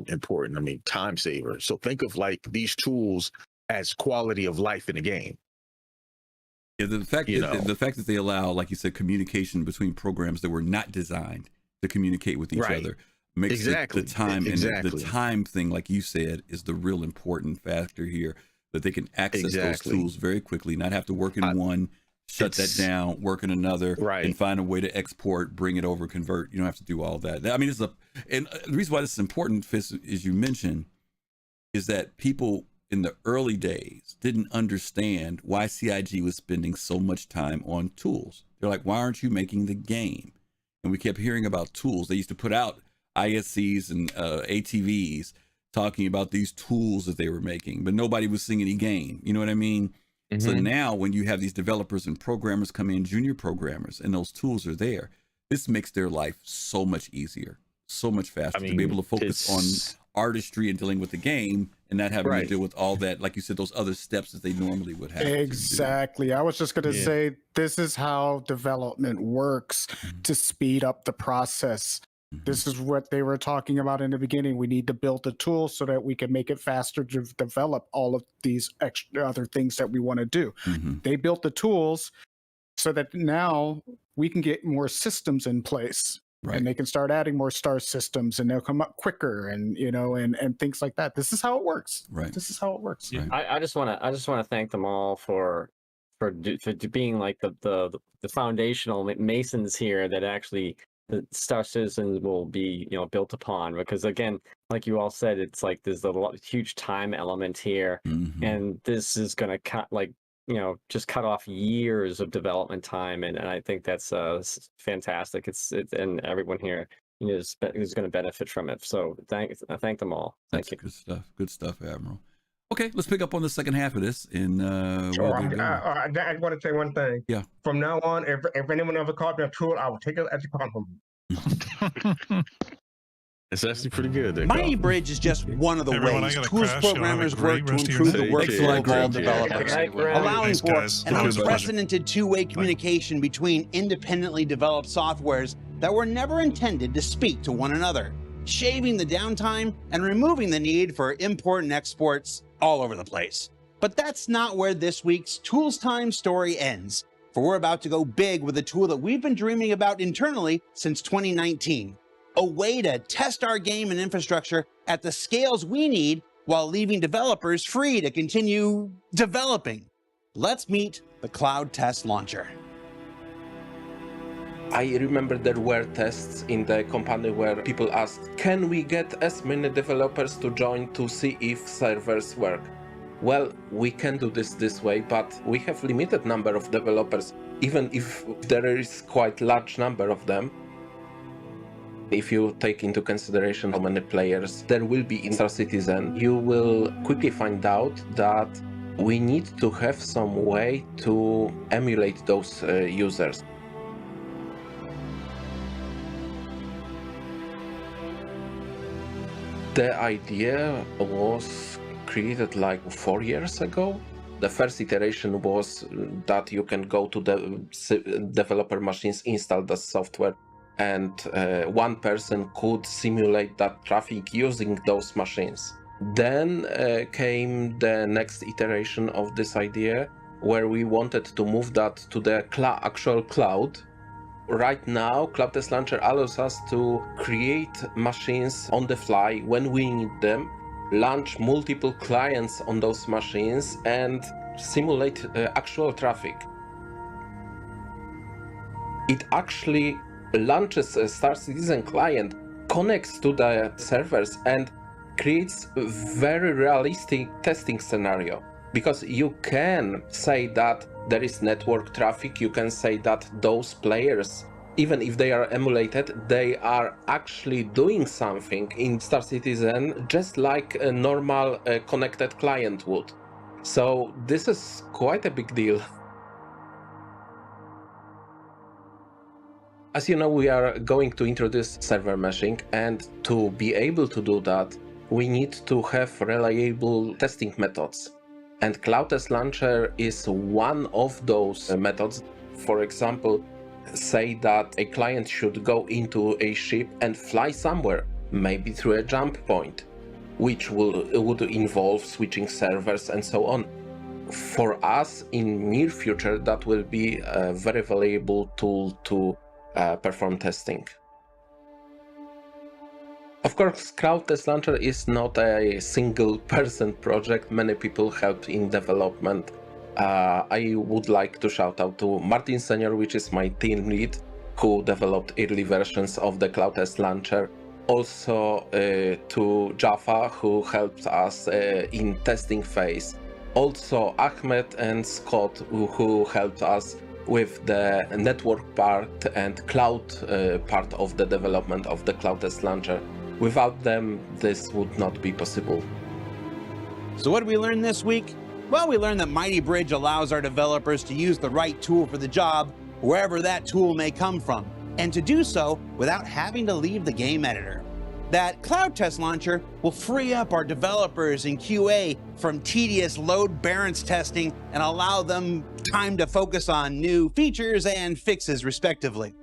important. I mean, time saver. So think of like these tools as quality of life in a game. Yeah, the fact that they allow, like you said, communication between programs that were not designed to communicate with each other makes the time and the time thing, like you said, is the real important factor here. That they can access those tools very quickly, not have to work in one, shut that down, work in another, and find a way to export, bring it over, convert. You don't have to do all that. I mean, and the reason why this is important, Fitz, as you mentioned, is that people in the early days didn't understand why CIG was spending so much time on tools. They're like, why aren't you making the game? And we kept hearing about tools. They used to put out ISCs and ATVs talking about these tools that they were making, but nobody was seeing any game. You know what I mean? So now when you have these developers and programmers come in, junior programmers, and those tools are there, this makes their life so much easier, so much faster to be able to focus on artistry and dealing with the game and not having to deal with all that, like you said, those other steps that they normally would have. Exactly. I was just going to say, this is how development works to speed up the process. This is what they were talking about in the beginning. We need to build a tool so that we can make it faster to develop all of these extra other things that we want to do. They built the tools so that now we can get more systems in place, and they can start adding more star systems, and they'll come up quicker, and you know, and things like that. This is how it works. This is how it works. I just want to thank them all for being like the foundational masons here that actually the Star Citizens will be, you know, built upon, because again, like you all said, it's like there's a huge time element here, and this is going to cut, like, you know, just cut off years of development time, and I think that's fantastic. It's and everyone here, you know, is going to benefit from it. So I thank them all. Thank you. Good stuff. Good stuff, Admiral. Okay, let's pick up on the second half of this. And I want to say one thing. Yeah. From now on, if anyone ever calls me a tool, I will take it as a compliment. It's actually pretty good. Mighty Bridge is just one of the ways tools programmers work to improve the workflow of all developers, allowing for an unprecedented two-way communication between independently developed softwares that were never intended to speak to one another, shaving the downtime and removing the need for import and exports all over the place. But that's not where this week's Tools Time story ends, for we're about to go big with a tool that we've been dreaming about internally since 2019. A way to test our game and infrastructure at the scales we need while leaving developers free to continue developing. Let's meet the Cloud Test Launcher. I remember there were tests in the company where people asked, can we get as many developers to join to see if servers work? Well, we can do this way, but we have limited number of developers, even if there is quite large number of them. If you take into consideration how many players there will be in Star Citizen, you will quickly find out that we need to have some way to emulate those users. The idea was created like 4 years ago. The first iteration was that you can go to the developer machines, install the software, and one person could simulate that traffic using those machines. Then came the next iteration of this idea, where we wanted to move that to the actual cloud. Right now, Cloud Test Launcher allows us to create machines on the fly when we need them, launch multiple clients on those machines, and simulate actual traffic. It actually launches a Star Citizen client, connects to the servers, and creates a very realistic testing scenario. Because you can say that there is network traffic, you can say that those players even if they are emulated, they are actually doing something in Star Citizen just like a normal connected client would. So this is quite a big deal. As you know, we are going to introduce server meshing, and to be able to do that, we need to have reliable testing methods. And Cloud Test Launcher is one of those methods. For example, say that a client should go into a ship and fly somewhere, maybe through a jump point, which would involve switching servers and so on. For us, in near future, that will be a very valuable tool to perform testing. Of course, Cloud Test Launcher is not a single-person project. Many people helped in development. I would like to shout out to Martin Senior, which is my team lead, who developed early versions of the Cloud Test Launcher. Also to Jaffa, who helped us in testing phase. Also Ahmed and Scott, who helped us with the network part and cloud part of the development of the Cloud Test Launcher. Without them, this would not be possible. So what did we learn this week? Well, we learned that Mighty Bridge allows our developers to use the right tool for the job, wherever that tool may come from, and to do so without having to leave the game editor. That Cloud Test Launcher will free up our developers in QA from tedious load balance testing and allow them time to focus on new features and fixes respectively.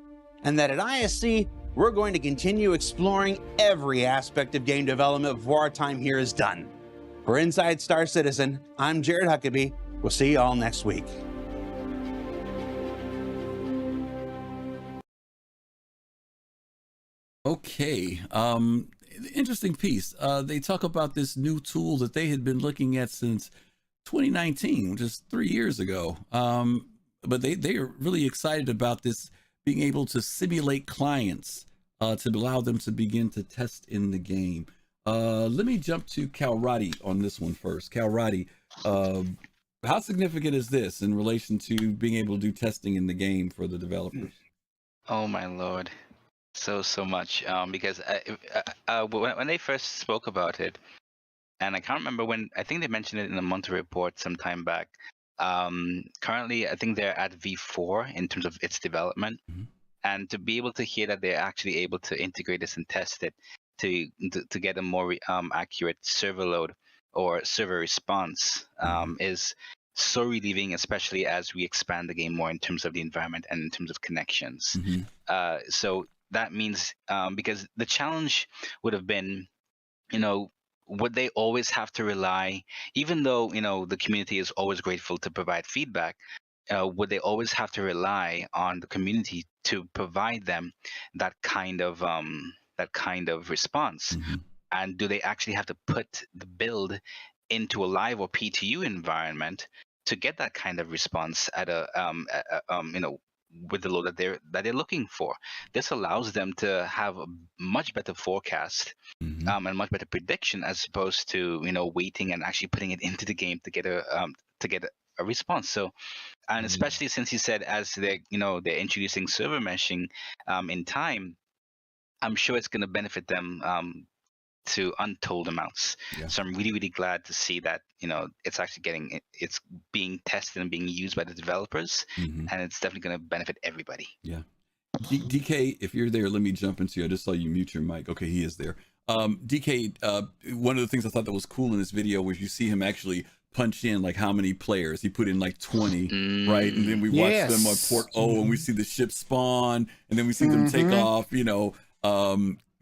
And that at ISC, we're going to continue exploring every aspect of game development before our time here is done. For Inside Star Citizen, I'm Jared Huckabee. We'll see you all next week. Okay, interesting piece. They talk about this new tool that they had been looking at since 2019, which is 3 years ago. But they are really excited about this being able to simulate clients to allow them to begin to test in the game. Let me jump to Kalrati on this one first. Kalrati, how significant is this in relation to being able to do testing in the game for the developers? Oh my lord, so much. Because when they first spoke about it, and I can't remember when, I think they mentioned it in the monthly report some time back. Currently, I think they're at V4 in terms of its development, and to be able to hear that they're actually able to integrate this and test it to get a more accurate server load or server response is so relieving, especially as we expand the game more in terms of the environment and in terms of connections. So that means because the challenge would have been, would they always have to rely, even though the community is always grateful to provide feedback, would they always have to rely on the community to provide them that kind of response? And do they actually have to put the build into a live or PTU environment to get that kind of response at with the load that they're looking for? This allows them to have a much better forecast and much better prediction, as opposed to waiting and actually putting it into the game to get a response. So, and especially since he said as they're introducing server meshing in time, I'm sure it's going to benefit them to untold amounts. So I'm really glad to see that it's actually it's being tested and being used by the developers, and it's definitely going to benefit everybody. Yeah. DK, if you're there, let me jump into you. I just saw you mute your mic. Okay, he is there. DK, one of the things I thought that was cool in this video was you see him actually punch in like how many players. He put in like 20, right? And then we watch them on port O, and we see the ship spawn, and then we see them take off,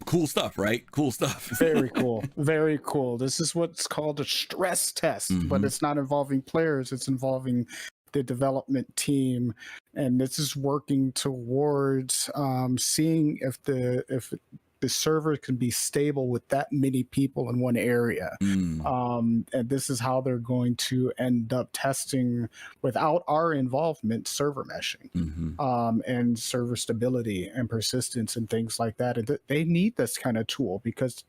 cool stuff, right? Cool stuff. Very cool. Very cool. This is what's called a stress test, but it's not involving players. It's involving the development team. And this is working towards seeing if the server can be stable with that many people in one area. And this is how they're going to end up testing without our involvement, server meshing and server stability and persistence and things like that. And they need this kind of tool because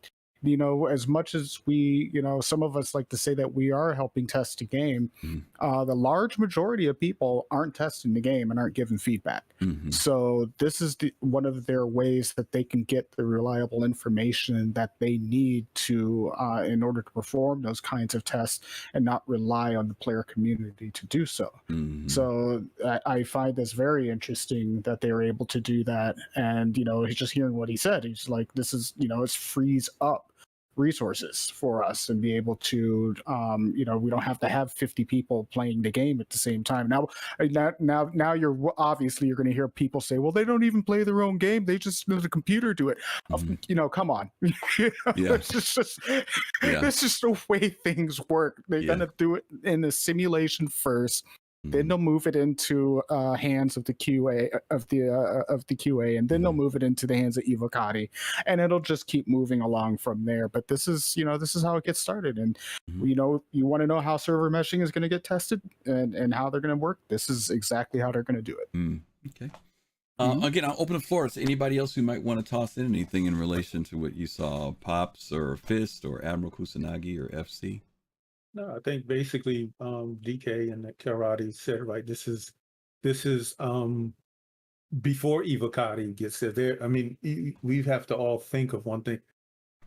you know, as much as we, you know, some of us like to say that we are helping test a game, the large majority of people aren't testing the game and aren't giving feedback. So this is one of their ways that they can get the reliable information that they need to in order to perform those kinds of tests and not rely on the player community to do so. So I find this very interesting that they were able to do that. And, you know, he's just hearing what he said. He's like, this is, you know, it frees up resources for us and be able to, you know, we don't have to have 50 people playing the game at the same time. Now you're obviously you're going to hear people say, well, they don't even play their own game. They just let the computer do it. You know, come on. It's just the way things work. They're going to do it in a simulation first. Then they'll move it into hands of the QA of the QA, and then they'll move it into the hands of Evocati, and it'll just keep moving along from there. But this is, you know, this is how it gets started. And you know, you want to know how server meshing is going to get tested and how they're going to work. This is exactly how they're going to do it. Okay. Again, I'll open the floor to anybody else who might want to toss in anything in relation to what you saw, Pops or Fist or Admiral Kusanagi or FC. No, I think basically DK and Karate said right. This is before Evocati gets there. I mean, we have to all think of one thing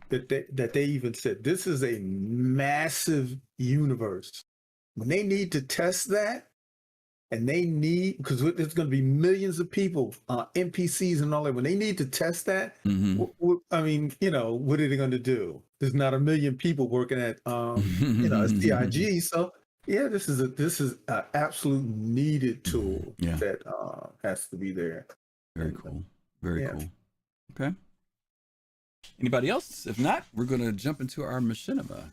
that they even said. This is a massive universe. When they need to test that, and they need, because there's going to be millions of people, NPCs and all that. When they need to test that, I mean, you know, what are they going to do? There's not a million people working at, you know, CIG. So yeah, this is an absolute needed tool that has to be there. Very cool. Very cool. Okay. Anybody else? If not, we're going to jump into our Machinima.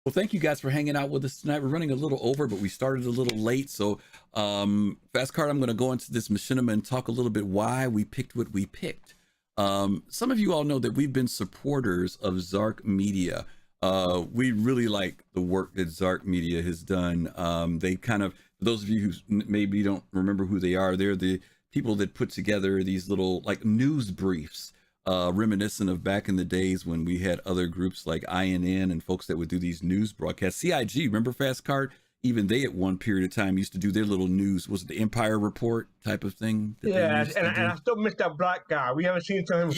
Well, thank you guys for hanging out with us tonight. We're running a little over, but we started a little late. So, fastcart, I'm going to go into this Machinima and talk a little bit why we picked what we picked. Some of you all know that we've been supporters of Zark Media. We really like the work that Zark Media has done. They kind of, for those of you who maybe don't remember who they are, they're the people that put together these little like news briefs. Reminiscent of back in the days when we had other groups like INN and folks that would do these news broadcasts. CIG, remember fastcart? Even they at one period of time used to do their little news. Was it the Empire Report type of thing? Yeah, and I still miss that black guy. We haven't seen him since.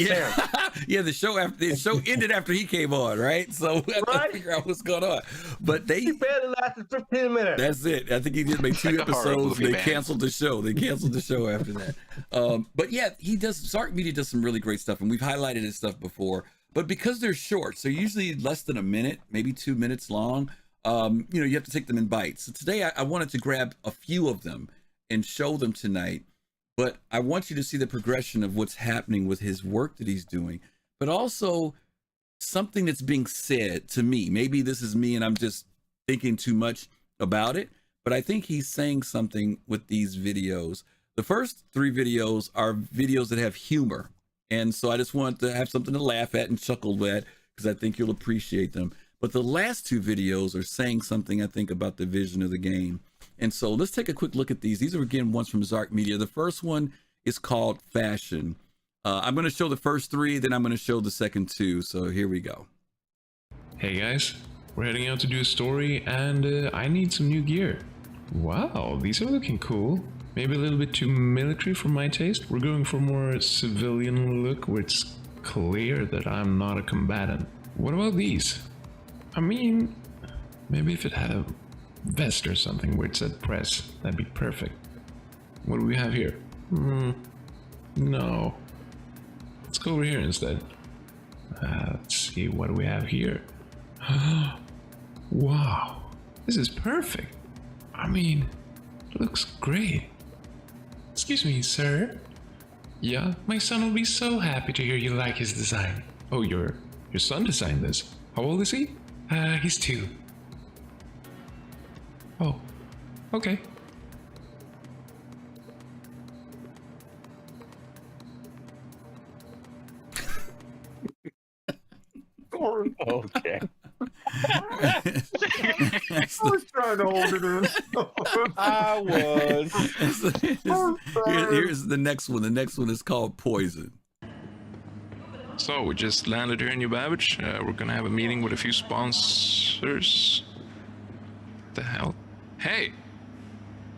Yeah, the show ended after he came on, right? So we have to figure out what's going on. But he barely lasted 15 minutes. That's it. I think he did make 2 episodes. They canceled the show. They canceled the show after that. But yeah, Zark Media does some really great stuff, and we've highlighted his stuff before. But because they're short, so usually less than a minute, maybe 2 minutes long. You know, you have to take them in bites. So today I wanted to grab a few of them and show them tonight, but I want you to see the progression of what's happening with his work that he's doing, but also something that's being said to me. Maybe this is me and I'm just thinking too much about it, but I think he's saying something with these videos. The first 3 videos are videos that have humor. And so I just want to have something to laugh at and chuckle at because I think you'll appreciate them. But the last 2 videos are saying something, I think, about the vision of the game. And so let's take a quick look at these. These are, again, ones from Zark Media. The first one is called Fashion. I'm going to show the first 3, then I'm going to show the second 2. So here we go. Hey guys, we're heading out to do a story and I need some new gear. Wow, these are looking cool. Maybe a little bit too military for my taste. We're going for a more civilian look where it's clear that I'm not a combatant. What about these? I mean, maybe if it had a vest or something where it said press, that'd be perfect. What do we have here? No. Let's go over here instead. Let's see, what do we have here? Wow, this is perfect. I mean, it looks great. Excuse me, sir. Yeah, my son will be so happy to hear you like his design. Oh, your son designed this. How old is he? He's 2. Oh, okay. Okay. I was trying to hold it in. I was. Here's the next one. The next one is called Poison. So we just landed here in New Babbage. We're gonna have a meeting with a few sponsors. What the hell? Hey!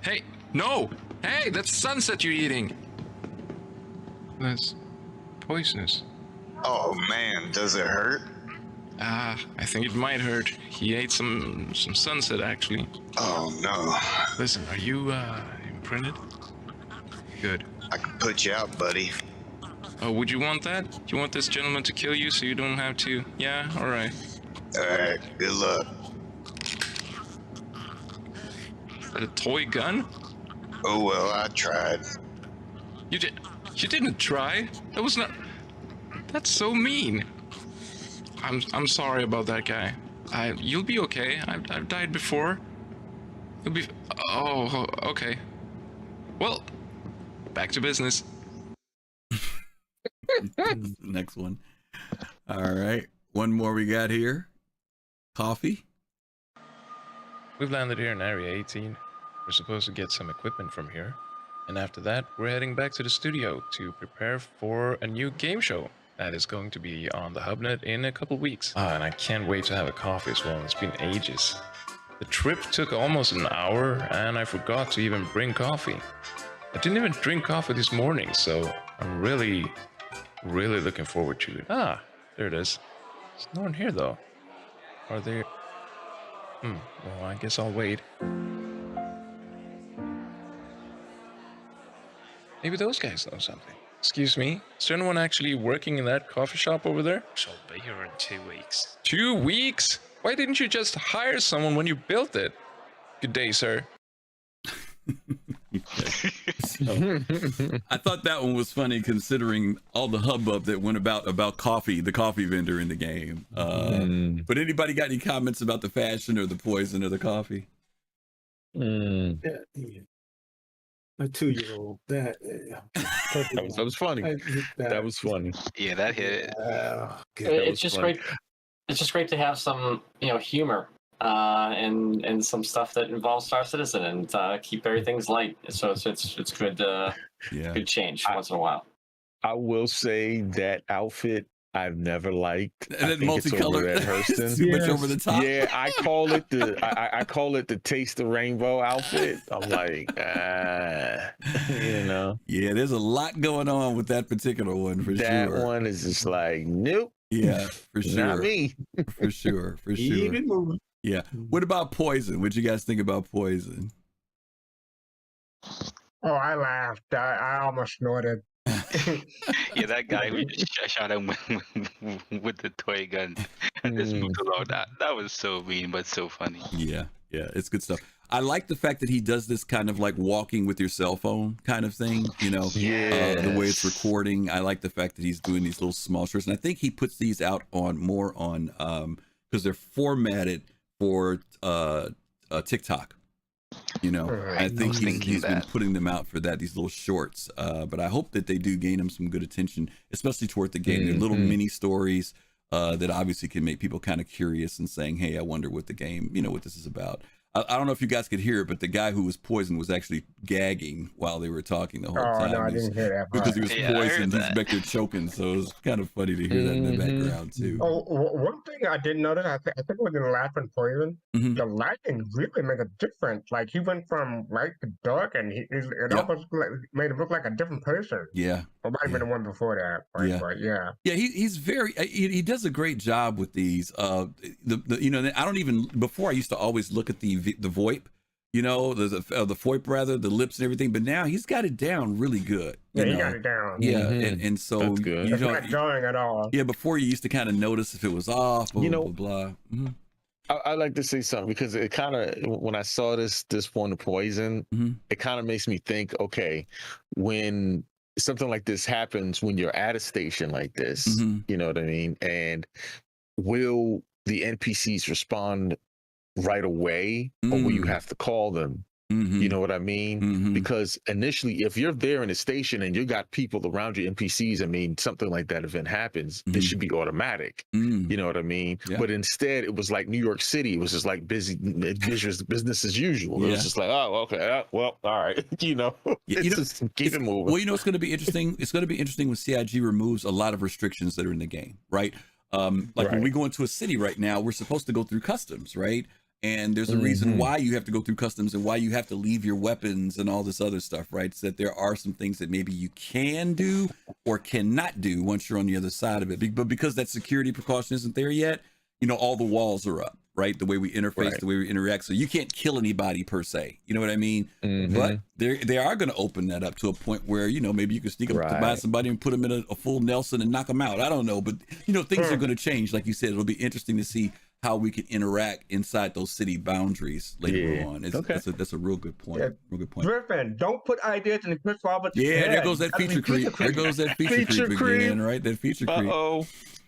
Hey! No! Hey! That's sunset you're eating! That's poisonous. Oh man, does it hurt? I think it might hurt. He ate some sunset, actually. Oh no. Listen, are you imprinted? Good. I can put you out, buddy. Oh, would you want that? Do you want this gentleman to kill you so you don't have to? Yeah, alright. Alright, good luck. Is that a toy gun? Oh well, I tried. You didn't try. That was not... That's so mean. I'm sorry about that guy. You'll be okay. I've died before. You'll be... Oh, okay. Well, back to business. Next one. All right. One more we got here. Coffee. We've landed here in Area 18. We're supposed to get some equipment from here. And after that, we're heading back to the studio to prepare for a new game show that is going to be on the Hubnet in a couple weeks. And I can't wait to have a coffee as well. It's been ages. The trip took almost an hour, and I forgot to even bring coffee. I didn't even drink coffee this morning, so I'm really looking forward to it. Ah, there it is. There's no one here, though. Are there... well, I guess I'll wait. Maybe those guys know something. Excuse me, is there anyone actually working in that coffee shop over there? She'll be here in 2 weeks. 2 weeks? Why didn't you just hire someone when you built it? Good day, sir. I thought that one was funny considering all the hubbub that went about coffee, the coffee vendor in the game. But anybody got any comments about the fashion or the poison or the coffee? Yeah. A 2-year-old. That was funny. That was funny. Yeah, that hit. It's just great. It's just great to have some, humor and some stuff that involves Star Citizen and keep everything's light. So it's good. Good change once in a while. I will say that outfit I've never liked. And then multicolored. Too much over the top. Yeah, I call it I call it the taste the rainbow outfit. I'm like, Yeah, there's a lot going on with that particular one for sure. That one is just like, nope. Yeah, for sure. Not me. For sure. Keep it moving. Yeah. What about poison? What you guys think about poison? Oh, I laughed. I almost snorted. Yeah, that guy who shot him with the toy gun and just moved along. That was so mean, but so funny. Yeah, it's good stuff. I like the fact that he does this kind of like walking with your cell phone kind of thing, the way it's recording. I like the fact that he's doing these little small shorts, and I think he puts these out more on because they're formatted for TikTok. I think he's been putting them out for that, these little shorts. But I hope that they do gain him some good attention, especially toward the game. They're little mini stories that obviously can make people kind of curious and saying, hey, I wonder what the game, what this is about. I don't know if you guys could hear it, but the guy who was poisoned was actually gagging while they were talking the whole time. No, I didn't hear that part. Because he was poisoned, he's back there choking, so it was kind of funny to hear that in the background too. Oh, one thing I didn't notice, I think it was in Laugh and Poison, the lighting really made a difference. Like he went from light to dark, and it almost made him look like a different person. Yeah. Or might have been the one before that. Right? But yeah. Yeah, he's very. He does a great job with these. I don't even before I used to always look at the VoIP, the VoIP rather, the lips and everything. But now he's got it down really good. Yeah, he got it down. Yeah, and so that's good. It's not jarring at all. Yeah, before you used to kind of notice if it was off. Blah, blah blah. Mm-hmm. I like to say something because it kind of, when I saw this one, the poison, it kind of makes me think, okay, when something like this happens, when you're at a station like this, you know what I mean? And will the NPCs respond right away, or will you have to call them? You know what I mean? Because initially, if you're there in the station and you got people around you, NPCs, I mean, something like that event happens, it should be automatic. You know what I mean? Yeah. But instead, it was like New York City. It was just like business as usual. It was just like, oh, okay, well, all right. You know, just keep it moving. Well, you know, it's going to be interesting. It's going to be interesting when CIG removes a lot of restrictions that are in the game, right? Like when we go into a city right now, we're supposed to go through customs, right? And there's a reason why you have to go through customs and why you have to leave your weapons and all this other stuff, right? So that there are some things that maybe you can do or cannot do once you're on the other side of it. But because that security precaution isn't there yet, you know, all the walls are up, right? The way we interface, the way we interact. So you can't kill anybody per se. You know what I mean? But they are going to open that up to a point where, you know, maybe you can sneak up to buy somebody and put them in a full Nelson and knock them out. I don't know. But, you know, things are going to change. Like you said, it'll be interesting to see how we can interact inside those city boundaries later on. That's a real good point. Real good point. Griffin, don't put ideas in Chris Roberts' head. There goes that feature creep. There goes that feature creep again, right? That feature creep.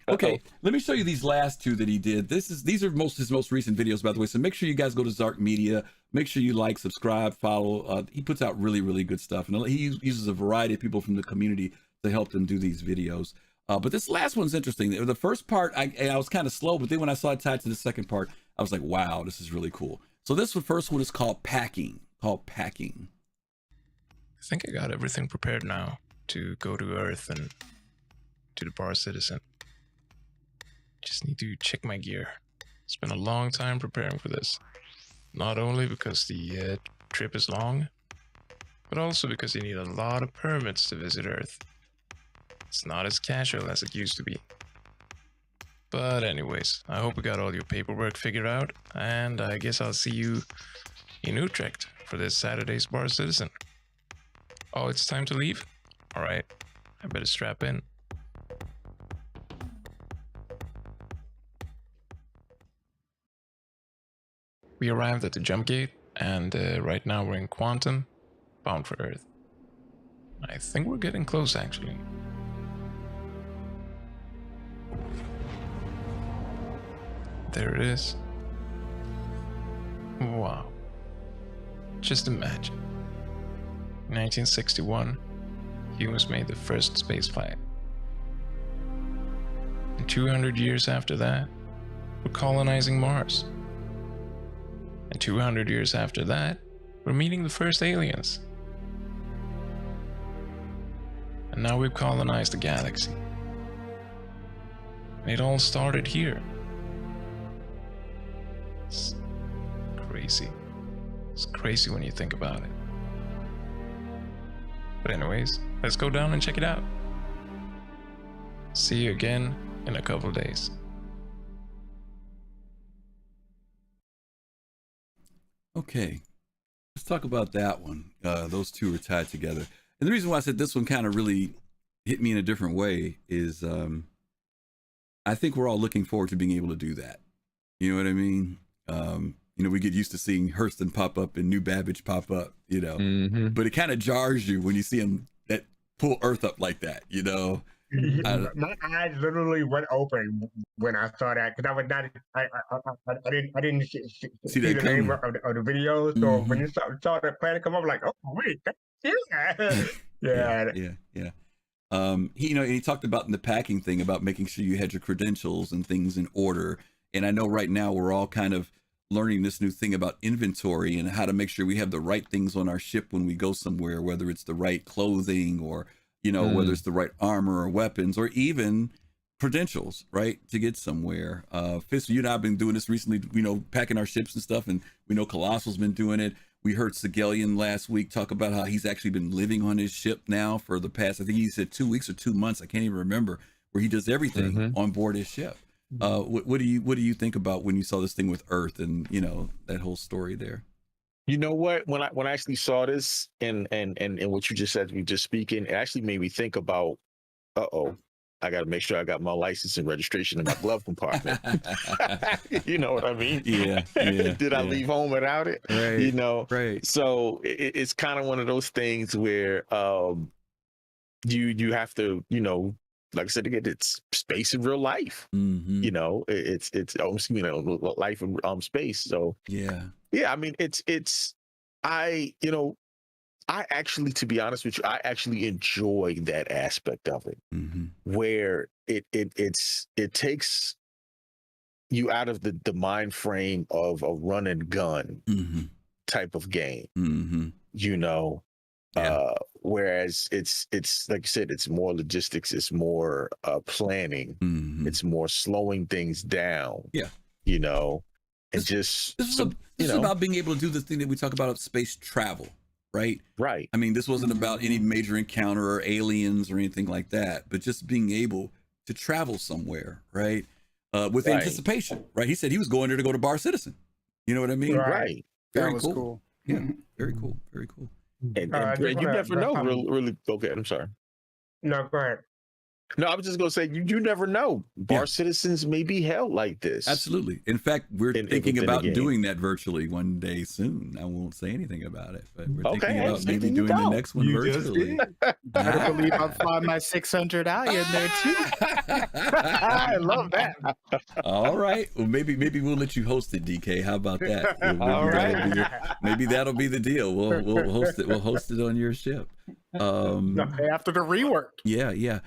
Okay, let me show you these last two that he did. These are his most recent videos, by the way. So make sure you guys go to Zark Media. Make sure you like, subscribe, follow. He puts out really, really good stuff, and he uses a variety of people from the community to help them do these videos. But this last one's interesting. The first part, I was kind of slow, but then when I saw it tied to the second part, I was like, wow, this is really cool. So this first one is called Packing. I think I got everything prepared now to go to Earth and to the Bar Citizen. Just need to check my gear. It's been a long time preparing for this. Not only because the trip is long, but also because you need a lot of permits to visit Earth. It's not as casual as it used to be. But anyways, I hope we got all your paperwork figured out, and I guess I'll see you in Utrecht for this Saturday's Bar Citizen. Oh, it's time to leave? Alright, I better strap in. We arrived at the jump gate, and right now we're in Quantum, bound for Earth. I think we're getting close, actually. There it is. Wow. Just imagine. In 1961, humans made the first spaceflight. And 200 years after that, we're colonizing Mars. And 200 years after that, we're meeting the first aliens. And now we've colonized the galaxy. And it all started here. It's crazy. It's crazy when you think about it. But anyways, let's go down and check it out. See you again in a couple of days. Okay, let's talk about that one. Those two are tied together. And the reason why I said this one kind of really hit me in a different way is I think we're all looking forward to being able to do that. You know what I mean? You know, we get used to seeing Hurston pop up and New Babbage pop up, you know, but it kind of jars you when you see him that pull Earth up like that, you know. My eyes literally went open when I saw that because I was not, I didn't see the name of the videos. So when you saw the planet come up, like, oh wait, yeah. You know, he talked about in the packing thing about making sure you had your credentials and things in order. And I know right now we're all kind of learning this new thing about inventory and how to make sure we have the right things on our ship when we go somewhere, whether it's the right clothing or, you know, whether it's the right armor or weapons or even credentials, right, to get somewhere. Fist, you and I have been doing this recently, you know, packing our ships and stuff, and we know Colossal's been doing it. We heard Sigelian last week talk about how he's actually been living on his ship now for the past, I think he said 2 weeks or 2 months, I can't even remember, where he does everything on board his ship. What do you think about when you saw this thing with Earth and, you know, that whole story there? You know what? When I actually saw this and what you just said, you just speaking, it actually made me think about, I got to make sure I got my license and registration in my glove compartment. You know what I mean? Yeah. Did I leave home without it? Right. You know? Right. So it's kind of one of those things where you have to, you know, like I said, again, it's space in real life. You know, it's almost, you know, life in space. So yeah. I mean, it's I actually, to be honest with you, I actually enjoy that aspect of it, where it takes you out of the mind frame of a run and gun type of game, whereas it's like you said, it's more logistics, it's more planning, it's more slowing things down, and this is about being able to do this thing that we talk about of space travel, right? Right. I mean, this wasn't about any major encounter or aliens or anything like that, but just being able to travel somewhere, right? With anticipation, right? He said he was going there to go to Bar Citizen. You know what I mean? Right. Very That was cool. Yeah. Very cool. Very cool. And you never know, really. Okay, I'm sorry. No, go ahead. No, I was just gonna say you never know. Bar Citizens may be held like this. Absolutely. In fact, we're thinking within about the game. doing that virtually one day soon. I won't say anything about it, but we're Okay, thinking about maybe you doing the don't. next one You just virtually. Better believe I'll fly my 600i in there too. I love that. All right. Well, maybe we'll let you host it, DK. How about that? Maybe that'll be the deal. We'll host it. We'll host it on your ship. After the rework. Yeah.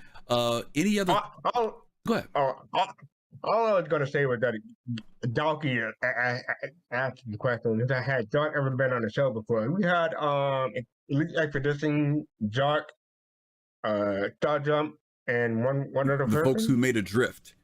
Any other? Go ahead. All I was going to say was that Donkey asked the question: is that had Zark ever been on the show before? We had Elite Expedition, Zark, Star Jump, and one other The person. folks who made Adrift.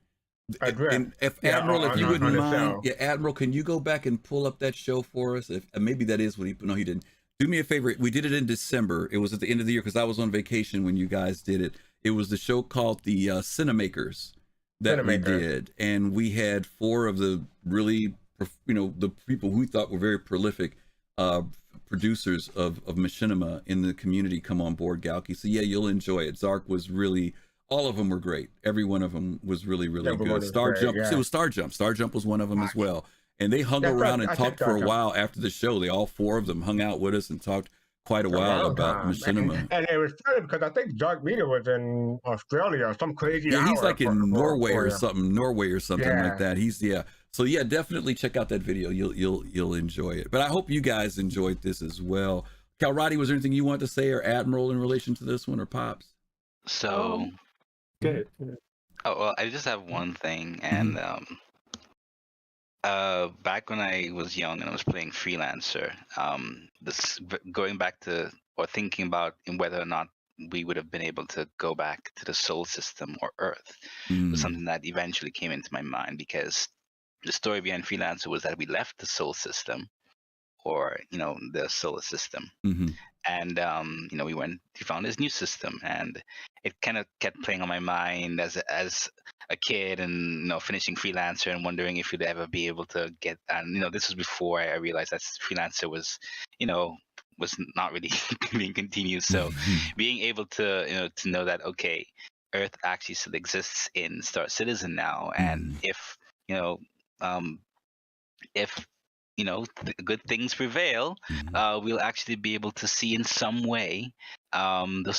And if Admiral, if you wouldn't mind, Admiral, can you go back and pull up that show for us? If maybe that is what he. No, he didn't. Do me a favor. We did it in December. It was at the end of the year because I was on vacation when you guys did it. It was the show called the Cinemakers that we did, and we had 4 of the really, the people who we thought were very prolific producers of Machinima in the community come on board, Galky. So yeah, you'll enjoy it. Zark was really, all of them were great. Every one of them was really, really good. Star Jump, it was Star Jump. Star Jump was one of them as well. And they hung around and talked for a while after the show. They all 4 of them hung out with us and talked quite a while about Machinima. And it was funny because I think Zark Meter was in Australia or some crazy. Yeah, he's like in Norway or yeah. something. like that. He's So yeah, definitely check out that video. You'll enjoy it. But I hope you guys enjoyed this as well. Calrati, was there anything you want to say, or Admiral, in relation to this one, or Pops? So good. Oh well, I just have one thing, and back when I was young and I was playing Freelancer, this going back to or thinking about whether or not we would have been able to go back to the Sol system or Earth was something that eventually came into my mind, because the story behind Freelancer was that we left the Sol system, or the solar system, and we found this new system, and it kind of kept playing on my mind as a kid, and finishing Freelancer and wondering if you'd ever be able to get. And this was before I realized that Freelancer was not really being continued. So being able to to know that Earth actually still exists in Star Citizen now, and if good things prevail, we'll actually be able to see in some way the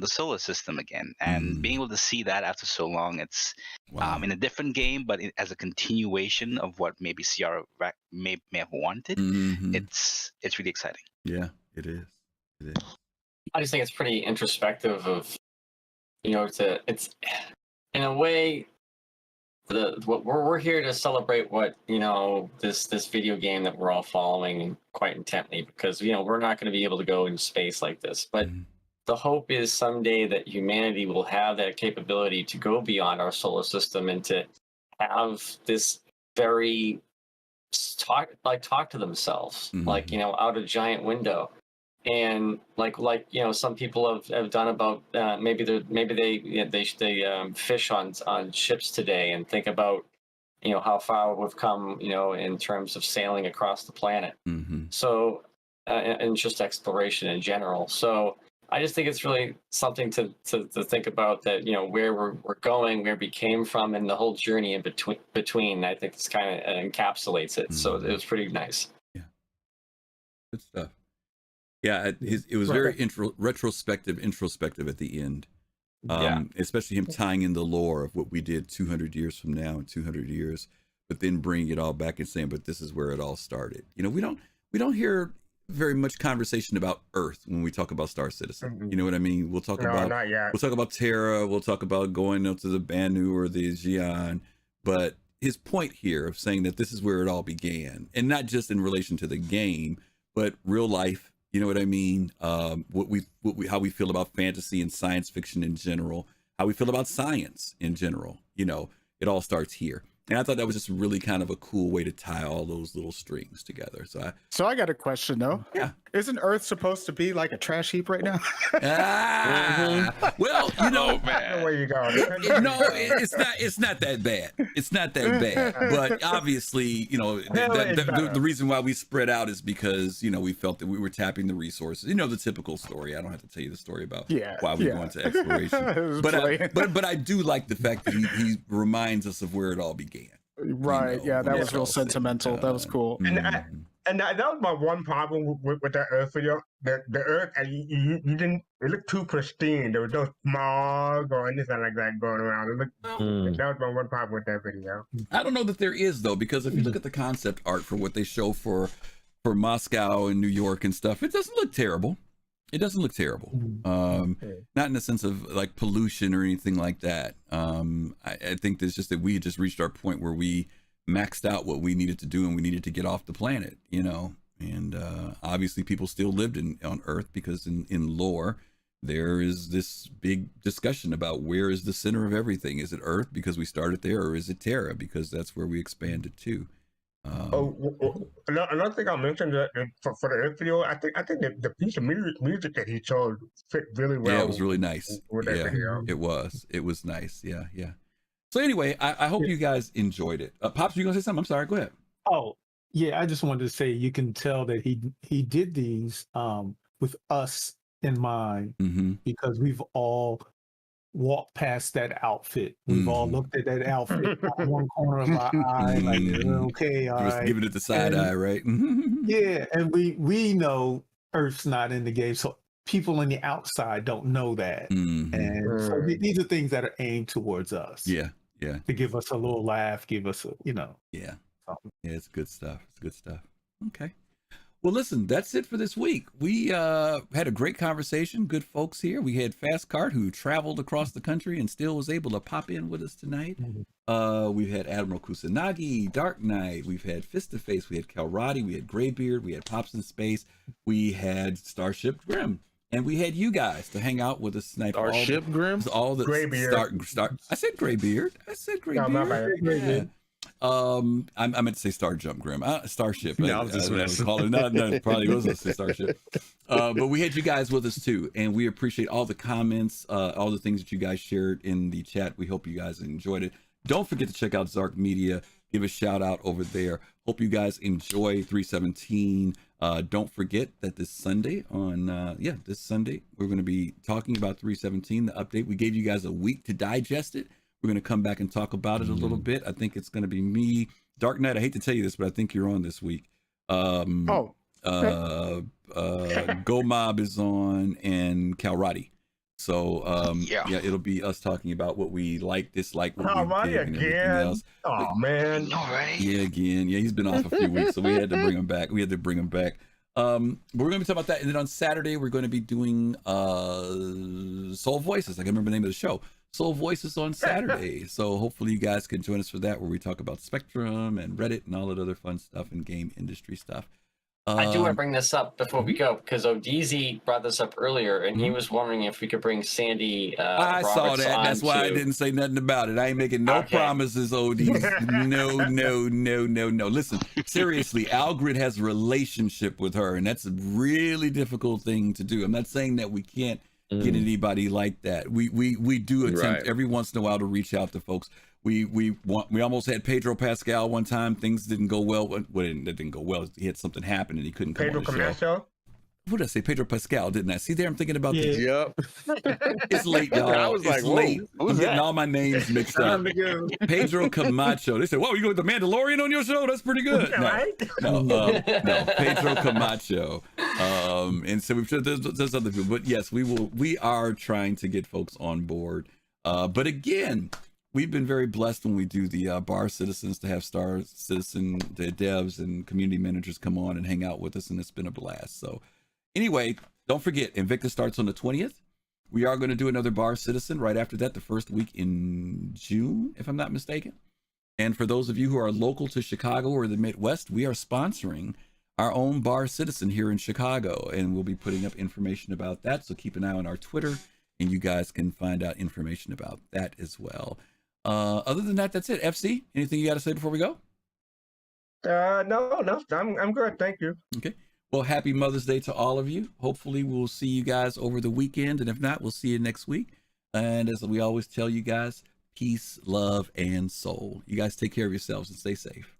solar system again, and being able to see that after so long, it's in a different game, but as a continuation of what maybe Sierra may have wanted. It's really exciting. Yeah, it is. I just think it's pretty introspective of, it's in a way. We're here to celebrate what this video game that we're all following quite intently, because we're not going to be able to go in space like this, but the hope is someday that humanity will have that capability to go beyond our solar system and to have this very talk to themselves, out a giant window. And like some people have done about maybe they fish on ships today and think about how far we've come in terms of sailing across the planet. So and just exploration in general. So I just think it's really something to think about, that where we're going, where we came from, and the whole journey in between. I think this kind of encapsulates it. So it was pretty nice. Yeah, good stuff. Yeah, it was very retrospective, introspective at the end. Especially him tying in the lore of what we did 200 years from now and 200 years, but then bringing it all back and saying, but this is where it all started. We we don't hear very much conversation about Earth when we talk about Star Citizen. You know what I mean? We'll talk about not yet. We'll talk about Terra. We'll talk about going up to the Banu or the Xi'an. But his point here of saying that this is where it all began, and not just in relation to the game, but real life. You know what I mean? How we feel about fantasy and science fiction in general. How we feel about science in general. You know, it all starts here. And I thought that was just really kind of a cool way to tie all those little strings together. So I got a question though. Yeah. Isn't Earth supposed to be like a trash heap right now? Well, you know, where you go. No, it's not that bad. It's not that bad. But obviously, you know, the reason why we spread out is because, you know, we felt that we were tapping the resources. You know, the typical story. I don't have to tell you the story about why we go into exploration. But I do like the fact that he reminds us of where it all began. Right. You know, that was real sentimental. That was cool. And that was my one problem with that Earth video. The Earth, you didn't. It looked too pristine. There was no smog or anything like that going around. That was my one problem with that video. I don't know that there is though, because if you look at the concept art for what they show for Moscow and New York and stuff, it doesn't look terrible. It doesn't look terrible. Not in the sense of like pollution or anything like that. I think there's just that we had just reached our point where we maxed out what we needed to do and we needed to get off the planet, you know. And obviously people still lived on Earth because in lore there is this big discussion about where is the center of everything. Is it Earth because we started there, or is it Terra because that's where we expanded to? Another thing I mentioned for the Earth video, I think the piece of music that he showed fit really well. Yeah, it was really nice. With that video. It was nice. Yeah. So anyway, I hope you guys enjoyed it. Pops, you gonna say something? I'm sorry. Go ahead. Oh, yeah. I just wanted to say you can tell that he did these with us in mind, because we've all walked past that outfit. We've all looked at that outfit out one corner of our eye, like, okay, all right. Giving it the side eye, right? Yeah, and we know Earth's not in the game, so people on the outside don't know that. And so these are things that are aimed towards us. Yeah. To give us a little laugh, give us a, you know. Yeah, it's good stuff. Okay. Well, listen, that's it for this week. We had a great conversation. Good folks here. We had fastcart, who traveled across the country and still was able to pop in with us tonight. We've had Admiral Kusanagi, Dark Knight. We've had Fist to Face. We had Kalrati. We had Graybeard. We had Pops in Space. We had Starship Grim. And we had you guys to hang out with us tonight. Starship Grim? All the Graybeard. I said Graybeard. No, my bad. I meant to say Star Jump Grim. Starship. No, I was just calling. No, probably was to say Starship. But we had you guys with us too, and we appreciate all the comments, all the things that you guys shared in the chat. We hope you guys enjoyed it. Don't forget to check out Zark Media. Give a shout out over there. Hope you guys enjoy 317. Don't forget that this Sunday this Sunday we're going to be talking about 317, the update. We gave you guys a week to digest it. We're going to come back and talk about it a little bit. I think it's going to be me, Dark Knight. I hate to tell you this, but I think you're on this week. Go Mob is on, and Kalrati. So it'll be us talking about what we like, dislike, what we dig, and everything else. Oh man, Yeah, again. Yeah, he's been off a few weeks, so we had to bring him back. But we're going to be talking about that, and then on Saturday we're going to be doing Soul Voices. I can't remember the name of the show. Soul Voices on Saturday. So hopefully you guys can join us for that, where we talk about Spectrum and Reddit and all that other fun stuff and game industry stuff. I do want to bring this up before we go, because Odizi brought this up earlier, and he was wondering if we could bring Sandi. I saw that. That's why I didn't say nothing about it. I ain't making no promises, Odizi. No. Listen, seriously, Algrid has a relationship with her, and that's a really difficult thing to do. I'm not saying that we can't get anybody like that. We do attempt every once in a while to reach out to folks. We almost had Pedro Pascal one time. Things didn't go well. Well, it didn't go well. He had something happen and he couldn't come on the show. What did I say? Pedro Pascal, didn't I? See there, I'm thinking about this. Yep. It's late, y'all. I was it's late. I'm getting all my names mixed up. Pedro Camacho. They said, "Whoa, you go with the Mandalorian on your show? That's pretty good." No, Pedro Camacho. And so there's other people, but yes, we are trying to get folks on board. But again, we've been very blessed when we do the bar citizens to have Star Citizen the devs and community managers come on and hang out with us, and it's been a blast. So anyway, don't forget, Invictus starts on the 20th. We are going to do another bar citizen right after that, the first week in June, if I'm not mistaken. And for those of you who are local to Chicago or the Midwest, we are sponsoring our own bar citizen here in Chicago, and we'll be putting up information about that. So keep an eye on our Twitter, and you guys can find out information about that as well. Other than that, that's it. FC, anything you got to say before we go? No, I'm good. Thank you. Okay. Well, happy Mother's Day to all of you. Hopefully we'll see you guys over the weekend. And if not, we'll see you next week. And as we always tell you guys, peace, love, and soul. You guys take care of yourselves and stay safe.